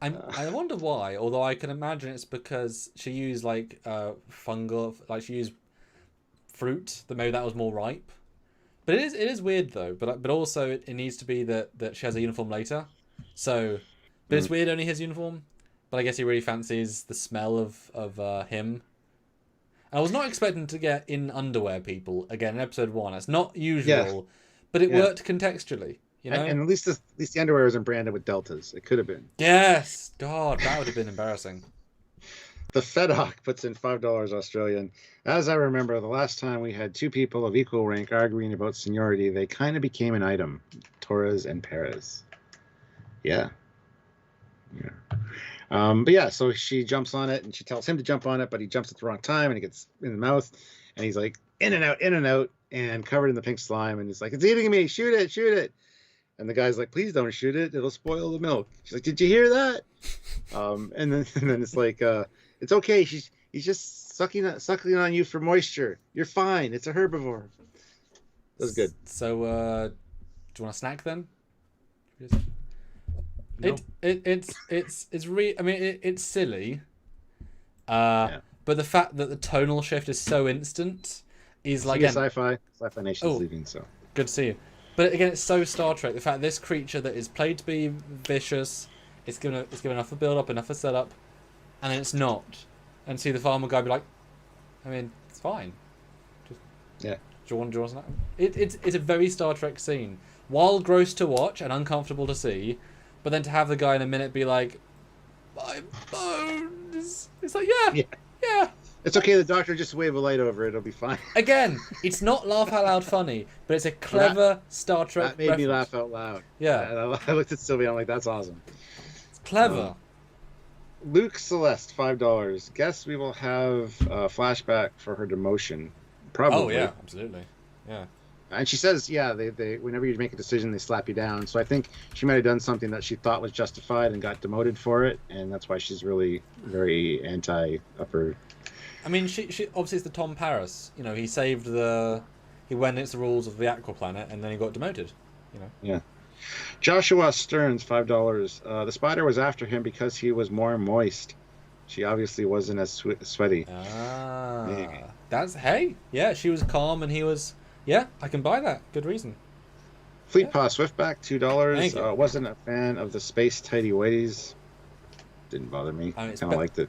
I wonder why, although I can imagine it's because she used like fungal, like she used fruit, that maybe that was more ripe. But it is weird though. But also it needs to be that she has a uniform later. So, but it's weird only his uniform. But I guess he really fancies the smell of him. And I was not expecting to get in underwear people again in episode 1. It's not usual, but it worked contextually. You know, and at least the underwear isn't branded with deltas. It could have been. Yes, God, that would have been embarrassing. The Fedoc puts in $5 Australian. As I remember, the last time we had 2 people of equal rank arguing about seniority, they kind of became an item. Torres and Perez. Yeah. Yeah. But yeah, so she jumps on it and she tells him to jump on it, but he jumps at the wrong time and he gets in the mouth and he's like in and out and covered in the pink slime. And he's like, it's eating me. Shoot it, shoot it. And the guy's like, please don't shoot it. It'll spoil the milk. She's like, did you hear that? And then it's like, it's okay. He's just sucking on you for moisture. You're fine. It's a herbivore. That was good. So, do you want a snack then? No. It's silly. But the fact that the tonal shift is so instant is like Sci-Fi Nation's leaving, so good to see you. But again, it's so Star Trek. The fact this creature that is played to be vicious, it's given enough of build up, enough of setup, and then it's not. And see the farmer guy be like, I mean, it's fine. Yeah. Do you want snack? It's a very Star Trek scene. While gross to watch and uncomfortable to see, but then to have the guy in a minute be like, my bones. It's like, yeah. It's okay. The doctor just wave a light over it. It'll be fine. Again, it's not laugh out loud funny, but it's a clever Star Trek. That made me laugh out loud. Yeah. I looked at Sylvia. I'm like, that's awesome. It's clever. Luke Celeste, $5. Guess we will have a flashback for her demotion. Probably. Oh yeah, absolutely. Yeah. And she says, they whenever you make a decision, they slap you down. So I think she might have done something that she thought was justified and got demoted for it, and that's why she's really very anti-upper. I mean, she obviously it's the Tom Paris. You know, he went against the rules of the Aqua Planet, and then he got demoted. You know. Yeah. Joshua Stearns, $5. The spider was after him because he was more moist. She obviously wasn't as sweaty. Yeah, she was calm and he was. Yeah, I can buy that. Good reason. Fleetpaw Swiftback, $2. You. Wasn't a fan of the space tidy whities. Didn't bother me. I kind of liked it.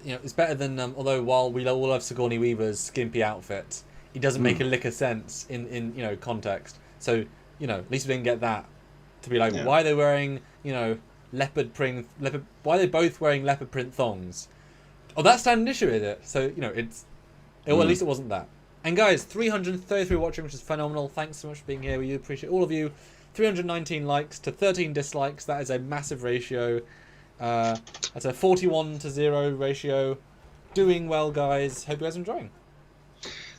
You know, it's better than although while we all love Sigourney Weaver's skimpy outfit, it doesn't make a lick of sense in context. So at least we didn't get that to be like why are they wearing leopard print. Why are they both wearing leopard print thongs? Oh, that's not an issue, is it? So well, at least it wasn't that. And guys, 333 watching, which is phenomenal. Thanks so much for being here. We appreciate all of you. 319 likes to 13 dislikes. That is a massive ratio. That's a 41-0 ratio. Doing well, guys. Hope you guys are enjoying.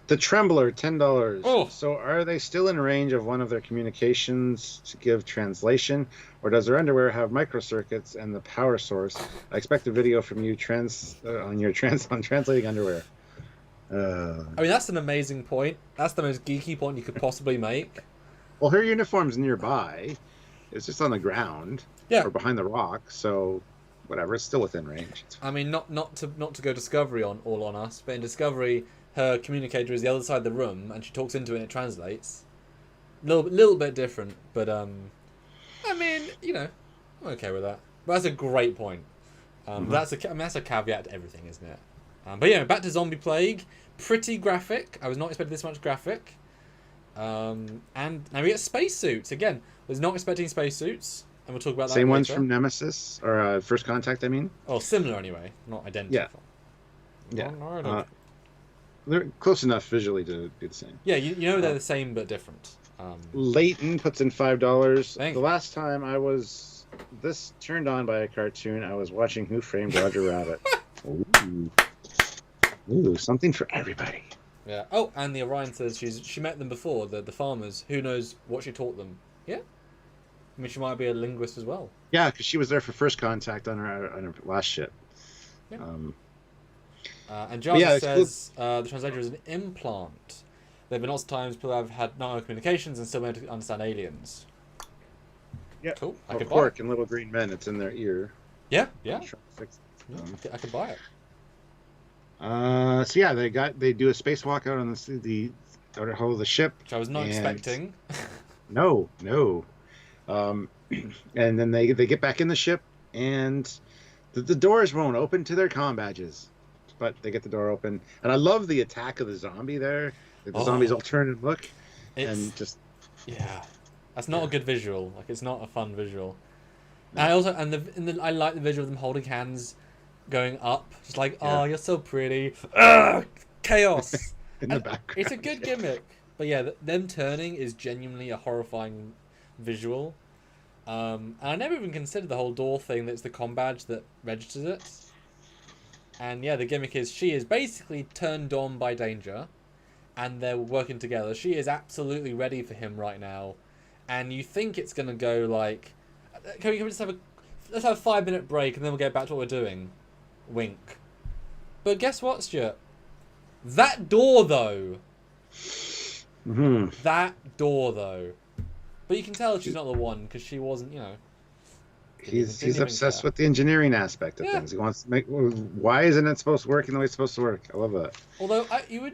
The Trembler, $10. Oh. So are they still in range of one of their communications to give translation, or does their underwear have microcircuits and the power source? I expect a video from you on translating underwear. I mean, that's an amazing point. That's the most geeky point you could possibly make. Well, her uniform's nearby. It's just on the ground. Yeah. Or behind the rock, so whatever, it's still within range. I mean, not to go Discovery on us, but in Discovery, her communicator is the other side of the room, and she talks into it and it translates. Little bit different, but I mean, I'm okay with that. But that's a great point. That's a caveat to everything, isn't it? But back to Zombie Plague. Pretty graphic. I was not expecting this much graphic. And now we get spacesuits again. Was not expecting spacesuits. And we'll talk about that Same later. ones from Nemesis, or First Contact, I mean? Oh, similar anyway, not identical. Yeah. Oh, no, they're close enough visually to be the same. Yeah, they're the same but different. Leighton puts in $5. Thank The you. last time I was turned on by a cartoon, I was watching Who Framed Roger Rabbit. Ooh, something for everybody. Yeah. Oh, and the Orion says she met them before, the farmers. Who knows what she taught them? Yeah. I mean, she might be a linguist as well. Yeah, because she was there for First Contact on her last ship. Yeah. And Jarvis says cool. The translator is an implant. There have been lots of times people have had nano communications and still been able to understand aliens. Yeah. Cool. I Oh, could Quark buy it. and Little Green Men, it's in their ear. Yeah. I could buy it. So yeah, they do a spacewalk out on the outer hull of the ship, Which I was not expecting. No. And then they get back in the ship, and the doors won't open to their comm badges, but they get the door open. And I love the attack of the zombie there. The zombies all turn and look, and just that's not a good visual. Like, it's not a fun visual. No. And I also I like the visual of them holding hands, going up, just like you're so pretty. Chaos in the background. It's a good gimmick, but them turning is genuinely a horrifying visual. And I never even considered the whole door thing that's the comm badge that registers it. And yeah, the gimmick is she is basically turned on by danger, and they're working together. She is absolutely ready for him right now, and you think it's gonna go like, can we just have let's have a 5-minute break and then we'll get back to what we're doing. Wink. But guess what, Stuart? That door though. That door though. But you can tell she's not the one because she wasn't, you know. He's obsessed with the engineering aspect of things. He wants to make. Why isn't it supposed to work in the way it's supposed to work? I love that. Although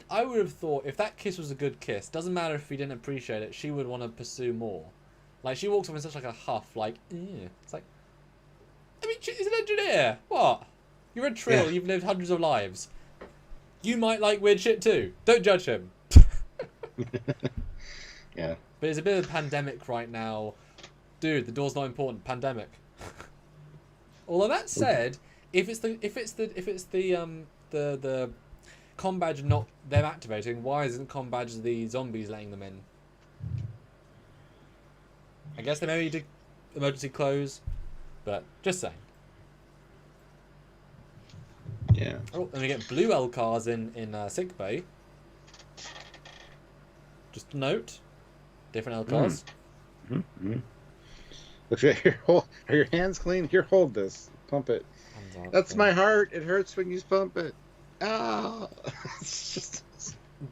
I would have thought if that kiss was a good kiss, doesn't matter if he didn't appreciate it, she would want to pursue more. Like she walks up in such like a huff, like it's like. I mean, she's an engineer. What? You're a trill. Yeah. You've lived hundreds of lives. You might like weird shit too. Don't judge him. Yeah. But it's a bit of a pandemic right now, dude. The door's not important. Pandemic. Although that said, if it's the comm badge not them activating, why isn't comm badge the zombies letting them in? I guess they maybe did emergency close, but just saying. Yeah. Oh, and we get blue L cars in Sickbay. Just a note, different L cars. Mm-hmm. Are your hands clean? Here, hold this. Pump it. That's my heart. It hurts when you pump it. Ah.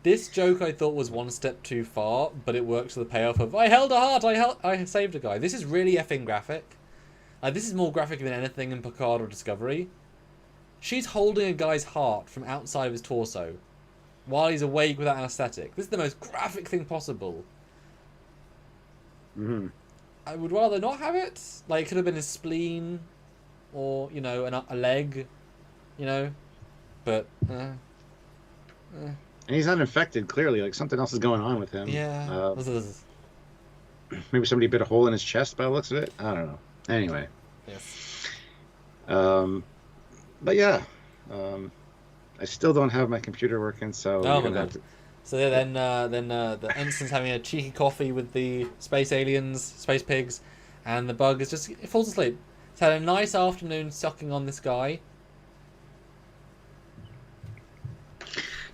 This joke I thought was one step too far, but it works for the payoff of I held a heart. I saved a guy. This is really effing graphic. Like this is more graphic than anything in Picard or Discovery. She's holding a guy's heart from outside of his torso while he's awake without anesthetic. This is the most graphic thing possible. Mm-hmm. I would rather not have it. Like, it could have been his spleen or, you know, a leg, you know. But, And he's not infected, clearly. Like, something else is going on with him. Yeah. Maybe somebody bit a hole in his chest by the looks of it. I don't know. Anyway. Yes. But yeah. I still don't have my computer working, so... Oh, my God. So then the ensign's having a cheeky coffee with the space aliens, space pigs, and the bug is it falls asleep. It's had a nice afternoon sucking on this guy.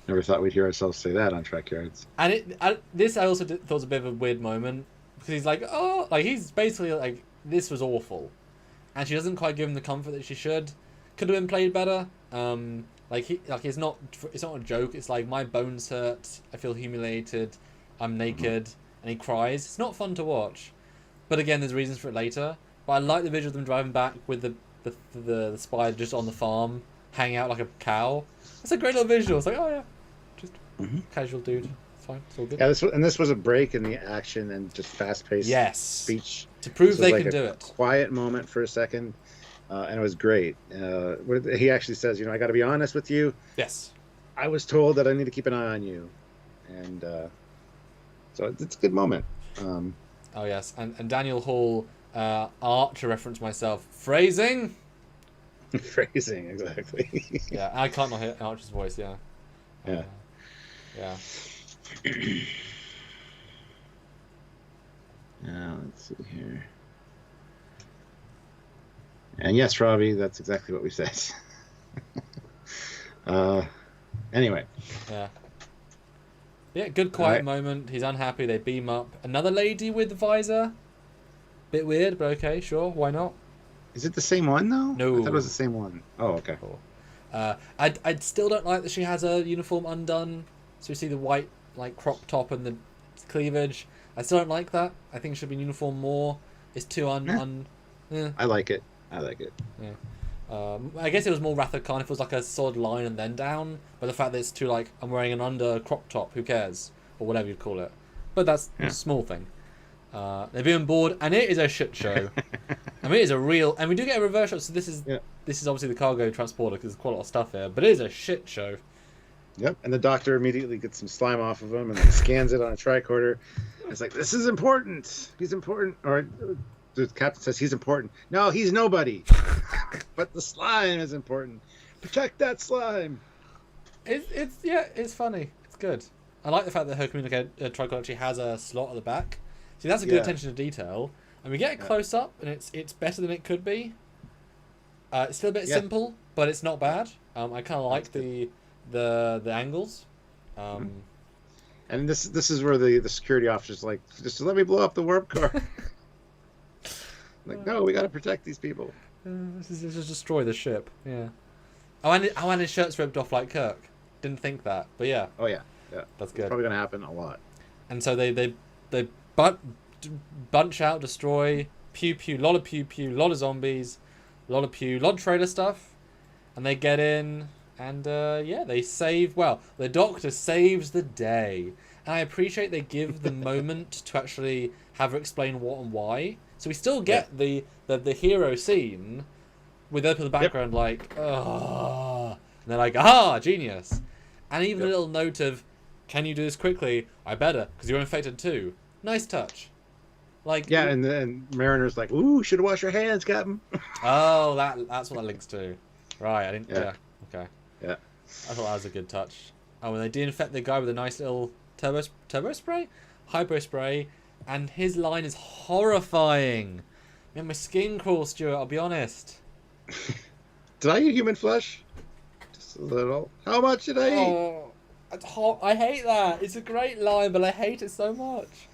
Never thought we'd hear ourselves say that on Trekyards. And I also thought was a bit of a weird moment because he's like, oh, like he's basically like, this was awful, and she doesn't quite give him the comfort that she should. Could have been played better. It's not a joke. It's like my bones hurt. I feel humiliated. I'm naked, and he cries. It's not fun to watch, but again, there's reasons for it later. But I like the visual of them driving back with the spider just on the farm, hanging out like a cow. It's a great little visual. It's like, oh yeah, just casual dude. It's fine. It's all good. Yeah, this was a break in the action and just fast-paced speech to prove they can do it. Quiet moment for a second. And it was great. He actually says, I got to be honest with you. Yes. I was told that I need to keep an eye on you. And so it's a good moment. Oh, yes. And Daniel Hall, art to reference myself. Phrasing? Phrasing, exactly. Yeah, I can't not hear Archer's voice, yeah. Yeah. Yeah. Now, let's see here. And yes, Robbie, that's exactly what we said. Anyway. Yeah. Yeah, good quiet moment. He's unhappy. They beam up. Another lady with the visor. Bit weird, but okay, sure. Why not? Is it the same one, though? No. I thought it was the same one. Oh, okay. Cool. I still don't like that she has her uniform undone. So you see the white, like, crop top and the cleavage. I still don't like that. I think it should be uniform more. It's too Yeah. I like it. Yeah. I guess it was more Wrath of Khan if it was like a solid line and then down. But the fact that it's too like, I'm wearing an under crop top, who cares? Or whatever you'd call it. But that's a small thing. They've been on board, and it is a shit show. I mean, it is a real... And we do get a reverse shot, so this is obviously the cargo transporter, because there's quite a lot of stuff here. But it is a shit show. Yep, and the doctor immediately gets some slime off of him and then scans it on a tricorder. It's like, this is important. He's important. Or... The captain says he's important. No, he's nobody. But the slime is important. Protect that slime. It's funny. It's good. I like the fact that her communicator tricorder actually has a slot at the back. See, that's a good attention to detail. And we get a close up, and it's better than it could be. It's still a bit simple, but it's not bad. I kind of like the angles. And this is where the security officer's like, just let me blow up the warp core. Like, no, we got to protect these people. This is just destroy the ship. Yeah. Oh, and his shirt's ripped off like Kirk. Didn't think that, but yeah. Oh yeah, That's good. It's probably gonna happen a lot. And so they bunch out, destroy, pew pew, lot of zombies, lot of trailer stuff, and they get in, and they save. Well, the Doctor saves the day, and I appreciate they give the moment to actually have her explain what and why. So we still get the hero scene with her in the background, like, oh, and they're like, aha, genius, and even a little note of, can you do this quickly? I better, because you're infected too. Nice touch. Like, yeah, and then Mariner's like, ooh, should wash your hands, Captain. Oh, that's what that links to. Right, I didn't. Yeah. Okay. Yeah. I thought that was a good touch. Oh, and they de-infect the guy with a nice little turbo spray, hypo spray, and his line is horrifying. Man, my skin crawls, Stuart. I'll be honest. Did I eat human flesh? Just a little. How much did I eat? Oh, I hate that. It's a great line, but I hate it so much.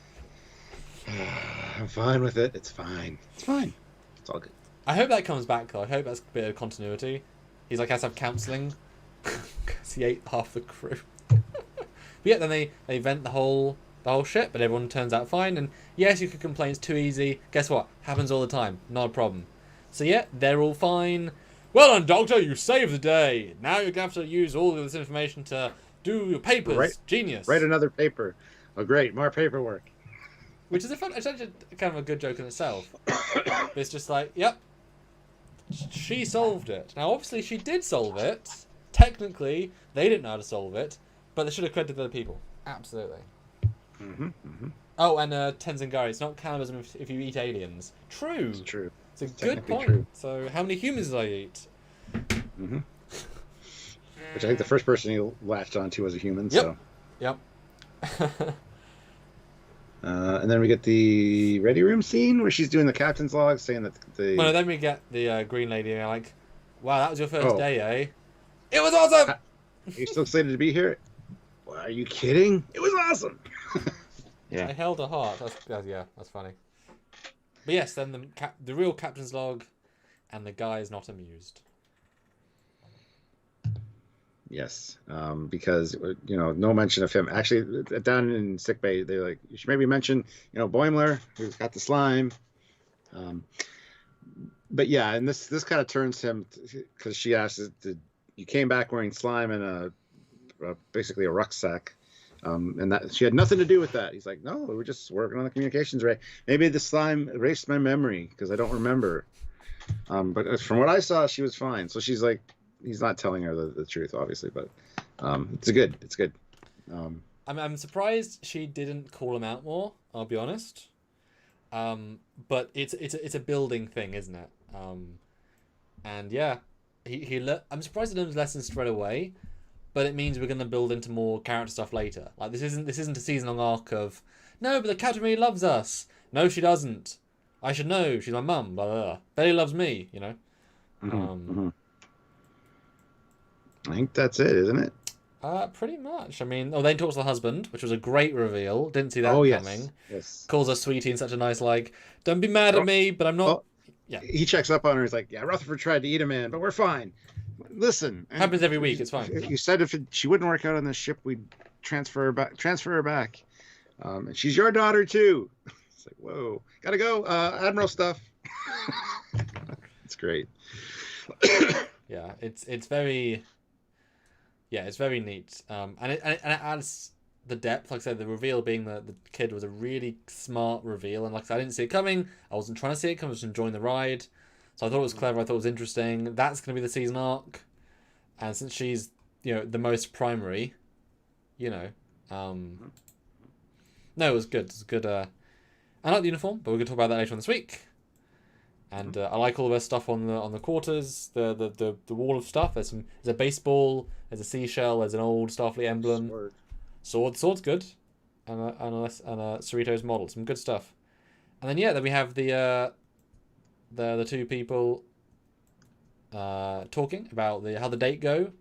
I'm fine with it. It's fine. It's fine. It's all good. I hope that comes back, though. I hope that's a bit of continuity. He's like, has to have counselling. Because he ate half the crew. But yeah, then they vent the whole ship, but everyone turns out fine. And yes, you could complain it's too easy. Guess what? Happens all the time. Not a problem. So yeah, they're all fine. Well done, Doctor. You saved the day. Now you're going to have to use all of this information to do your papers. Genius. Write another paper. Oh, great. More paperwork. Which is it's actually kind of a good joke in itself. But it's just like, yep, she solved it. Now, obviously, she did solve it. Technically, they didn't know how to solve it, but they should have credited other people. Absolutely. Oh, and Tenzingari, it's not cannibalism if you eat aliens. True. It's true. It's a good point. True. So, how many humans did I eat? Which I think the first person he latched onto was a human. Yep. So. Yep. And then we get the ready room scene where she's doing the captain's log, saying that the. Well, no, then we get the green lady, and you're like, "Wow, that was your first day, eh? It was awesome." Are you still excited to be here? Well, are you kidding? It was awesome. Yeah. I held her heart. That's funny. But yes, then the real captain's log, and the guy is not amused. Yes, because no mention of him. Actually, down in Sickbay, they're like, you should maybe mention Boimler, who's got the slime. But yeah, and this kind of turns him because she asks, "You came back wearing slime and basically a rucksack." And that she had nothing to do with that. He's like, no, we were just working on the communications array. Maybe the slime erased my memory because I don't remember. But from what I saw, she was fine. So she's like, he's not telling her the truth, obviously, but it's good. I'm surprised she didn't call him out more. I'll be honest. But it's a building thing, isn't it? And yeah, I'm surprised he learns lessons straight away. But it means we're going to build into more character stuff later. Like this isn't a season-long arc of no, but the captain really loves us. No, she doesn't. I should know. She's my mum. Blah blah blah. Betty loves me. I think that's it, isn't it? Pretty much. I mean, they talk to the husband, which was a great reveal. Didn't see that coming. Yes. Calls her sweetie in such a nice don't be mad at me, but I'm not. Oh, yeah. He checks up on her. He's like, yeah, Rutherford tried to eat a man, but we're fine. Listen, happens every week. It's fine. You said if she wouldn't work out on this ship, we'd transfer her back. And she's your daughter too. It's like, whoa, gotta go. Admiral stuff. It's great. Yeah, it's very. Yeah, it's very neat. And it adds the depth. Like I said, the reveal being the kid was a really smart reveal. And like I said, I didn't see it coming. I wasn't trying to see it coming. I was just enjoying the ride. So I thought it was clever. I thought it was interesting. That's going to be the season arc. And since she's, the most primary, no, it was good. It was good. I like the uniform, but we're going to talk about that later on this week. And I like all of her stuff on the quarters, the wall of stuff. There's a baseball, there's a seashell, there's an old Starfleet emblem. Sword's good. And a Cerritos model. Some good stuff. And then then we have the two people talking about how the date go.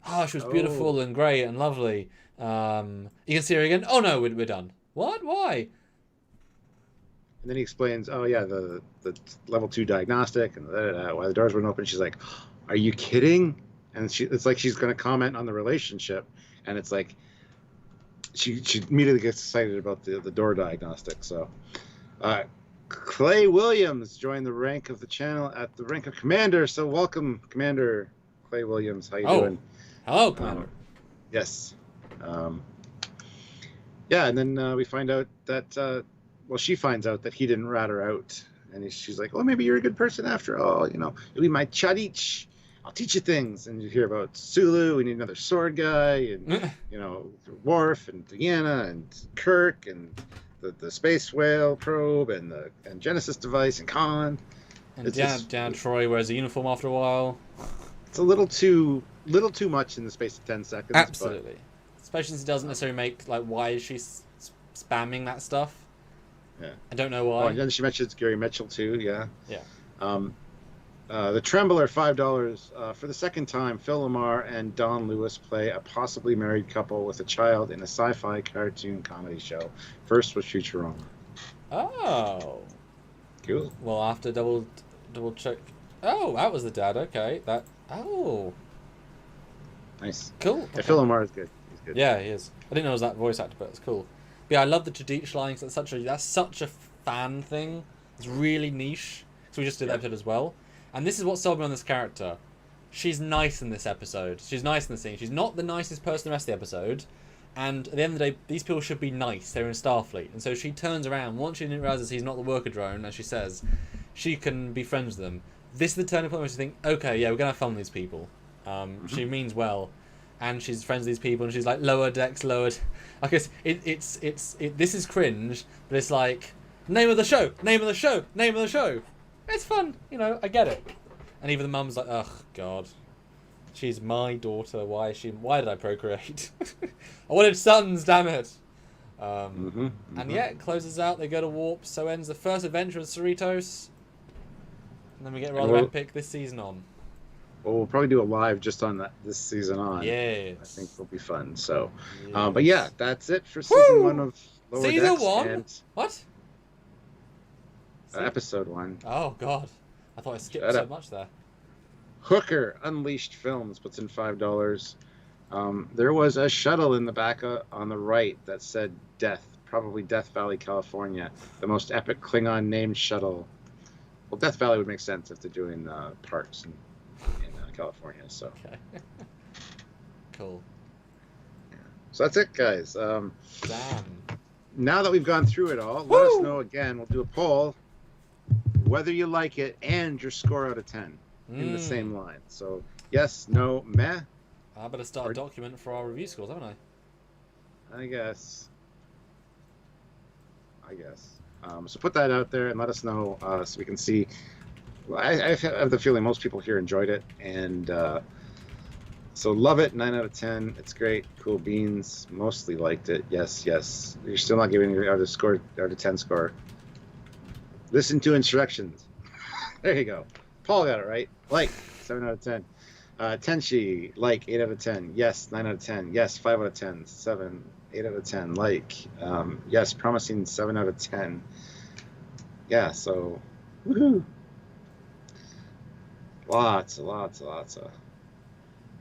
Oh, she was beautiful and great and lovely. You can see her again. Oh no, we're done. What? Why? And then he explains, oh yeah, the level 2 diagnostic and why the doors weren't open. She's like, are you kidding? And it's like she's going to comment on the relationship, and it's like she immediately gets excited about the door diagnostic. So Clay Williams joined the rank of the channel at the rank of Commander. So welcome, Commander Clay Williams. How you doing? Hello, Commander. Yes. Yeah, and then we find out that she finds out that he didn't rat her out, and she's like, "Oh, maybe you're a good person after all. You know, you'll be my chadich. I'll teach you things." And you hear about Sulu. We need another sword guy, and you know, Worf and Deanna and Kirk and the space whale probe and the Genesis device and Khan. And Dan Troy wears a uniform after a while. It's a little too much in the space of 10 seconds. Absolutely. But especially since it doesn't necessarily make, like, why is she spamming that stuff? Yeah. I don't know why. Oh, and then she mentions Gary Mitchell too, yeah. Yeah. The Trembler, $5. For the second time, Phil Lamar and Don Lewis play a possibly married couple with a child in a sci-fi cartoon comedy show. First was Futurama. Oh. Cool. Well, I'll have to double check. Oh, that was the dad. Okay. Oh. Nice. Cool. Yeah, Phil Lamar is good. He's good. Yeah, he is. I didn't know it was that voice actor, but it's cool. But yeah, I love the Tradish lines. That's such a fan thing. It's really niche. So we just did that episode as well. And this is what sold me on this character. She's nice in this episode. She's nice in the scene. She's not the nicest person the rest of the episode. And at the end of the day, these people should be nice. They're in Starfleet. And so she turns around. Once she realizes he's not the worker drone, as she says, she can be friends with them. This is the turning point where she thinks, okay, yeah, we're going to have fun with these people. She means well. And she's friends with these people. And she's like, lower decks, lowered. I guess this is cringe, but it's like, name of the show, name of the show, name of the show. It's fun, you know, I get it. And even the mum's like, ugh, God. She's my daughter, why did I procreate? I wanted sons, damn it. And yeah, it closes out, they go to warp, so ends the first adventure of Cerritos. And then we get rather epic this season on. Well, we'll probably do a live just on this season on. Yes. I think it'll be fun, so. Yes. But yeah, that's it for season 1 of Lower Season Decks 1? And, What? episode 1. Oh, God. I thought I skipped Shut so up. much there. Hooker Unleashed Films puts in $5. There was a shuttle in the back on the right that said Death, probably Death Valley, California, the most epic Klingon named shuttle. Well, Death Valley would make sense if they're doing parks in California. So. Okay. Cool. Yeah. So that's it, guys. Damn. Now that we've gone through it all, let us know again. We'll do a poll whether you like it and your score out of 10 in the same line. So yes, no, meh. I better start a document for our review scores, haven't I? I guess. So put that out there and let us know so we can see. Well, I have the feeling most people here enjoyed it, and so love it. 9 out of 10. It's great. Cool beans. Mostly liked it. Yes. You're still not giving your out of 10 score. Listen to instructions. There you go. Paul got it right. Like 7 out of 10. Tenshi, like 8 out of 10. Yes, 9 out of 10. Yes, 5 out of 10. 7, 8 out of 10. Like, yes, promising 7 out of 10. Yeah, so woohoo. Lots of.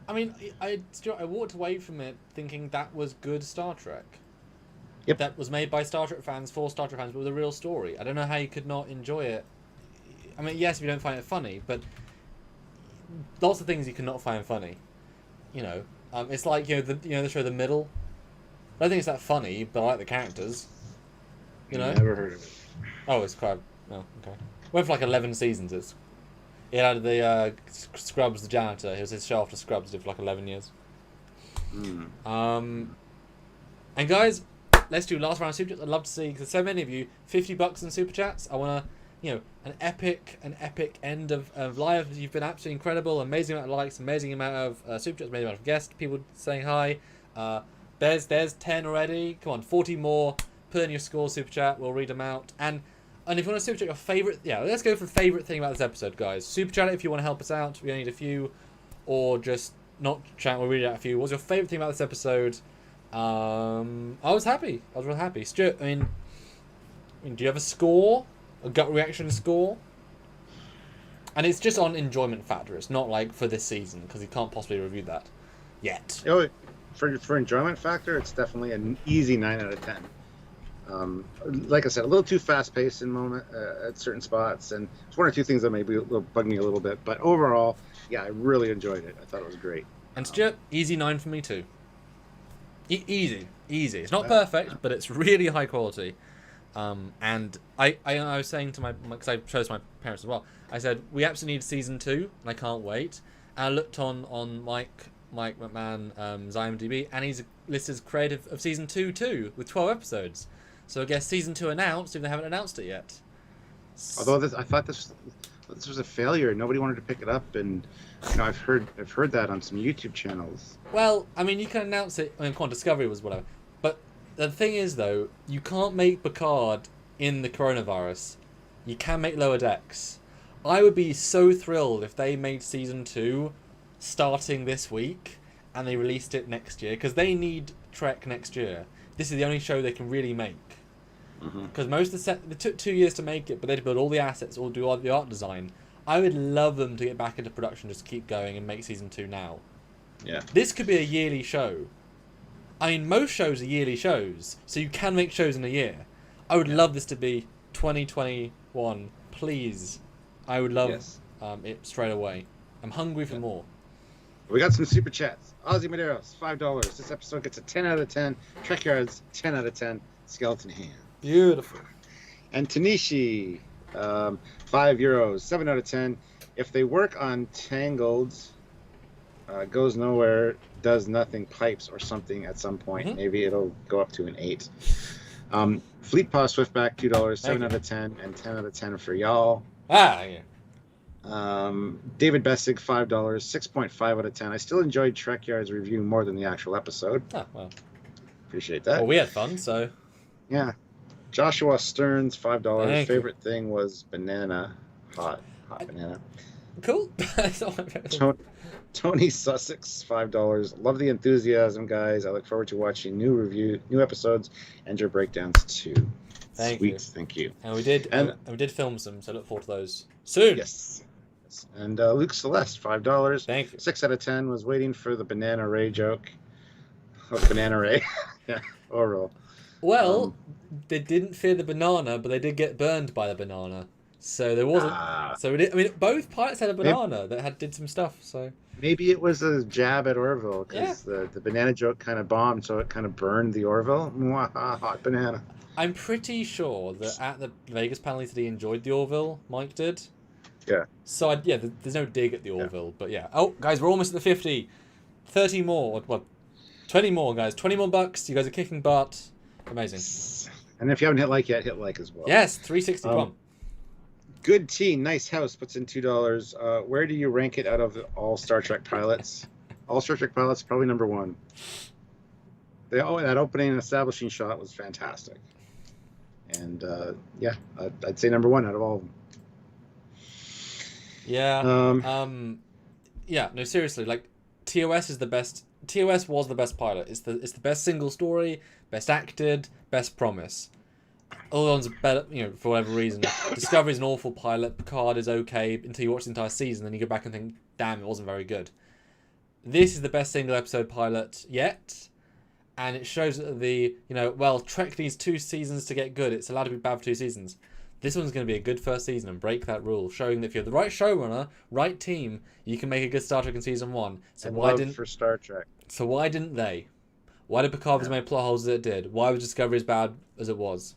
I mean, I walked away from it thinking that was good Star Trek. Yep. That was made by Star Trek fans for Star Trek fans, but with a real story. I don't know how you could not enjoy it. I mean, yes, if you don't find it funny, but lots of things you cannot find funny. You know, it's like the show The Middle. I don't think it's that funny, but I like the characters. You know. Never heard of it. Oh, it's quite. Oh, okay. Went for like 11 seasons. It had the Scrubs, the janitor. It was his show after Scrubs. Did for like 11 years. And guys, let's do last round of super chats. I'd love to see, because so many of you, $50 in super chats. I want to, an epic end of live. You've been absolutely incredible. Amazing amount of likes, amazing amount of super chats, amazing amount of guests, people saying hi. There's 10 already. Come on, 40 more. Put in your score super chat. We'll read them out. And And if you want to super chat your favorite, let's go for favorite thing about this episode, guys. Super chat it if you want to help us out. We only need a few, or just not chat. We'll read out a few. What's your favorite thing about this episode? I was happy. I was real happy. Stuart, I mean, do you have a score, a gut reaction score? And it's just on enjoyment factor. It's not like for this season because you can't possibly review that yet. Oh, for enjoyment factor, it's definitely an easy 9 out of 10. Like I said, a little too fast-paced at certain spots, and it's one or two things that maybe will bug me a little bit. But overall, yeah, I really enjoyed it. I thought it was great. And Stuart, easy 9 for me too. Easy. It's not perfect, but it's really high quality. And I was saying to because I chose my parents as well. I said we absolutely need season 2, and I can't wait. And I looked on Mike McMahon's IMDb, and he's listed as creative of season 2 too, with 12 episodes. So I guess season 2 announced, if they haven't announced it yet. Although I thought this was a failure. Nobody wanted to pick it up, and I've heard that on some YouTube channels. Well, I mean, you can announce it. I mean, Quantum Discovery was whatever. But the thing is, though, you can't make Picard in the coronavirus. You can make Lower Decks. I would be so thrilled if they made season 2 starting this week and they released it next year, because they need Trek next year. This is the only show they can really make. Because most of it took 2 years to make it, but they had to build all the assets, or do all the art design. I would love them to get back into production, just keep going and make season 2 now. Yeah. This could be a yearly show. I mean, most shows are yearly shows, so you can make shows in a year. I would love this to be 2021, please. I would love it straight away. I'm hungry for more. We got some super chats. Ozzy Medeiros, $5. This episode gets a 10 out of 10. Trekyards, 10 out of 10. Skeleton hand. Beautiful. And Tanishi, €5, 7 out of 10. If they work on Tangled, goes nowhere, does nothing, pipes or something at some point, maybe it'll go up to an 8. Fleet Paw Swiftback, $2, 7 out of 10, and 10 out of 10 for y'all. Yeah. David Bessig, $5, 6.5 out of 10. I still enjoyed Trekyards' review more than the actual episode. Oh, well. Appreciate that. Well, we had fun, so. Yeah. Joshua Stearns, $5. Thank Favorite thing was banana. Hot banana. Cool. Tony Sussex, $5. Love the enthusiasm, guys. I look forward to watching new episodes and your breakdowns too. Thank you. And we did film some, so look forward to those soon. Yes. And Luke Celeste, $5. Thank you. 6 out of 10. Was waiting for the Banana Ray joke. Oh, Banana Ray. Yeah. Oral. Well, they didn't fear the banana, but they did get burned by the banana. So there wasn't. Both pilots had a banana that did some stuff. So maybe it was a jab at Orville, because the banana joke kind of bombed, so it kind of burned the Orville. Hot banana. I'm pretty sure that at the Vegas panel he said he enjoyed the Orville. Mike did. Yeah. So there's no dig at the Orville, but yeah. Oh, guys, we're almost at the 50. 30 more. Well, 20 more, guys. 20 more bucks. You guys are kicking butt. Amazing. And if you haven't hit like yet, hit like as well. Yes, 361. Good Tea, Nice House puts in $2. Where do you rank it out of all Star Trek pilots? All Star Trek pilots, probably number 1. That opening and establishing shot was fantastic. And I'd say number 1 out of all of them. Yeah. No, seriously, like TOS is the best. TOS was the best pilot. It's the best single story, best acted, best promise. All ones are better, for whatever reason. Discovery's an awful pilot. Picard is okay until you watch the entire season, then you go back and think, damn, it wasn't very good. This is the best single episode pilot yet, and it shows that Trek needs 2 seasons to get good. It's allowed to be bad for 2 seasons. This one's going to be a good first season and break that rule, showing that if you're the right showrunner, right team, you can make a good Star Trek in season 1. So for Star Trek. So why didn't they? Why did Picard have as many plot holes as it did? Why was Discovery as bad as it was?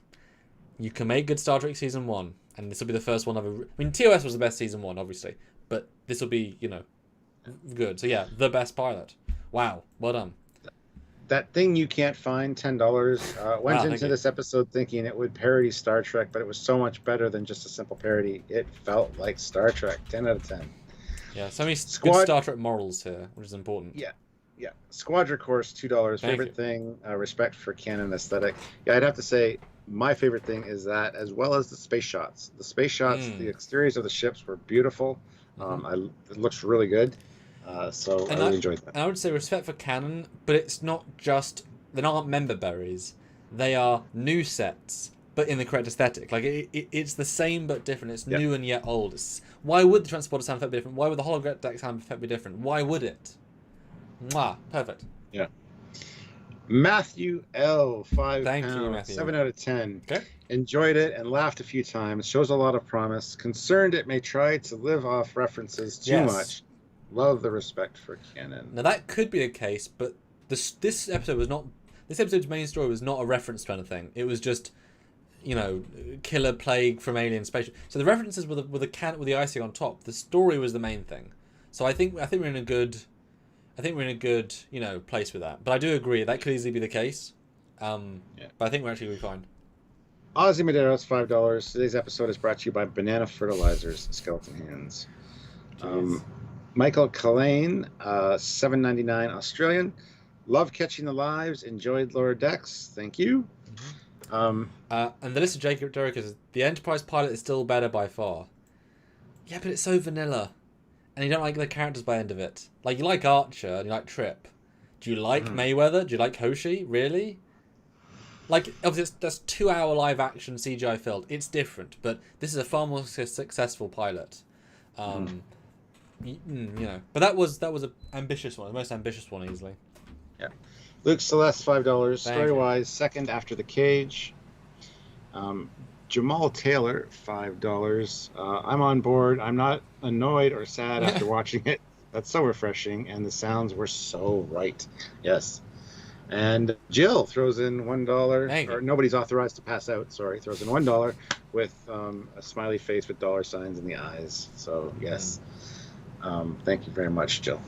You can make good Star Trek season 1, and this will be the first one TOS was the best season 1, obviously, but this will be, good. So yeah, the best pilot. Wow, well done. That thing you can't find, $10. Went into this episode thinking it would parody Star Trek, but it was so much better than just a simple parody. It felt like Star Trek. 10 out of 10. Yeah, so many good Star Trek morals here, which is important. Yeah. Squadra Course, $2. Favorite thing, respect for canon aesthetic. Yeah, I'd have to say my favorite thing is that, as well as the space shots. The space shots, the exteriors of the ships were beautiful. It looks really good. So I really enjoyed that. And I would say respect for canon, but it's not just, they aren't member berries. They are new sets, but in the correct aesthetic. Like it's the same but different. It's new and yet old. Why would the transporter sound effect be different? Why would the holodeck sound effect be different? Why would it? Mwah, perfect. Yeah. Matthew L. 5 Thank pounds, you, Matthew. 7 out of 10. Okay. Enjoyed it and laughed a few times. Shows a lot of promise. Concerned it may try to live off references too much. Love the respect for canon. Now that could be the case, but this episode was not. This episode's main story was not a reference to anything. It was just, you know, killer plague from alien space. So the references were the icing on top. The story was the main thing. So I think we're in a good. I think we're in a good, you know, place with that. But I do agree that could easily be the case. But I think we're actually going to be fine. Ozzy Madero's $5. Today's episode is brought to you by Banana Fertilizers, Skeleton Hands. Michael Collane, $7.99 Australian. Love catching the lives. Enjoyed Lower Decks. Thank you. And the list of Jacob Jericho says the Enterprise pilot is still better by far. Yeah, but it's so vanilla. And you don't like the characters by the end of it. Like, you like Archer and you like Trip. Do you like Mayweather? Do you like Hoshi? Really? Like, obviously, that's 2-hour live action CGI filled. It's different, but this is a far more successful pilot. You know, but that was an ambitious one, the most ambitious one easily. Yeah. Luke Celeste, $5. Story-wise, second after the cage. Jamal Taylor, $5. I'm on board. I'm not annoyed or sad after watching it. That's so refreshing, and the sounds were so right. Yes. And Jill throws in $1. Or nobody's authorized to pass out. Sorry, throws in $1 with a smiley face with dollar signs in the eyes. So yes, thank you very much, Jill.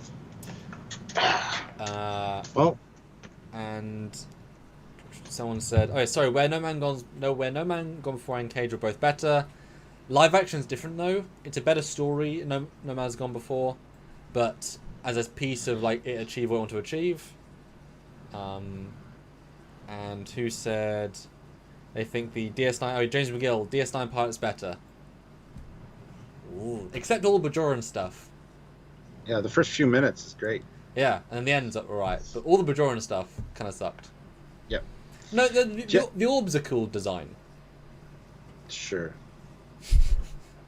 And someone said, "Oh, sorry, where no man gone before and Cage were both better. Live action's different though. It's a better story. No man's gone before, but as a piece of like it achieve what I want to achieve." And who said they think the DS9? Oh, James McGill, DS9 pilot's better. Ooh. Except all the Bajoran stuff. Yeah, the first few minutes is great. Yeah, and then the end's alright, but all the Bajoran stuff kind of sucked. Yep. No, the orbs are cool design. Sure.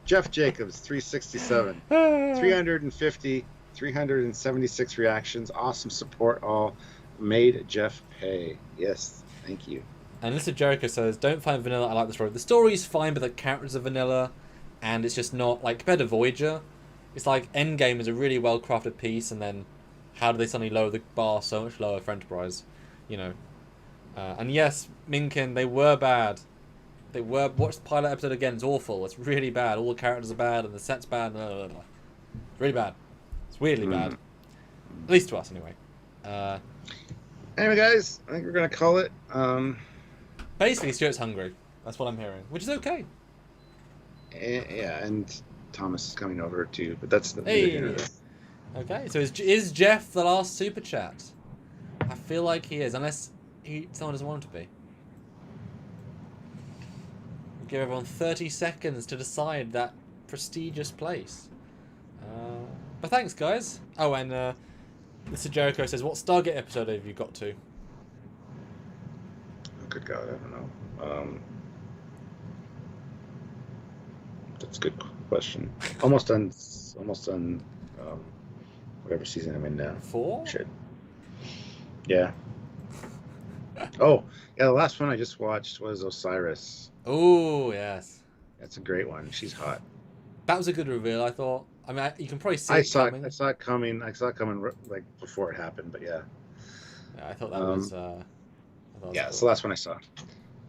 Jeff Jacobs, 367. 350, 376 reactions. Awesome support all. Made Jeff pay. Yes, thank you. And Lisa Jericho says, don't find vanilla, I like the story. The story's fine, but the characters are vanilla, and it's just not, like, compared to Voyager, it's like Endgame is a really well-crafted piece, and then how do they suddenly lower the bar so much lower for Enterprise? You know. And yes, Minkin, they were bad. They were. Watch the pilot episode again. It's awful. It's really bad. All the characters are bad, and the set's bad. Blah, blah, blah. It's really bad. It's weirdly bad. At least to us, anyway. Anyway, guys, I think we're gonna call it. Basically, Stuart's hungry. That's what I'm hearing, which is okay. Yeah, and Thomas is coming over too, but that's the. Hey. Okay, so is Jeff the last super chat? I feel like he is, unless someone doesn't want him to be. We'll give everyone 30 seconds to decide that prestigious place. But thanks, guys. Oh, and Mr. Jericho says, what Stargate episode have you got to? Good God, I don't know. That's a good question. Almost on whatever season I'm in now. 4? Shit. Yeah. Oh, yeah, the last one I just watched was Osiris. Oh, yes. That's a great one. She's hot. That was a good reveal, I thought. I mean, you can probably see I saw it coming like before it happened, but yeah. Yeah, I thought that was. Yeah, it's the last one I saw.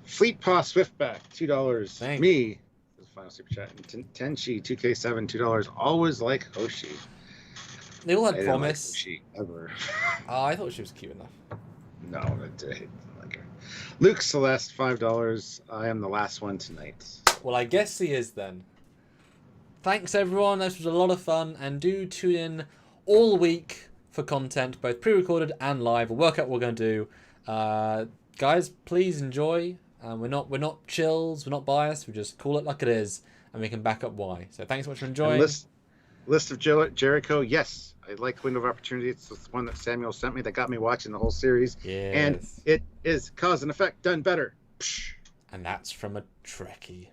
Fleet Paw Swiftback, $2. Thanks. Me, the final super chat. And Tenchi, 2K7, $2. Always like Hoshi. They all had I promise. Didn't like Hoshi ever. Oh, I thought she was cute enough. No, I didn't like her. Luke Celeste, $5. I am the last one tonight. Well, I guess he is then. Thanks, everyone. This was a lot of fun. And do tune in all week for content, both pre-recorded and live. We'll work out what we're going to do. Guys, please enjoy. and we're not chills, we're not biased. We just call it like it is, and we can back up why. So thanks so much for enjoying. List of Jericho. Yes, I like Window of Opportunity. It's the one that Samuel sent me that got me watching the whole series. Yes. And it is cause and effect done better. Psh. And that's from a Trekkie.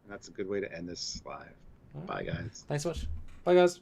That's a good way to end this live. Bye, guys. Thanks so much. Bye, guys.